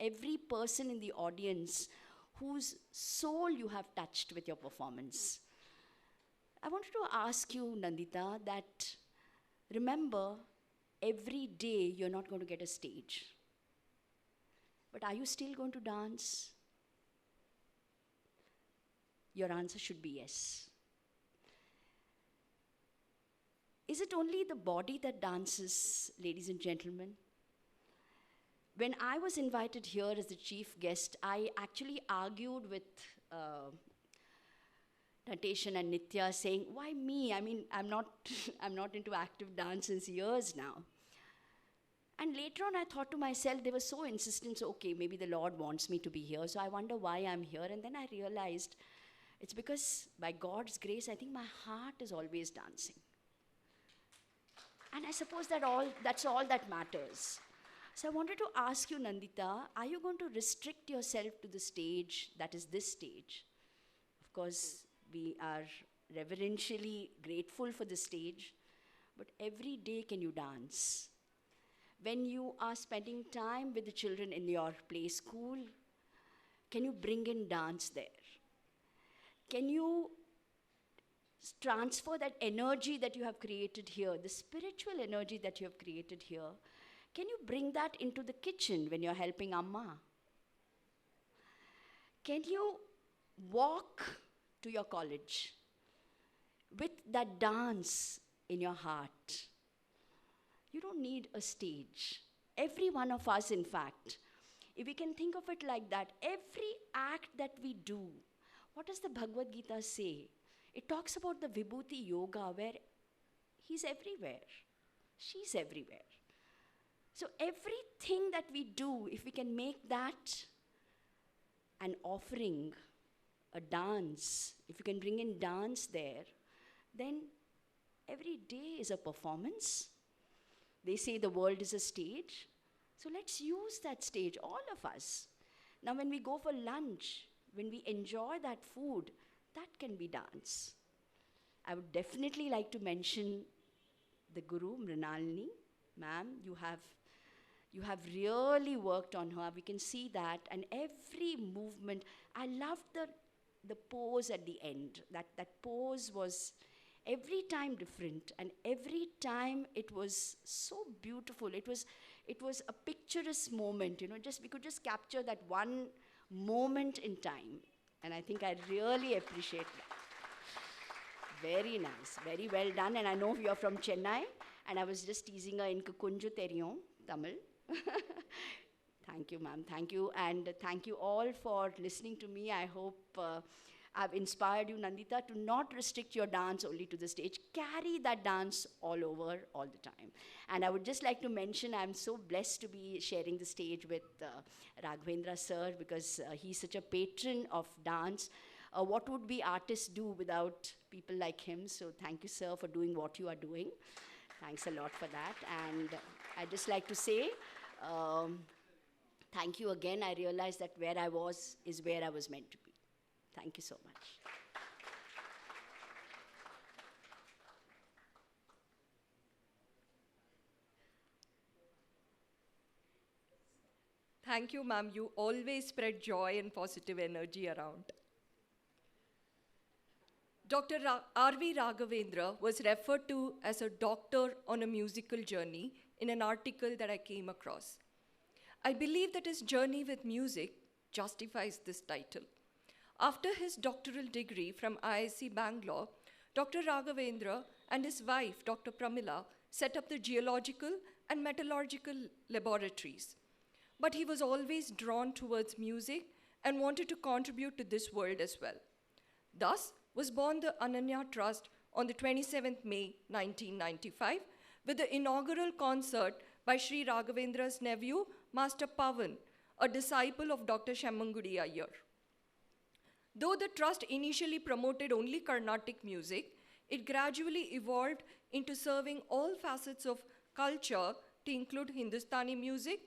D: every person in the audience whose soul you have touched with your performance. I wanted to ask you, Nandita, that remember, every day you're not going to get a stage. But are you still going to dance? Your answer should be yes. Is it only the body that dances, ladies and gentlemen? When I was invited here as the chief guest, I actually argued with Natesan and Nitya, saying, why me? I mean, I'm not into active dance since years now. And later on, I thought to myself, they were so insistent, so okay, maybe the Lord wants me to be here, so I wonder why I'm here. And then I realized it's because by God's grace, I think my heart is always dancing. And I suppose that's all that matters. So I wanted to ask you, Nandita, are you going to restrict yourself to the stage that is this stage? Of course, we are reverentially grateful for the stage, but every day can you dance? When you are spending time with the children in your play school, can you bring in dance there? Can you transfer that energy that you have created here, the spiritual energy that you have created here, can you bring that into the kitchen when you're helping Amma? Can you walk to your college with that dance in your heart? You don't need a stage. Every one of us, in fact, if we can think of it like that, every act that we do, what does the Bhagavad Gita say? It talks about the Vibhuti Yoga, where he's everywhere, she's everywhere. So everything that we do, if we can make that an offering a dance, if you can bring in dance there, then every day is a performance. They say the world is a stage. So let's use that stage, all of us. Now, when we go for lunch, when we enjoy that food, that can be dance. I would definitely like to mention the Guru, Mrinalini. Ma'am, you have really worked on her. We can see that. And every movement, I loved the pose at the end. That pose was every time different, and every time it was so beautiful. It was a picturesque moment, we could just capture that one moment in time. And I think I really appreciate that. Very nice, very well done. And I know you're from Chennai, and I was just teasing her in Kunju Theriyum, Tamil. Thank you, ma'am. Thank you. And thank you all for listening to me. I hope I've inspired you, Nandita, to not restrict your dance only to the stage. Carry that dance all over, all the time. And I would just like to mention, I'm so blessed to be sharing the stage with Raghavendra sir, because he's such a patron of dance. What would we artists do without people like him? So thank you, sir, for doing what you are doing. Thanks a lot for that. And I'd just like to say, thank you again. I realized that where I was is where I was meant to be. Thank you so much.
B: Thank you, ma'am. You always spread joy and positive energy around. Dr. R.V. Raghavendra was referred to as a doctor on a musical journey in an article that I came across. I believe that his journey with music justifies this title. After his doctoral degree from IISc Bangalore, Dr. Raghavendra and his wife, Dr. Pramila, set up the geological and metallurgical laboratories. But he was always drawn towards music and wanted to contribute to this world as well. Thus was born the Ananya Trust on the 27th May 1995 with the inaugural concert by Sri Raghavendra's nephew, Master Pavan, a disciple of Dr. Shemmangudi Iyer. Though the trust initially promoted only Carnatic music, it gradually evolved into serving all facets of culture to include Hindustani music,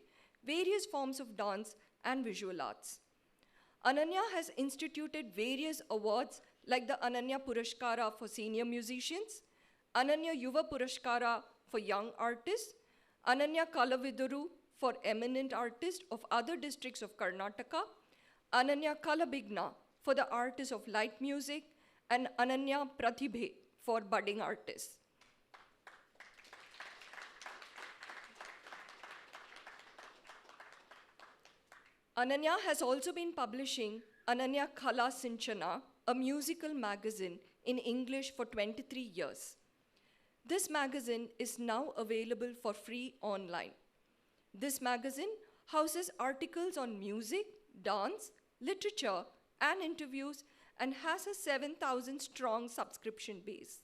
B: various forms of dance, and visual arts. Ananya has instituted various awards like the Ananya Purashkara for senior musicians, Ananya Yuva Purashkara for young artists, Ananya Kalaviduru for eminent artists of other districts of Karnataka, Ananya Kalabigna for the artists of light music, and Ananya Pratibhe for budding artists. Ananya has also been publishing Ananya Kala Sinchana, a musical magazine in English for 23 years. This magazine is now available for free online. This magazine houses articles on music, dance, literature, and interviews, and has a 7,000 strong subscription base.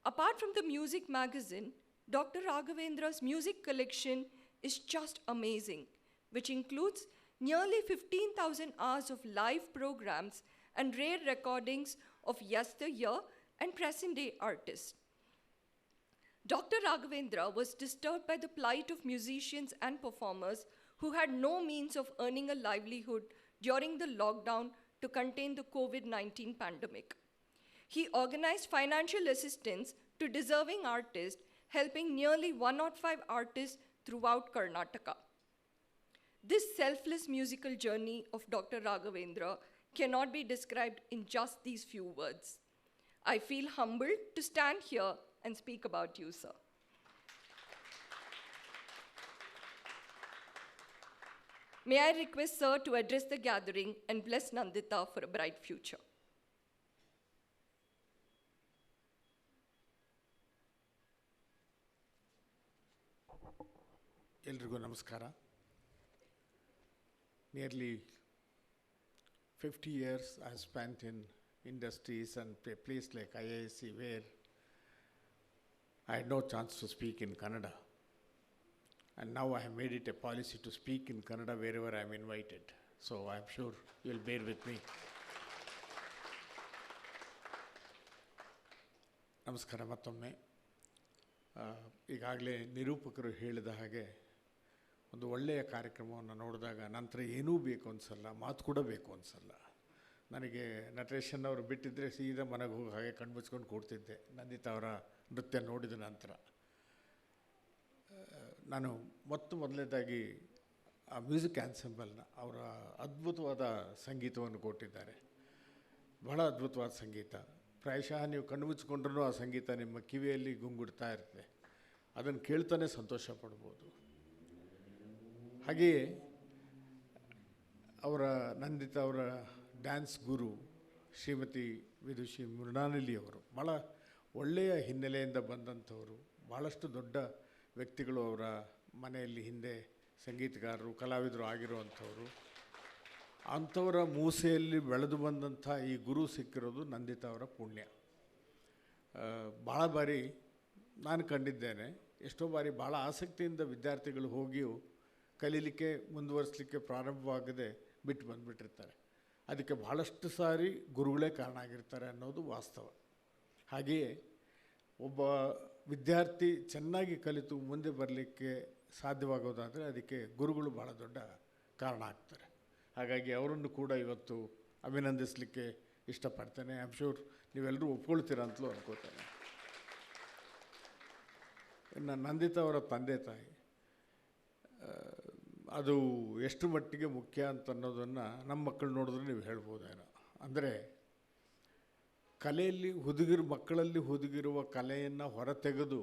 B: Apart from the music magazine, Dr. Raghavendra's music collection is just amazing, which includes nearly 15,000 hours of live programs and rare recordings of yesteryear and present-day artists. Dr. Raghavendra was disturbed by the plight of musicians and performers who had no means of earning a livelihood during the lockdown to contain the COVID-19 pandemic. He organized financial assistance to deserving artists, helping nearly 105 artists throughout Karnataka. This selfless musical journey of Dr. Raghavendra cannot be described in just these few words. I feel humbled to stand here and speak about you, sir. May I request sir to address the gathering and bless Nandita for a bright future.
E: ಎಲ್ರಿಗೂ ನಮಸ್ಕಾರ. Nearly 50 years I spent in industries and a place like IISc where I had no chance to speak in Kannada. And now I have made it a policy to speak in Kannada wherever I am invited. So I am sure you will bear with me. ನಮಸ್ಕಾರ ಮತ್ತೊಮ್ಮೆ. ಈಗಾಗಲೇ ನಿರೂಪಕರು ಹೇಳಿದ ಹಾಗೆ ಒಂದು ಒಳ್ಳೆಯ ಕಾರ್ಯಕ್ರಮವನ್ನು ನೋಡಿದಾಗ ನಂತರ ಏನೂ ಬೇಕು ಅನಿಸಲ್ಲ, ಮಾತು ಕೂಡ ಬೇಕು ಅನಿಸಲ್ಲ. ನನಗೆ ನಟೇಶನ್ ಅವರು ಬಿಟ್ಟಿದ್ದರೆ ಸೀದಾ ಮನೆಗೆ ಹೋಗಿ ಹಾಗೆ ಕಣ್ಮುಚ್ಕೊಂಡು ಕೂಡ್ತಿದ್ದೆ ನಂದಿತಾ ಅವರ ನೃತ್ಯ ನೋಡಿದ ನಂತರ. ನಾನು ಮೊದಲನೇದಾಗಿ ಆ ಮ್ಯೂಸಿಕ್ ಆ್ಯನ್ಸೆಂಬಲ್ನ ಅವರ ಅದ್ಭುತವಾದ ಸಂಗೀತವನ್ನು ಕೊಟ್ಟಿದ್ದಾರೆ. ಬಹಳ ಅದ್ಭುತವಾದ ಸಂಗೀತ. ಪ್ರಾಯಶಃ ನೀವು ಕಣ್ಣು ಮುಚ್ಚಿಕೊಂಡ್ರೂ ಆ ಸಂಗೀತ ನಿಮ್ಮ ಕಿವಿಯಲ್ಲಿ ಗುಂಗುಡ್ತಾ ಇರುತ್ತೆ. ಅದನ್ನು ಕೇಳ್ತಾನೆ ಸಂತೋಷ ಪಡ್ಬೋದು. ಹಾಗೆಯೇ ನಂದಿತಾ ಅವರ ಡ್ಯಾನ್ಸ್ ಗುರು ಶ್ರೀಮತಿ ವಿದುಷಿ ಮೃಣಾಲಿನಿ ಅವರು ಭಾಳ ಒಳ್ಳೆಯ ಹಿನ್ನೆಲೆಯಿಂದ ಬಂದಂಥವರು. ಭಾಳಷ್ಟು ದೊಡ್ಡ ವ್ಯಕ್ತಿಗಳು ಅವರ ಮನೆಯಲ್ಲಿ ಹಿಂದೆ ಸಂಗೀತಗಾರರು, ಕಲಾವಿದರು ಆಗಿರುವಂಥವರು. ಅಂಥವರ ಮೂಸೆಯಲ್ಲಿ ಬೆಳೆದು ಬಂದಂಥ ಈ ಗುರು ಸಿಕ್ಕಿರೋದು ನಂದಿತಾ ಅವರ ಪುಣ್ಯ. ಭಾಳ ಬಾರಿ ನಾನು ಕಂಡಿದ್ದೇನೆ, ಎಷ್ಟೋ ಬಾರಿ ಭಾಳ ಆಸಕ್ತಿಯಿಂದ ವಿದ್ಯಾರ್ಥಿಗಳು ಹೋಗಿಯೂ ಕಲೀಲಿಕ್ಕೆ ಮುಂದುವರಿಸಲಿಕ್ಕೆ ಪ್ರಾರಂಭವಾಗದೆ ಬಿಟ್ಟು ಬಂದುಬಿಟ್ಟಿರ್ತಾರೆ. ಅದಕ್ಕೆ ಭಾಳಷ್ಟು ಸಾರಿ ಗುರುಗಳೇ ಕಾರಣ ಆಗಿರ್ತಾರೆ ಅನ್ನೋದು ವಾಸ್ತವ. ಹಾಗೆಯೇ ಒಬ್ಬ ವಿದ್ಯಾರ್ಥಿ ಚೆನ್ನಾಗಿ ಕಲಿತು ಮುಂದೆ ಬರಲಿಕ್ಕೆ ಸಾಧ್ಯವಾಗೋದಾದರೆ ಅದಕ್ಕೆ ಗುರುಗಳು ಭಾಳ ದೊಡ್ಡ ಕಾರಣ ಆಗ್ತಾರೆ. ಹಾಗಾಗಿ ಅವರನ್ನು ಕೂಡ ಇವತ್ತು ಅಭಿನಂದಿಸಲಿಕ್ಕೆ ಇಷ್ಟಪಡ್ತೇನೆ. ಐ ಆಮ್ ಶೂರ್ ನೀವೆಲ್ಲರೂ ಒಪ್ಕೊಳ್ತೀರ ಅಂತಲೂ ಅನ್ಕೋತೇನೆ. ಇನ್ನು ನಂದಿತಾ ಅವರ ತಂದೆ ತಾಯಿ ಅದು ಎಷ್ಟು ಮಟ್ಟಿಗೆ ಮುಖ್ಯ ಅಂತ ಅನ್ನೋದನ್ನು ನಮ್ಮ ಮಕ್ಕಳು ನೋಡಿದ್ರೆ ನೀವು ಹೇಳ್ಬೋದೇನೋ. ಅಂದರೆ ಕಲೆಯಲ್ಲಿ ಮಕ್ಕಳಲ್ಲಿ ಹುದುಗಿರುವ ಕಲೆಯನ್ನು ಹೊರತೆಗೆದು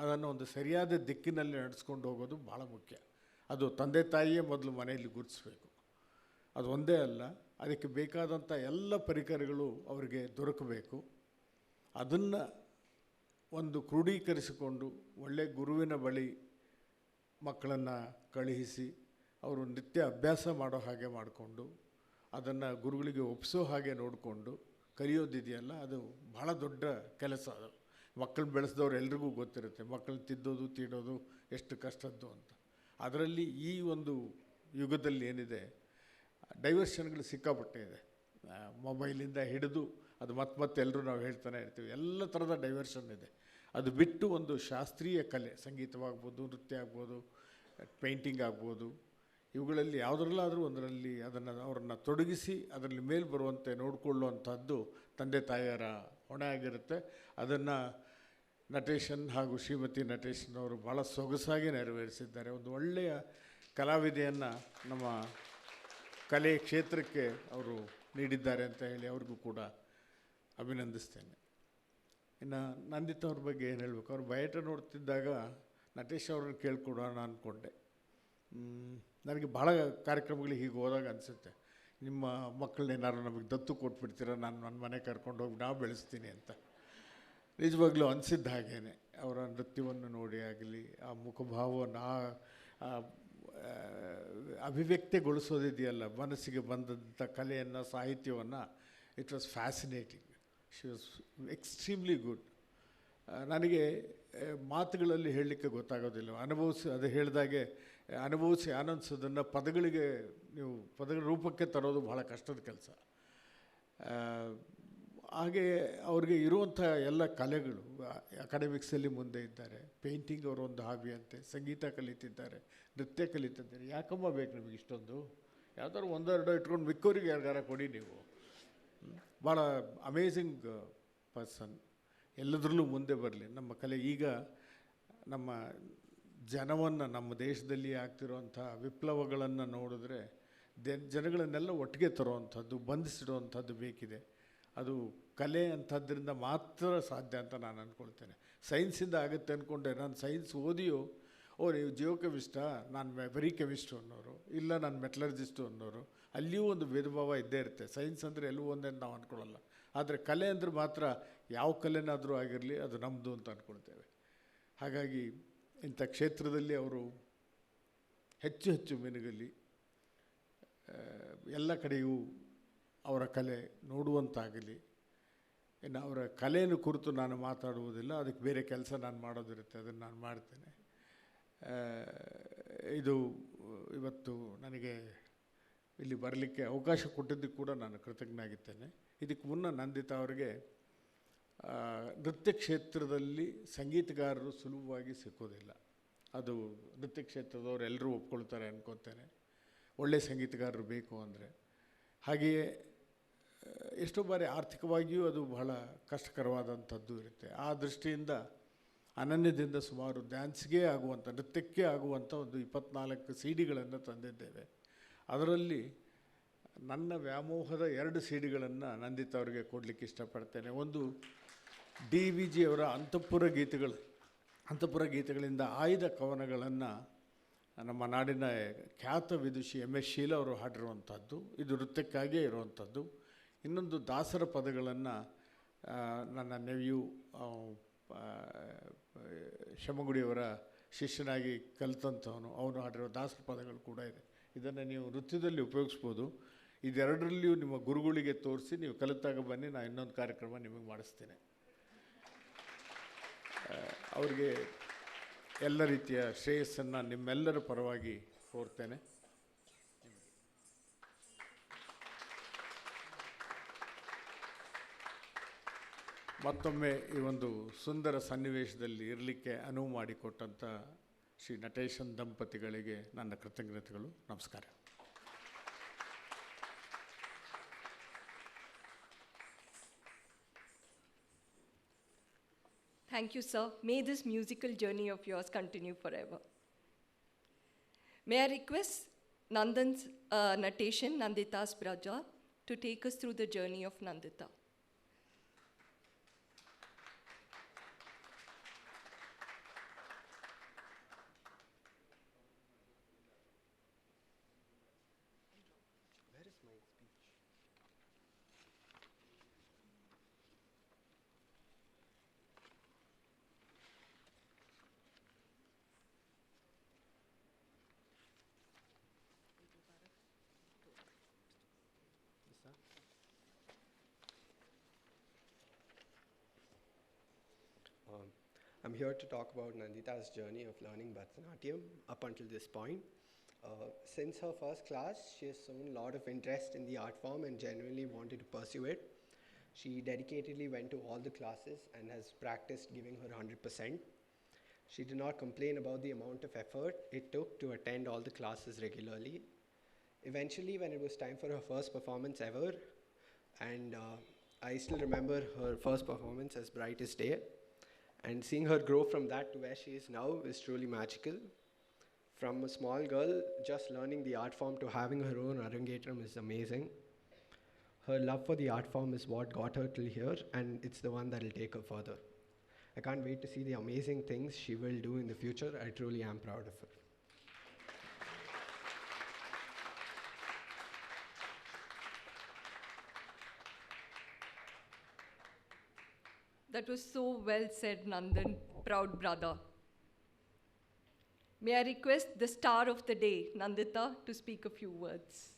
E: ಅದನ್ನು ಒಂದು ಸರಿಯಾದ ದಿಕ್ಕಿನಲ್ಲಿ ನಡೆಸ್ಕೊಂಡು ಹೋಗೋದು ಭಾಳ ಮುಖ್ಯ. ಅದು ತಂದೆ ತಾಯಿಯೇ ಮೊದಲು ಮನೆಯಲ್ಲಿ ಗುರುತಿಸ್ಬೇಕು. ಅದು ಒಂದೇ ಅಲ್ಲ, ಅದಕ್ಕೆ ಬೇಕಾದಂಥ ಎಲ್ಲ ಪರಿಕರಗಳು ಅವರಿಗೆ ದೊರಕಬೇಕು. ಅದನ್ನು ಒಂದು ಕ್ರೋಢೀಕರಿಸಿಕೊಂಡು ಒಳ್ಳೆಯ ಗುರುವಿನ ಬಳಿ ಮಕ್ಕಳನ್ನು ಕಳುಹಿಸಿ ಅವರು ನೃತ್ಯ ಅಭ್ಯಾಸ ಮಾಡೋ ಹಾಗೆ ಮಾಡಿಕೊಂಡು ಅದನ್ನು ಗುರುಗಳಿಗೆ ಒಪ್ಪಿಸೋ ಹಾಗೆ ನೋಡಿಕೊಂಡು ಕಲಿಯೋದಿದೆಯಲ್ಲ, ಅದು ಭಾಳ ದೊಡ್ಡ ಕೆಲಸ. ಅದು ಮಕ್ಕಳು ಬೆಳೆಸಿದವ್ರು ಎಲ್ರಿಗೂ ಗೊತ್ತಿರುತ್ತೆ, ಮಕ್ಕಳು ತಿದ್ದೋದು ತೀಡೋದು ಎಷ್ಟು ಕಷ್ಟದ್ದು ಅಂತ. ಅದರಲ್ಲಿ ಈ ಒಂದು ಯುಗದಲ್ಲಿ ಏನಿದೆ, ಡೈವರ್ಷನ್ಗಳು ಸಿಕ್ಕಾಪಟ್ಟೆ ಇದೆ. ಮೊಬೈಲಿಂದ ಹಿಡಿದು ಅದು ಮತ್ತೆ ಎಲ್ಲರೂ ನಾವು ಹೇಳ್ತಾನೆ ಇರ್ತೀವಿ, ಎಲ್ಲ ಥರದ ಡೈವರ್ಷನ್ ಇದೆ. ಅದು ಬಿಟ್ಟು ಒಂದು ಶಾಸ್ತ್ರೀಯ ಕಲೆ, ಸಂಗೀತವಾಗ್ಬೋದು, ನೃತ್ಯ ಆಗ್ಬೋದು, ಪೇಂಟಿಂಗ್ ಆಗ್ಬೋದು, ಇವುಗಳಲ್ಲಿ ಯಾವುದರಲ್ಲಾದರೂ ಒಂದರಲ್ಲಿ ಅವರನ್ನು ತೊಡಗಿಸಿ ಅದರಲ್ಲಿ ಮೇಲೆ ಬರುವಂತೆ ನೋಡಿಕೊಳ್ಳುವಂಥದ್ದು ತಂದೆ ತಾಯಿಯರ ಹೊಣೆ ಆಗಿರುತ್ತೆ. ಅದನ್ನು ನಟೇಶನ್ ಹಾಗೂ ಶ್ರೀಮತಿ ನಟೇಶನ್ ಅವರು ಭಾಳ ಸೊಗಸಾಗಿ ನೆರವೇರಿಸಿದ್ದಾರೆ. ಒಂದು ಒಳ್ಳೆಯ ಕಲಾವಿದೆಯನ್ನು ನಮ್ಮ ಕಲೆ ಕ್ಷೇತ್ರಕ್ಕೆ ಅವರು ನೀಡಿದ್ದಾರೆ ಅಂತ ಹೇಳಿ ಅವ್ರಿಗೂ ಕೂಡ ಅಭಿನಂದಿಸ್ತೇನೆ. ಇನ್ನು ನಂದಿತಾ ಅವ್ರ ಬಗ್ಗೆ ಏನು ಹೇಳಬೇಕು, ಅವ್ರು ಬಯಟ ನೋಡ್ತಿದ್ದಾಗ ನಟೇಶ್ ಅವ್ರನ್ನ ಕೇಳ್ಕೊಡೋಣ ಅಂದ್ಕೊಂಡೆ. ನನಗೆ ಭಾಳ ಕಾರ್ಯಕ್ರಮಗಳಿಗೆ ಹೀಗೆ ಹೋದಾಗ ಅನಿಸುತ್ತೆ, ನಿಮ್ಮ ಮಕ್ಕಳನ್ನೇನಾದ್ರು ನಮಗೆ ದತ್ತು ಕೊಟ್ಬಿಡ್ತೀರ, ನಾನು ನನ್ನ ಮನೆ ಕರ್ಕೊಂಡು ಹೋಗಿ ನಾವು ಬೆಳೆಸ್ತೀನಿ ಅಂತ. ನಿಜವಾಗ್ಲೂ ಅನಿಸಿದ್ದ ಹಾಗೇನೆ. ಅವರ ನೃತ್ಯವನ್ನು ನೋಡಿ ಆಗಲಿ, ಆ ಮುಖಭಾವವನ್ನು ಅಭಿವ್ಯಕ್ತಿಗೊಳಿಸೋದಿದೆಯಲ್ಲ, ಮನಸ್ಸಿಗೆ ಬಂದಂಥ ಕಲೆಯನ್ನು, ಸಾಹಿತ್ಯವನ್ನು, it was fascinating. She was extremely good. ನನಗೆ ಮಾತುಗಳಲ್ಲಿ ಹೇಳಲಿಕ್ಕೆ ಗೊತ್ತಾಗೋದಿಲ್ಲ, ಅದು ಹೇಳಿದಾಗೆ ಅನುಭವಿಸಿ ಆನಂದಿಸೋದನ್ನು ಪದಗಳ ರೂಪಕ್ಕೆ ತರೋದು ಭಾಳ ಕಷ್ಟದ ಕೆಲಸ. ಹಾಗೆ ಅವ್ರಿಗೆ ಇರುವಂಥ ಎಲ್ಲ ಕಲೆಗಳು, ಅಕಾಡೆಮಿಕ್ಸಲ್ಲಿ ಮುಂದೆ ಇದ್ದಾರೆ, ಪೇಂಟಿಂಗ್ ಅವರೊಂದು ಹಾಬಿ ಅಂತೆ, ಸಂಗೀತ ಕಲಿತಿದ್ದಾರೆ, ನೃತ್ಯ ಕಲಿತಿದ್ದಾರೆ. ಯಾಕಮ್ಮ ಬೇಕು ನಿಮಗೆ ಇಷ್ಟೊಂದು? ಯಾವ್ದಾದ್ರು ಒಂದೆರಡು ಇಟ್ಕೊಂಡು ಮಿಕ್ಕವರಿಗೆ ಯಾರಿಗಾರ ಕೊಡಿ ನೀವು. ಭಾಳ ಅಮೇಝಿಂಗ್ ಪರ್ಸನ್. ಎಲ್ಲದರಲ್ಲೂ ಮುಂದೆ ಬರಲಿ ನಮ್ಮ ಕಲೆ. ಈಗ ನಮ್ಮ ಜನವನ್ನು, ನಮ್ಮ ದೇಶದಲ್ಲಿ ಆಗ್ತಿರೋವಂಥ ವಿಪ್ಲವಗಳನ್ನು ನೋಡಿದ್ರೆ ಜನಗಳನ್ನೆಲ್ಲ ಒಟ್ಟಿಗೆ ತರುವಂಥದ್ದು, ಬಂಧಿಸಿಡುವಂಥದ್ದು ಬೇಕಿದೆ. ಅದು ಕಲೆ ಅಂಥದ್ರಿಂದ ಮಾತ್ರ ಸಾಧ್ಯ ಅಂತ ನಾನು ಅಂದ್ಕೊಳ್ತೇನೆ. ಸೈನ್ಸಿಂದ ಆಗುತ್ತೆ ಅಂದ್ಕೊಂಡೆ. ನಾನು ಸೈನ್ಸ್ ಓದಿಯೋ ನೀವು ಜಿಯೋ ಕೆಮಿಸ್ಟಾ, ನಾನು ಬರೀ ಕೆಮಿಸ್ಟ್ರು ಅನ್ನೋರು, ಇಲ್ಲ ನಾನು ಮೆಟಲರ್ಜಿಸ್ಟು ಅನ್ನೋರು, ಅಲ್ಲಿಯೂ ಒಂದು ಭೇದ ಭಾವ ಇದ್ದೇ ಇರುತ್ತೆ. ಸೈನ್ಸ್ ಅಂದರೆ ಎಲ್ಲೂ ಒಂದೇ ನಾವು ಅಂದ್ಕೊಳ್ಳಲ್ಲ. ಆದರೆ ಕಲೆ ಅಂದರೆ ಮಾತ್ರ ಯಾವ ಕಲೆನಾದರೂ ಆಗಿರಲಿ ಅದು ನಮ್ಮದು ಅಂತ ಅಂದ್ಕೊಳ್ತೇವೆ. ಹಾಗಾಗಿ ಇಂಥ ಕ್ಷೇತ್ರದಲ್ಲಿ ಅವರು ಹೆಚ್ಚು ಹೆಚ್ಚು ಮಿನುಗಲಿ, ಎಲ್ಲ ಕಡೆಯೂ ಅವರ ಕಲೆ ನೋಡುವಂತಾಗಲಿ. ಇನ್ನು ಅವರ ಕಲೆಯನ್ನು ಕುರಿತು ನಾನು ಮಾತಾಡುವುದಿಲ್ಲ, ಅದಕ್ಕೆ ಬೇರೆ ಕೆಲಸ ನಾನು ಮಾಡೋದಿರುತ್ತೆ, ಅದನ್ನು ನಾನು ಮಾಡ್ತೇನೆ. ಇದು ಇವತ್ತು ನನಗೆ ಇಲ್ಲಿ ಬರಲಿಕ್ಕೆ ಅವಕಾಶ ಕೊಟ್ಟಿದ್ದಕ್ಕೆ ಕೂಡ ನಾನು ಕೃತಜ್ಞನಾಗಿದ್ದೇನೆ. ಇದಕ್ಕೆ ಮುನ್ನ ನಂದಿತಾ ಅವರಿಗೆ ನೃತ್ಯ ಕ್ಷೇತ್ರದಲ್ಲಿ ಸಂಗೀತಗಾರರು ಸುಲಭವಾಗಿ ಸಿಕ್ಕೋದಿಲ್ಲ. ಅದು ನೃತ್ಯ ಕ್ಷೇತ್ರದವ್ರು ಎಲ್ಲರೂ ಒಪ್ಕೊಳ್ತಾರೆ ಅನ್ಕೊತೇನೆ, ಒಳ್ಳೆಯ ಸಂಗೀತಗಾರರು ಬೇಕು ಅಂದರೆ. ಹಾಗೆಯೇ ಎಷ್ಟೋ ಬಾರಿ ಆರ್ಥಿಕವಾಗಿಯೂ ಅದು ಬಹಳ ಕಷ್ಟಕರವಾದಂಥದ್ದು ಇರುತ್ತೆ. ಆ ದೃಷ್ಟಿಯಿಂದ ಅನನ್ಯದಿಂದ ಸುಮಾರು ಡ್ಯಾನ್ಸ್ಗೆ ಆಗುವಂಥ, ನೃತ್ಯಕ್ಕೆ ಆಗುವಂಥ ಒಂದು 24 CD ತಂದಿದ್ದೇವೆ. ಅದರಲ್ಲಿ ನನ್ನ ವ್ಯಾಮೋಹದ 2 CD ನಂದಿತಾ ಅವರಿಗೆ ಕೊಡಲಿಕ್ಕೆ ಇಷ್ಟಪಡ್ತೇನೆ. ಒಂದು DVG ಅವರ ಅಂತಃಪುರ ಗೀತೆಗಳಿಂದ ಆಯ್ದ ಕವನಗಳನ್ನು ನಮ್ಮ ನಾಡಿನ ಖ್ಯಾತ ವಿದುಷಿ MS ಶೀಲಾ ಅವರು ಹಾಡಿರುವಂಥದ್ದು, ಇದು ನೃತ್ಯಕ್ಕಾಗಿಯೇ ಇರುವಂಥದ್ದು. ಇನ್ನೊಂದು ದಾಸರ ಪದಗಳನ್ನು ನನ್ನ ನೆವ್ಯೂ ಶಮಗುಡಿಯವರ ಶಿಷ್ಯನಾಗಿ ಕಲಿತಂಥವನು, ಅವನು ಹಾಡಿರೋ ದಾಸರ ಪದಗಳು ಕೂಡ ಇದೆ. ಇದನ್ನು ನೀವು ನೃತ್ಯದಲ್ಲಿ ಉಪಯೋಗಿಸ್ಬೋದು. ಇದೆರಡರಲ್ಲಿಯೂ ನಿಮ್ಮ ಗುರುಗಳಿಗೆ ತೋರಿಸಿ ನೀವು ಕಲಿತಾಗ ಬನ್ನಿ, ನಾನು ಇನ್ನೊಂದು ಕಾರ್ಯಕ್ರಮ ನಿಮಗೆ ಮಾಡಿಸ್ತೇನೆ. ಅವ್ರಿಗೆ ಎಲ್ಲ ರೀತಿಯ ಶ್ರೇಯಸ್ಸನ್ನು ನಿಮ್ಮೆಲ್ಲರ ಪರವಾಗಿ ಕೋರ್ತೇನೆ. ಮತ್ತೊಮ್ಮೆ ಈ ಒಂದು ಸುಂದರ ಸನ್ನಿವೇಶದಲ್ಲಿ ಇರಲಿಕ್ಕೆ ಅನುವು ಮಾಡಿಕೊಟ್ಟಂಥ ಶ್ರೀ ನಟೇಶನ್ ದಂಪತಿಗಳಿಗೆ ನನ್ನ ಕೃತಜ್ಞತೆಗಳು. ನಮಸ್ಕಾರ.
B: Thank you, sir. May this musical journey of yours continue forever. May I request Natesan, Nandita's brother, to take us through the journey of Nandita.
F: I'm here to talk about Nandita's journey of learning Bharatanatyam up until this point. Since her first class, she has shown a lot of interest in the art form and genuinely wanted to pursue it. She dedicatedly went to all the classes and has practiced giving her 100%. She did not complain about the amount of effort it took to attend all the classes regularly. Eventually, when it was time for her first performance ever, and I still remember her first performance as bright as day, and seeing her grow from that to where she is now is truly magical. From a small girl just learning the art form to having her own Arangetram is amazing. Her love for the art form is what got her till here, and it's the one that will take her further. I can't wait to see the amazing things she will do in the future. I truly am proud of her.
B: That was so well said, Nandan, proud brother. May I request the star of the day, Nandita, to speak a few words.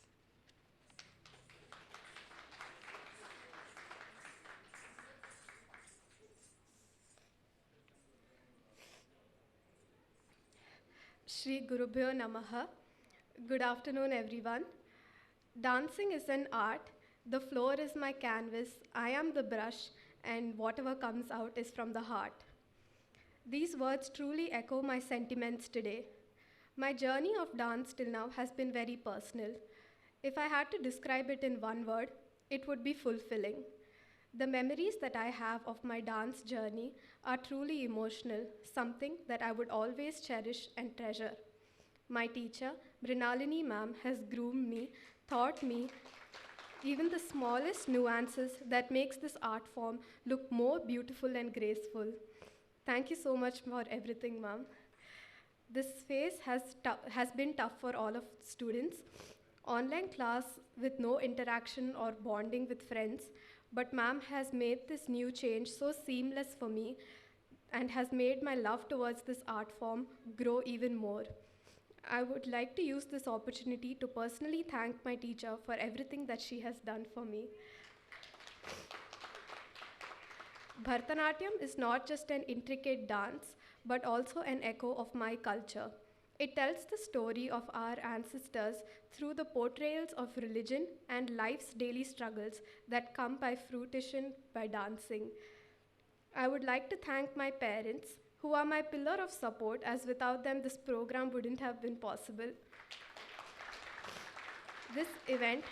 G: Shri Gurubhyo Namaha. Good afternoon, everyone. Dancing is an art. The floor is my canvas. I am the brush, and whatever comes out is from the heart. These words truly echo my sentiments today. My journey of dance till now has been very personal. If I had to describe it in one word, it would be fulfilling. The memories that I have of my dance journey are truly emotional, something that I would always cherish and treasure. My teacher, Mrinalini ma'am, has groomed me, taught me even the smallest nuances that makes this art form look more beautiful and graceful. Thank you so much for everything, ma'am. This phase has been tough for all of students. Online class with no interaction or bonding with friends, but ma'am has made this new change so seamless for me and has made my love towards this art form grow even more. I would like to use this opportunity to personally thank my teacher for everything that she has done for me. Bharatanatyam is not just an intricate dance, but also an echo of my culture. It tells the story of our ancestors through the portrayals of religion and life's daily struggles that come by fruition by dancing. I would like to thank my parents, who are my pillar of support, as without them this program wouldn't have been possible. This event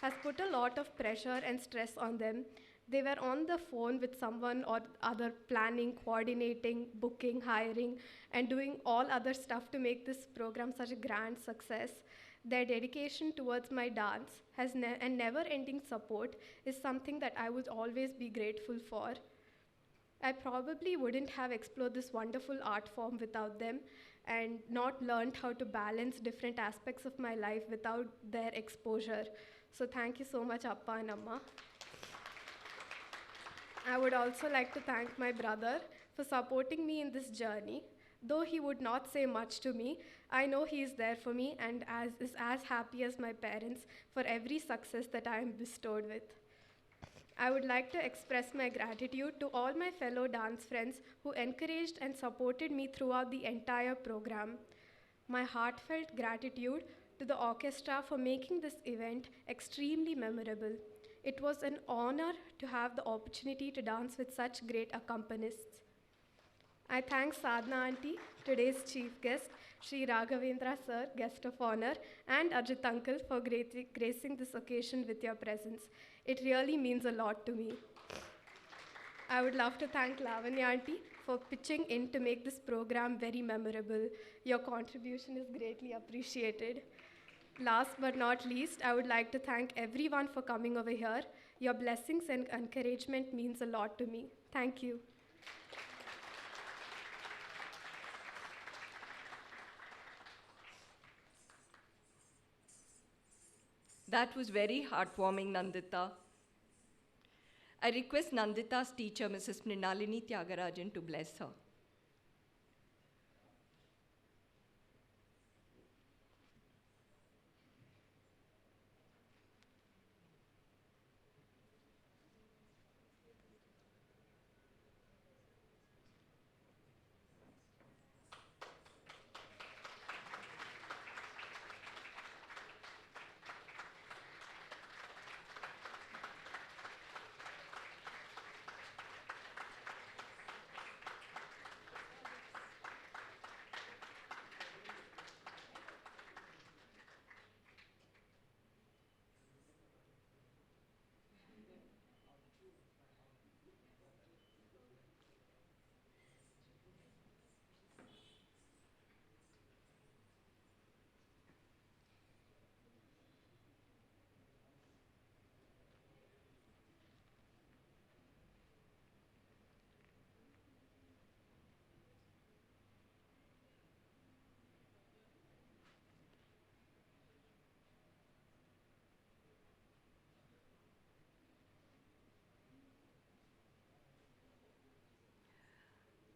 G: has put a lot of pressure and stress on them. They were on the phone with someone or other, planning, coordinating, booking, hiring, and doing all other stuff to make this program such a grand success. Their dedication towards my dance and never-ending support is something that I would always be grateful for. I probably wouldn't have explored this wonderful art form without them, and not learned how to balance different aspects of my life without their exposure. So thank you so much, Appa and Amma. I would also like to thank my brother for supporting me in this journey. Though he would not say much to me, I know he is there for me and is as happy as my parents for every success that I am bestowed with. I would like to express my gratitude to all my fellow dance friends who encouraged and supported me throughout the entire program. My heartfelt gratitude to the orchestra for making this event extremely memorable. It was an honor to have the opportunity to dance with such great accompanists. I thank Sadhna Auntie, today's chief guest, Sri Raghavendra Sir, guest of honor, and Ajit Uncle for gracing this occasion with your presence. It really means a lot to me. I would love to thank Lavanya Auntie for pitching in to make this program very memorable. Your contribution is greatly appreciated. Last but not least, I would like to thank everyone for coming over here. Your blessings and encouragement means a lot to me. Thank you.
B: That was very heartwarming, Nandita. I request Nandita's teacher, Mrs. Mrinalini Tyagarajan, to bless her.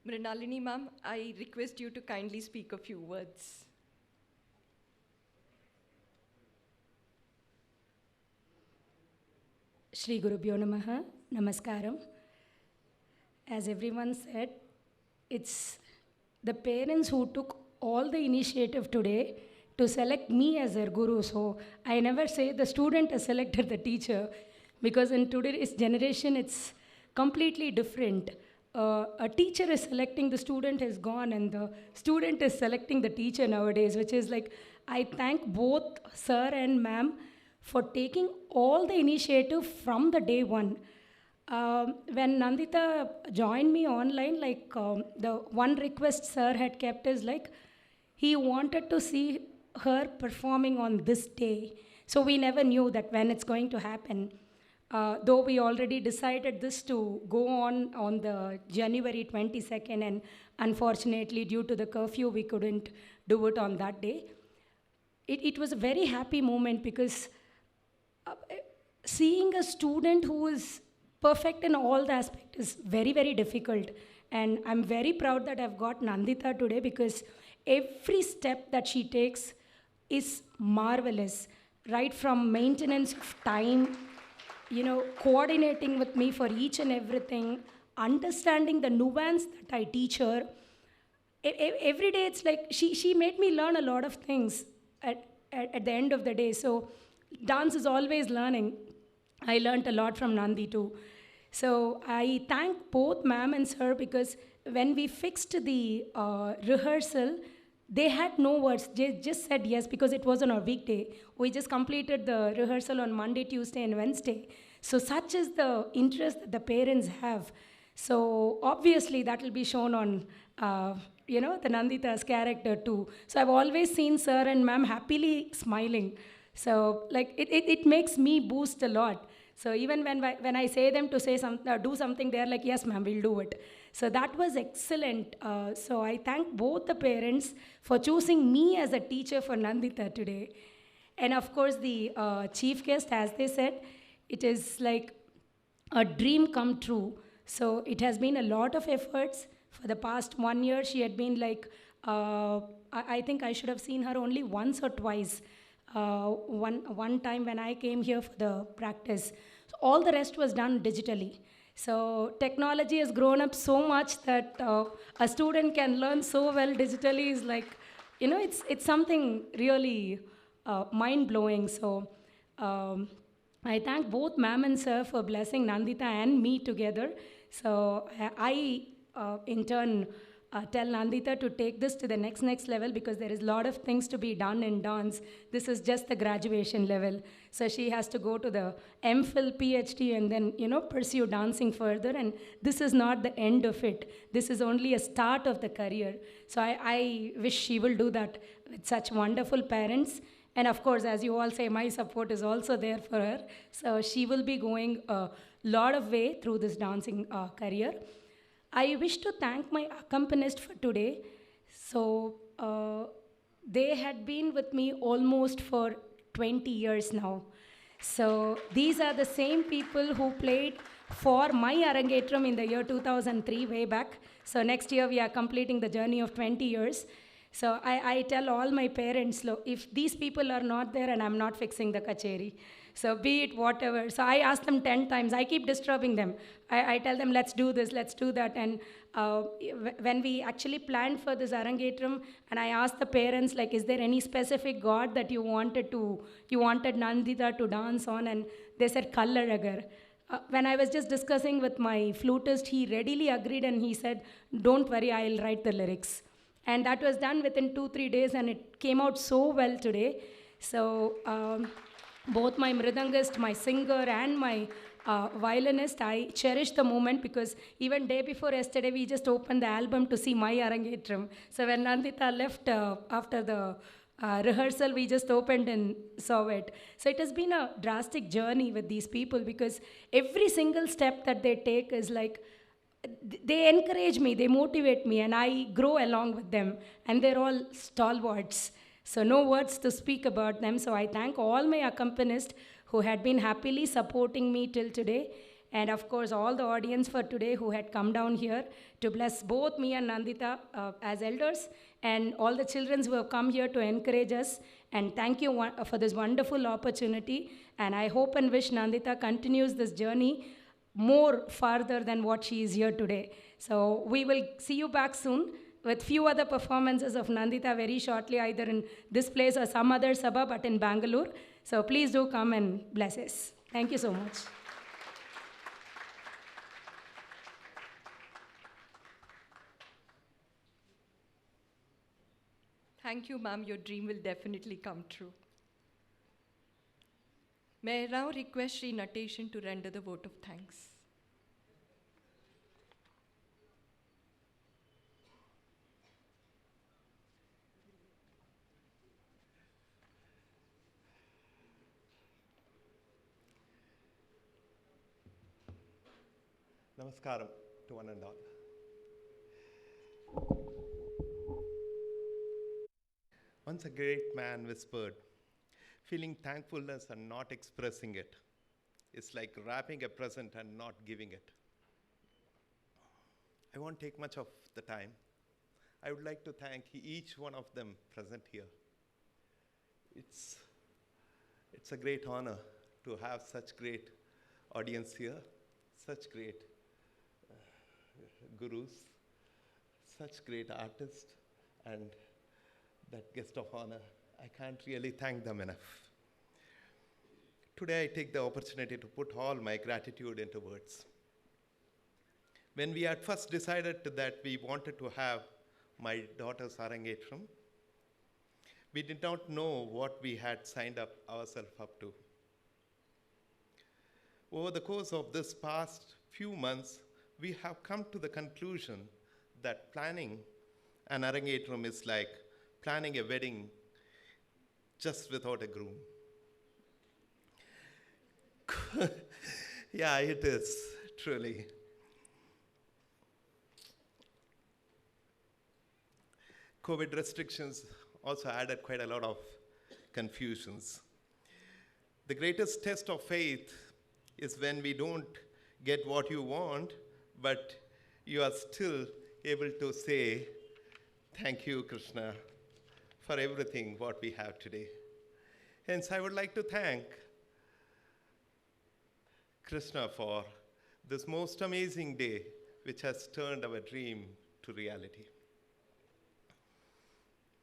B: Mrinalini ma'am, I request you to kindly speak a few words.
H: Shri Gurubhyo Namaha, Namaskaram. As everyone said, it's the parents who took all the initiative today to select me as their guru. So I never say the student has selected the teacher, because in today's generation it's completely different. A teacher is selecting the student is gone, and the student is selecting the teacher nowadays, which is like, I thank both sir and ma'am for taking all the initiative from the day one. When Nandita joined me online, the one request sir had kept is like, he wanted to see her performing on this day. So we never knew that when it's going to happen. Though we already decided this to go on the January 22nd, and unfortunately due to the curfew we couldn't do it on that day. It was a very happy moment, because seeing a student who is perfect in all the aspects is very, very difficult. And I'm very proud that I've got Nandita today, because every step that she takes is marvelous. Right from maintenance of time, coordinating with me for each and everything, understanding the nuance that I teach her. Every day it's like she made me learn a lot of things at the end of the day. So dance is always learning. I learned a lot from Nandi too. So I thank both ma'am and sir because when we fixed the rehearsal, they had no words. They just said yes because it was on a weekday. We just completed the rehearsal on Monday, Tuesday, and Wednesday. So such is the interest that the parents have. So obviously that will be shown on, the Nandita's character too. So I've always seen sir and ma'am happily smiling. So like it makes me boost a lot. So even when I say them to do something, they're like, yes, ma'am, we'll do it. So that was excellent. So I thank both the parents for choosing me as a teacher for Nandita today. And of course, the chief guest, as they said, it is like a dream come true. So it has been a lot of efforts. For the past 1 year, she had been like, I think I should have seen her only once or twice. One time when I came here for the practice. So all the rest was done digitally. So technology has grown up so much that a student can learn so well digitally is like, it's something really mind-blowing. So I thank both ma'am and sir for blessing Nandita and me together. So I in turn, tell Nandita to take this to the next level because there is a lot of things to be done in dance. This is just the graduation level. So she has to go to the MPhil, PhD, and then, pursue dancing further. And this is not the end of it. This is only a start of the career. So I wish she will do that with such wonderful parents. And of course, as you all say, my support is also there for her. So she will be going a lot of way through this dancing career. I wish to thank my accompanist for today. So they had been with me almost for 20 years now. So these are the same people who played for my Arangetram in the year 2003, way back. So next year we are completing the journey of 20 years. So I tell all my parents, if these people are not there and I'm not fixing the kacheri, so be it whatever. So I ask them 10 times. I keep disturbing them. I tell them, let's do this, let's do that. And when we actually planned for this Arangetram, and I asked the parents, like, is there any specific god that you wanted Nandita to dance on? And they said, Kallaragar. When I was just discussing with my flutist, he readily agreed and he said, don't worry, I'll write the lyrics. And that was done within 2-3 days, and it came out so well today. So both my mridangist, my singer, and my violinist, I cherish the moment because even day before yesterday, we just opened the album to see my Arangetram. So when Nandita left after the rehearsal, we just opened and saw it. So it has been a drastic journey with these people because every single step that they take is like, they encourage me, they motivate me, and I grow along with them. And they're all stalwarts. So no words to speak about them. So I thank all my accompanists who had been happily supporting me till today. And of course, all the audience for today who had come down here to bless both me and Nandita as elders, and all the children who have come here to encourage us. And thank you for this wonderful opportunity. And I hope and wish Nandita continues this journey more farther than what she is here today. So we will see you back soon with few other performances of Nandita very shortly, either in this place or some other suburb, but in Bangalore. So please do come and bless us. Thank you so much.
B: Thank you, ma'am. Your dream will definitely come true. May I now request Sri Natesan to render the vote of thanks.
I: Namaskaram to one and all. Once a great man whispered, feeling thankfulness and not expressing it is like wrapping a present and not giving it. I won't take much of the time. I would like to thank each one of them present here. It's a great honor to have such great audience here, such great gurus, such great artists, and that guest of honor. I can't really thank them enough. Today I take the opportunity to put all my gratitude into words. When we had first decided that we wanted to have my daughter's Arangetram, we did not know what we had signed up ourselves up to. Over the course of this past few months, we have come to the conclusion that planning an Arangetram is like planning a wedding just without a groom. Yeah, it is, truly. COVID restrictions also added quite a lot of confusions. The greatest test of faith is when we don't get what you want, but you are still able to say, thank you, Krishna, for everything what we have today. Hence, I would like to thank Krishna for this most amazing day, which has turned our dream to reality.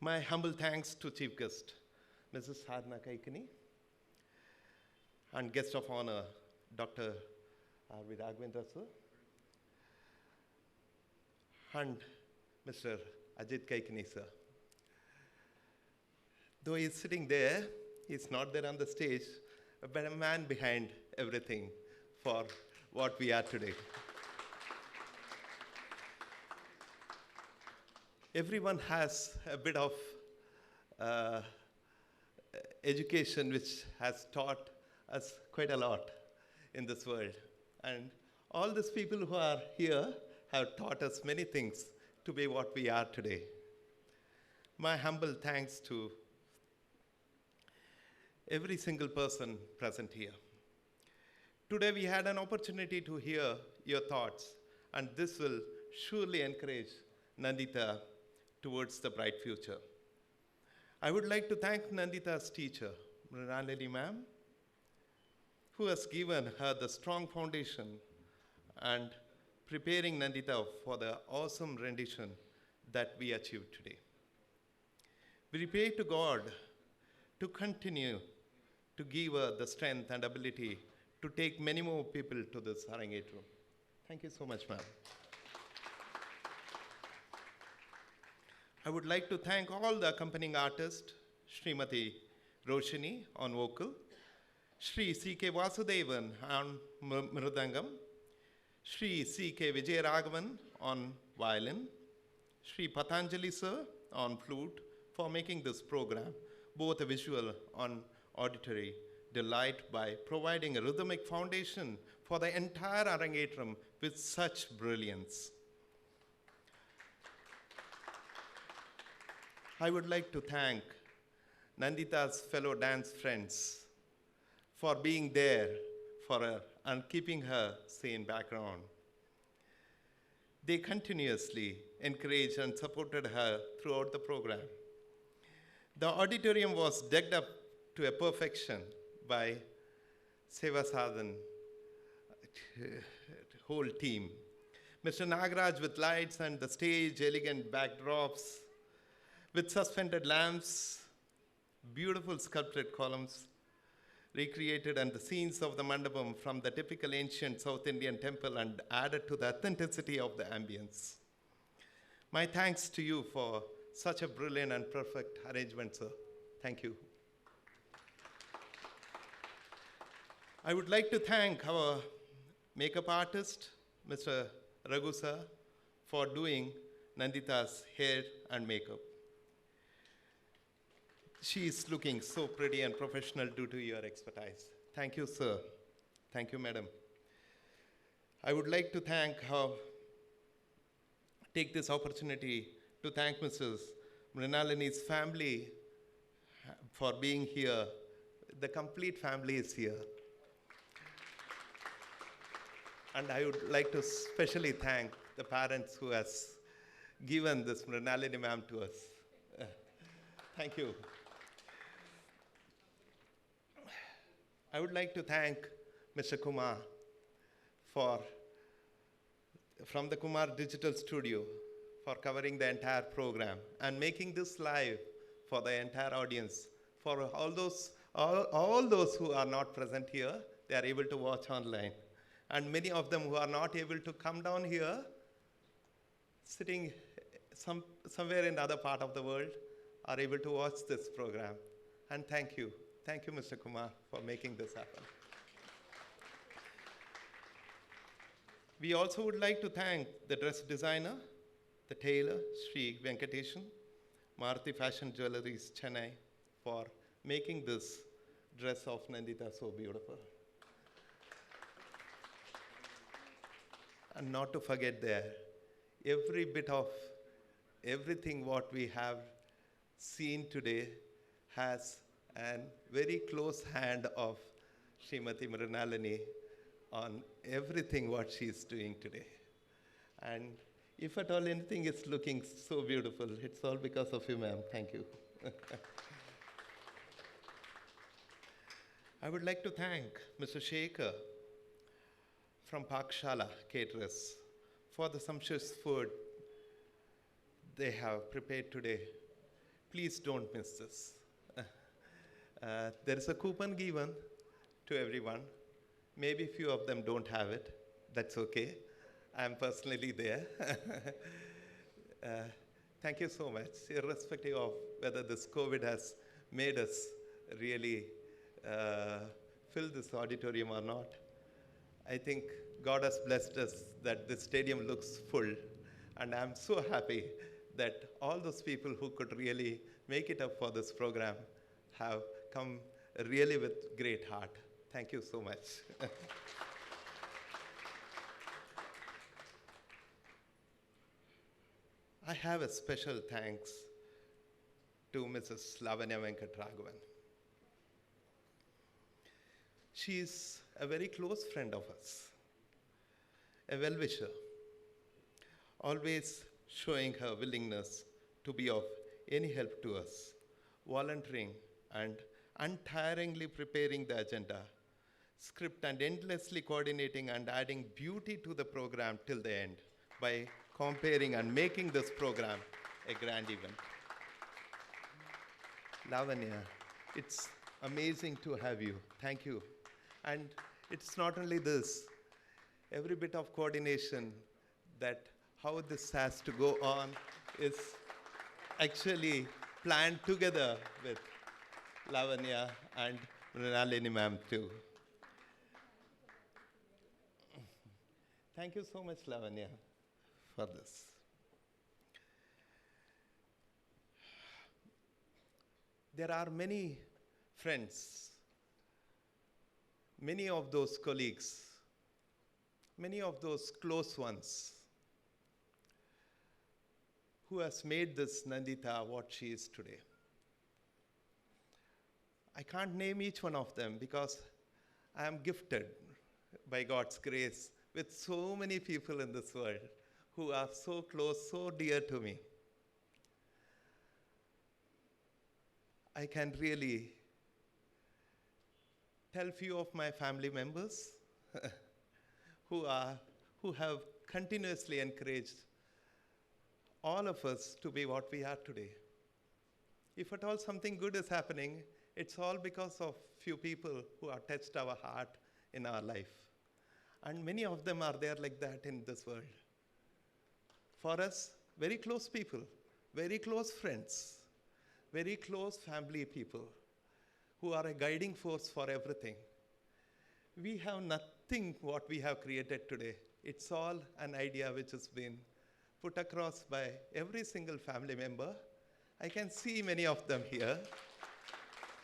I: My humble thanks to Chief Guest, Mrs. Sadhana Kaikani, and Guest of Honor, Dr. R.V. Raghavendra sir, and Mr. Ajit Kaikani sir. Though he's sitting there, he's not there on the stage, but a man behind everything for what we are today. Everyone has a bit of education which has taught us quite a lot in this world. And all these people who are here have taught us many things to be what we are today. My humble thanks to every single person present here. Today we had an opportunity to hear your thoughts, and this will surely encourage Nandita towards the bright future. I would like to thank Nandita's teacher, Mrinalini ma'am, who has given her the strong foundation and preparing Nandita for the awesome rendition that we achieved today. We pray to God to continue to give her the strength and ability to take many more people to this Arangetram. Thank you so much, ma'am. I would like to thank all the accompanying artists, Srimati Roshini on vocal, Shri C.K. Vasudevan on mridangam, Shri C.K. Vijayaraghavan on violin, Shri Patanjali sir on flute for making this program both a visual and auditory delight by providing a rhythmic foundation for the entire Arangetram with such brilliance. I would like to thank Nandita's fellow dance friends for being there for her and keeping her sane background. They continuously encouraged and supported her throughout the program. The auditorium was decked up to a perfection by Seva Sadhan, whole team. Mr. Nagaraj with lights and the stage, elegant backdrops, with suspended lamps, beautiful sculpted columns, recreated and the scenes of the mandapam from the typical ancient South Indian temple and added to the authenticity of the ambience. My thanks to you for such a brilliant and perfect arrangement, sir. Thank you. I would like to thank our makeup artist, Mr. Raghu sir, for doing Nandita's hair and makeup. She is looking so pretty and professional due to your expertise. Thank you, sir. Thank you, madam. I would like to take this opportunity to thank Mrs. Mrinalini's family for being here. The complete family is here. And I would like to especially thank the parents who has given this Mrinalini ma'am to us. Thank you. I would like to thank Mr. Kumar from the Kumar Digital Studio for covering the entire program and making this live for the entire audience. For all those who are not present here, they are able to watch online. And many of them who are not able to come down here, sitting somewhere in other part of the world, are able to watch this program. And thank you. Thank you, Mr. Kumar, for making this happen. We also would like to thank the dress designer, the tailor, Sri Venkateshan, Maruti Fashion Jewelries, Chennai, for making this dress of Nandita so beautiful. And not to forget there, every bit of everything what we have seen today has a very close hand of Srimati Mrinalini on everything what she is doing today. And if at all anything is looking so beautiful, it's all because of you, ma'am. Thank you. I would like to thank Mr. Shekhar from Pakshala Caterers for the sumptuous food they have prepared today. Please don't miss this. There is a coupon given to everyone. Maybe few of them don't have it. That's okay. I'm personally there. Thank you so much. Irrespective of whether this COVID has made us really fill this auditorium or not, I think God has blessed us that this stadium looks full. And I'm so happy that all those people who could really make it up for this program have come really with great heart. Thank you so much. I have a special thanks to Mrs. Lavanya Venkatraghavan. She is a very close friend of us, a well-wisher, always showing her willingness to be of any help to us, volunteering and untiringly preparing the agenda, script, and endlessly coordinating and adding beauty to the program till the end by comparing and making this program a grand event. Lavanya, it's amazing to have you. Thank you. And it's not only this, every bit of coordination that how this has to go on is actually planned together with Lavanya and Mrinalini ma'am too. Thank you so much, Lavanya, for this. There are many friends, many of those colleagues, many of those close ones who has made this Nandita what she is today. I can't name each one of them because I am gifted by God's grace with so many people in this world who are so close, so dear to me. I can really tell few of my family members who have continuously encouraged all of us to be what we are today. If at all something good is happening, it's all because of few people who have touched our heart in our life. And many of them are there like that in this world. For us, very close people, very close friends, very close family people who are a guiding force for everything. We have nothing what we have created today. It's all an idea which has been put across by every single family member. I can see many of them here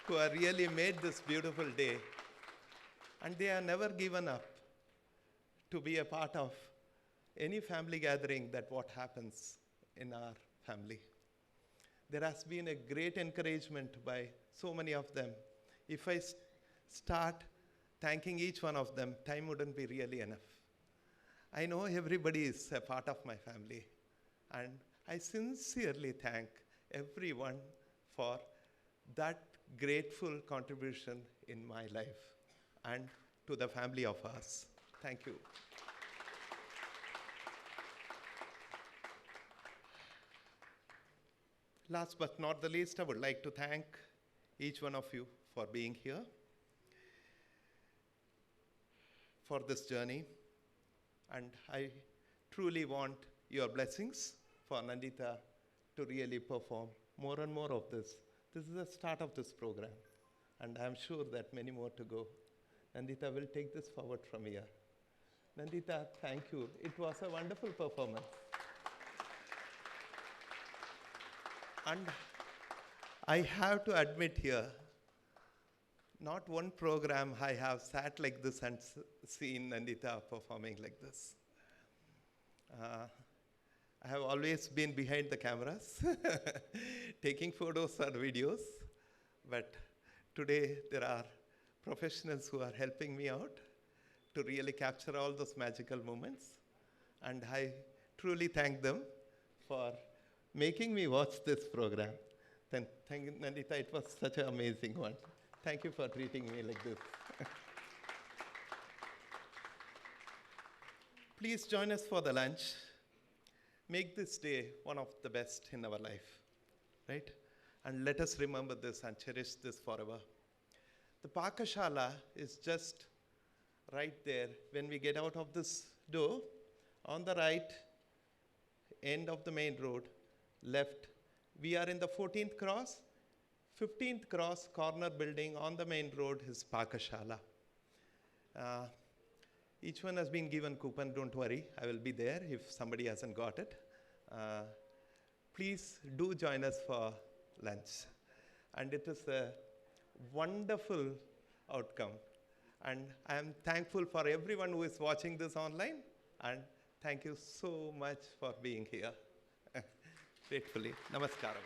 I: who have really made this beautiful day. And they have never given up to be a part of any family gathering that what happens in our family. There has been a great encouragement by so many of them. If I start thanking each one of them, time wouldn't be really enough. I know everybody is a part of my family, and I sincerely thank everyone for that grateful contribution in my life and to the family of us. Thank you. Last but not the least, I would like to thank each one of you for being here for this journey. And I truly want your blessings for Nandita to really perform more and more of this. This is the start of this program, and I'm sure that many more to go. Nandita will take this forward from here. Nandita, thank you. It was a wonderful performance. And I have to admit here, not one program I have sat like this and seen Nandita performing like this. I have always been behind the cameras, taking photos or videos, but today there are professionals who are helping me out to really capture all those magical moments, and I truly thank them for making me watch this program. Thank you, Nandita, it was such an amazing one. Thank you for treating me like this. Please join us for the lunch. Make this day one of the best in our life, right? And let us remember this and cherish this forever. The Pakashala is just right there. When we get out of this door, on the right end of the main road, left, we are in the 14th cross. 15th cross, corner building on the main road is Pakashala. Each one has been given coupon, don't worry, I will be there if somebody hasn't got it. Please do join us for lunch. And it is a wonderful outcome. And I am thankful for everyone who is watching this online. And thank you so much for being here. Gratefully. Namaskaram.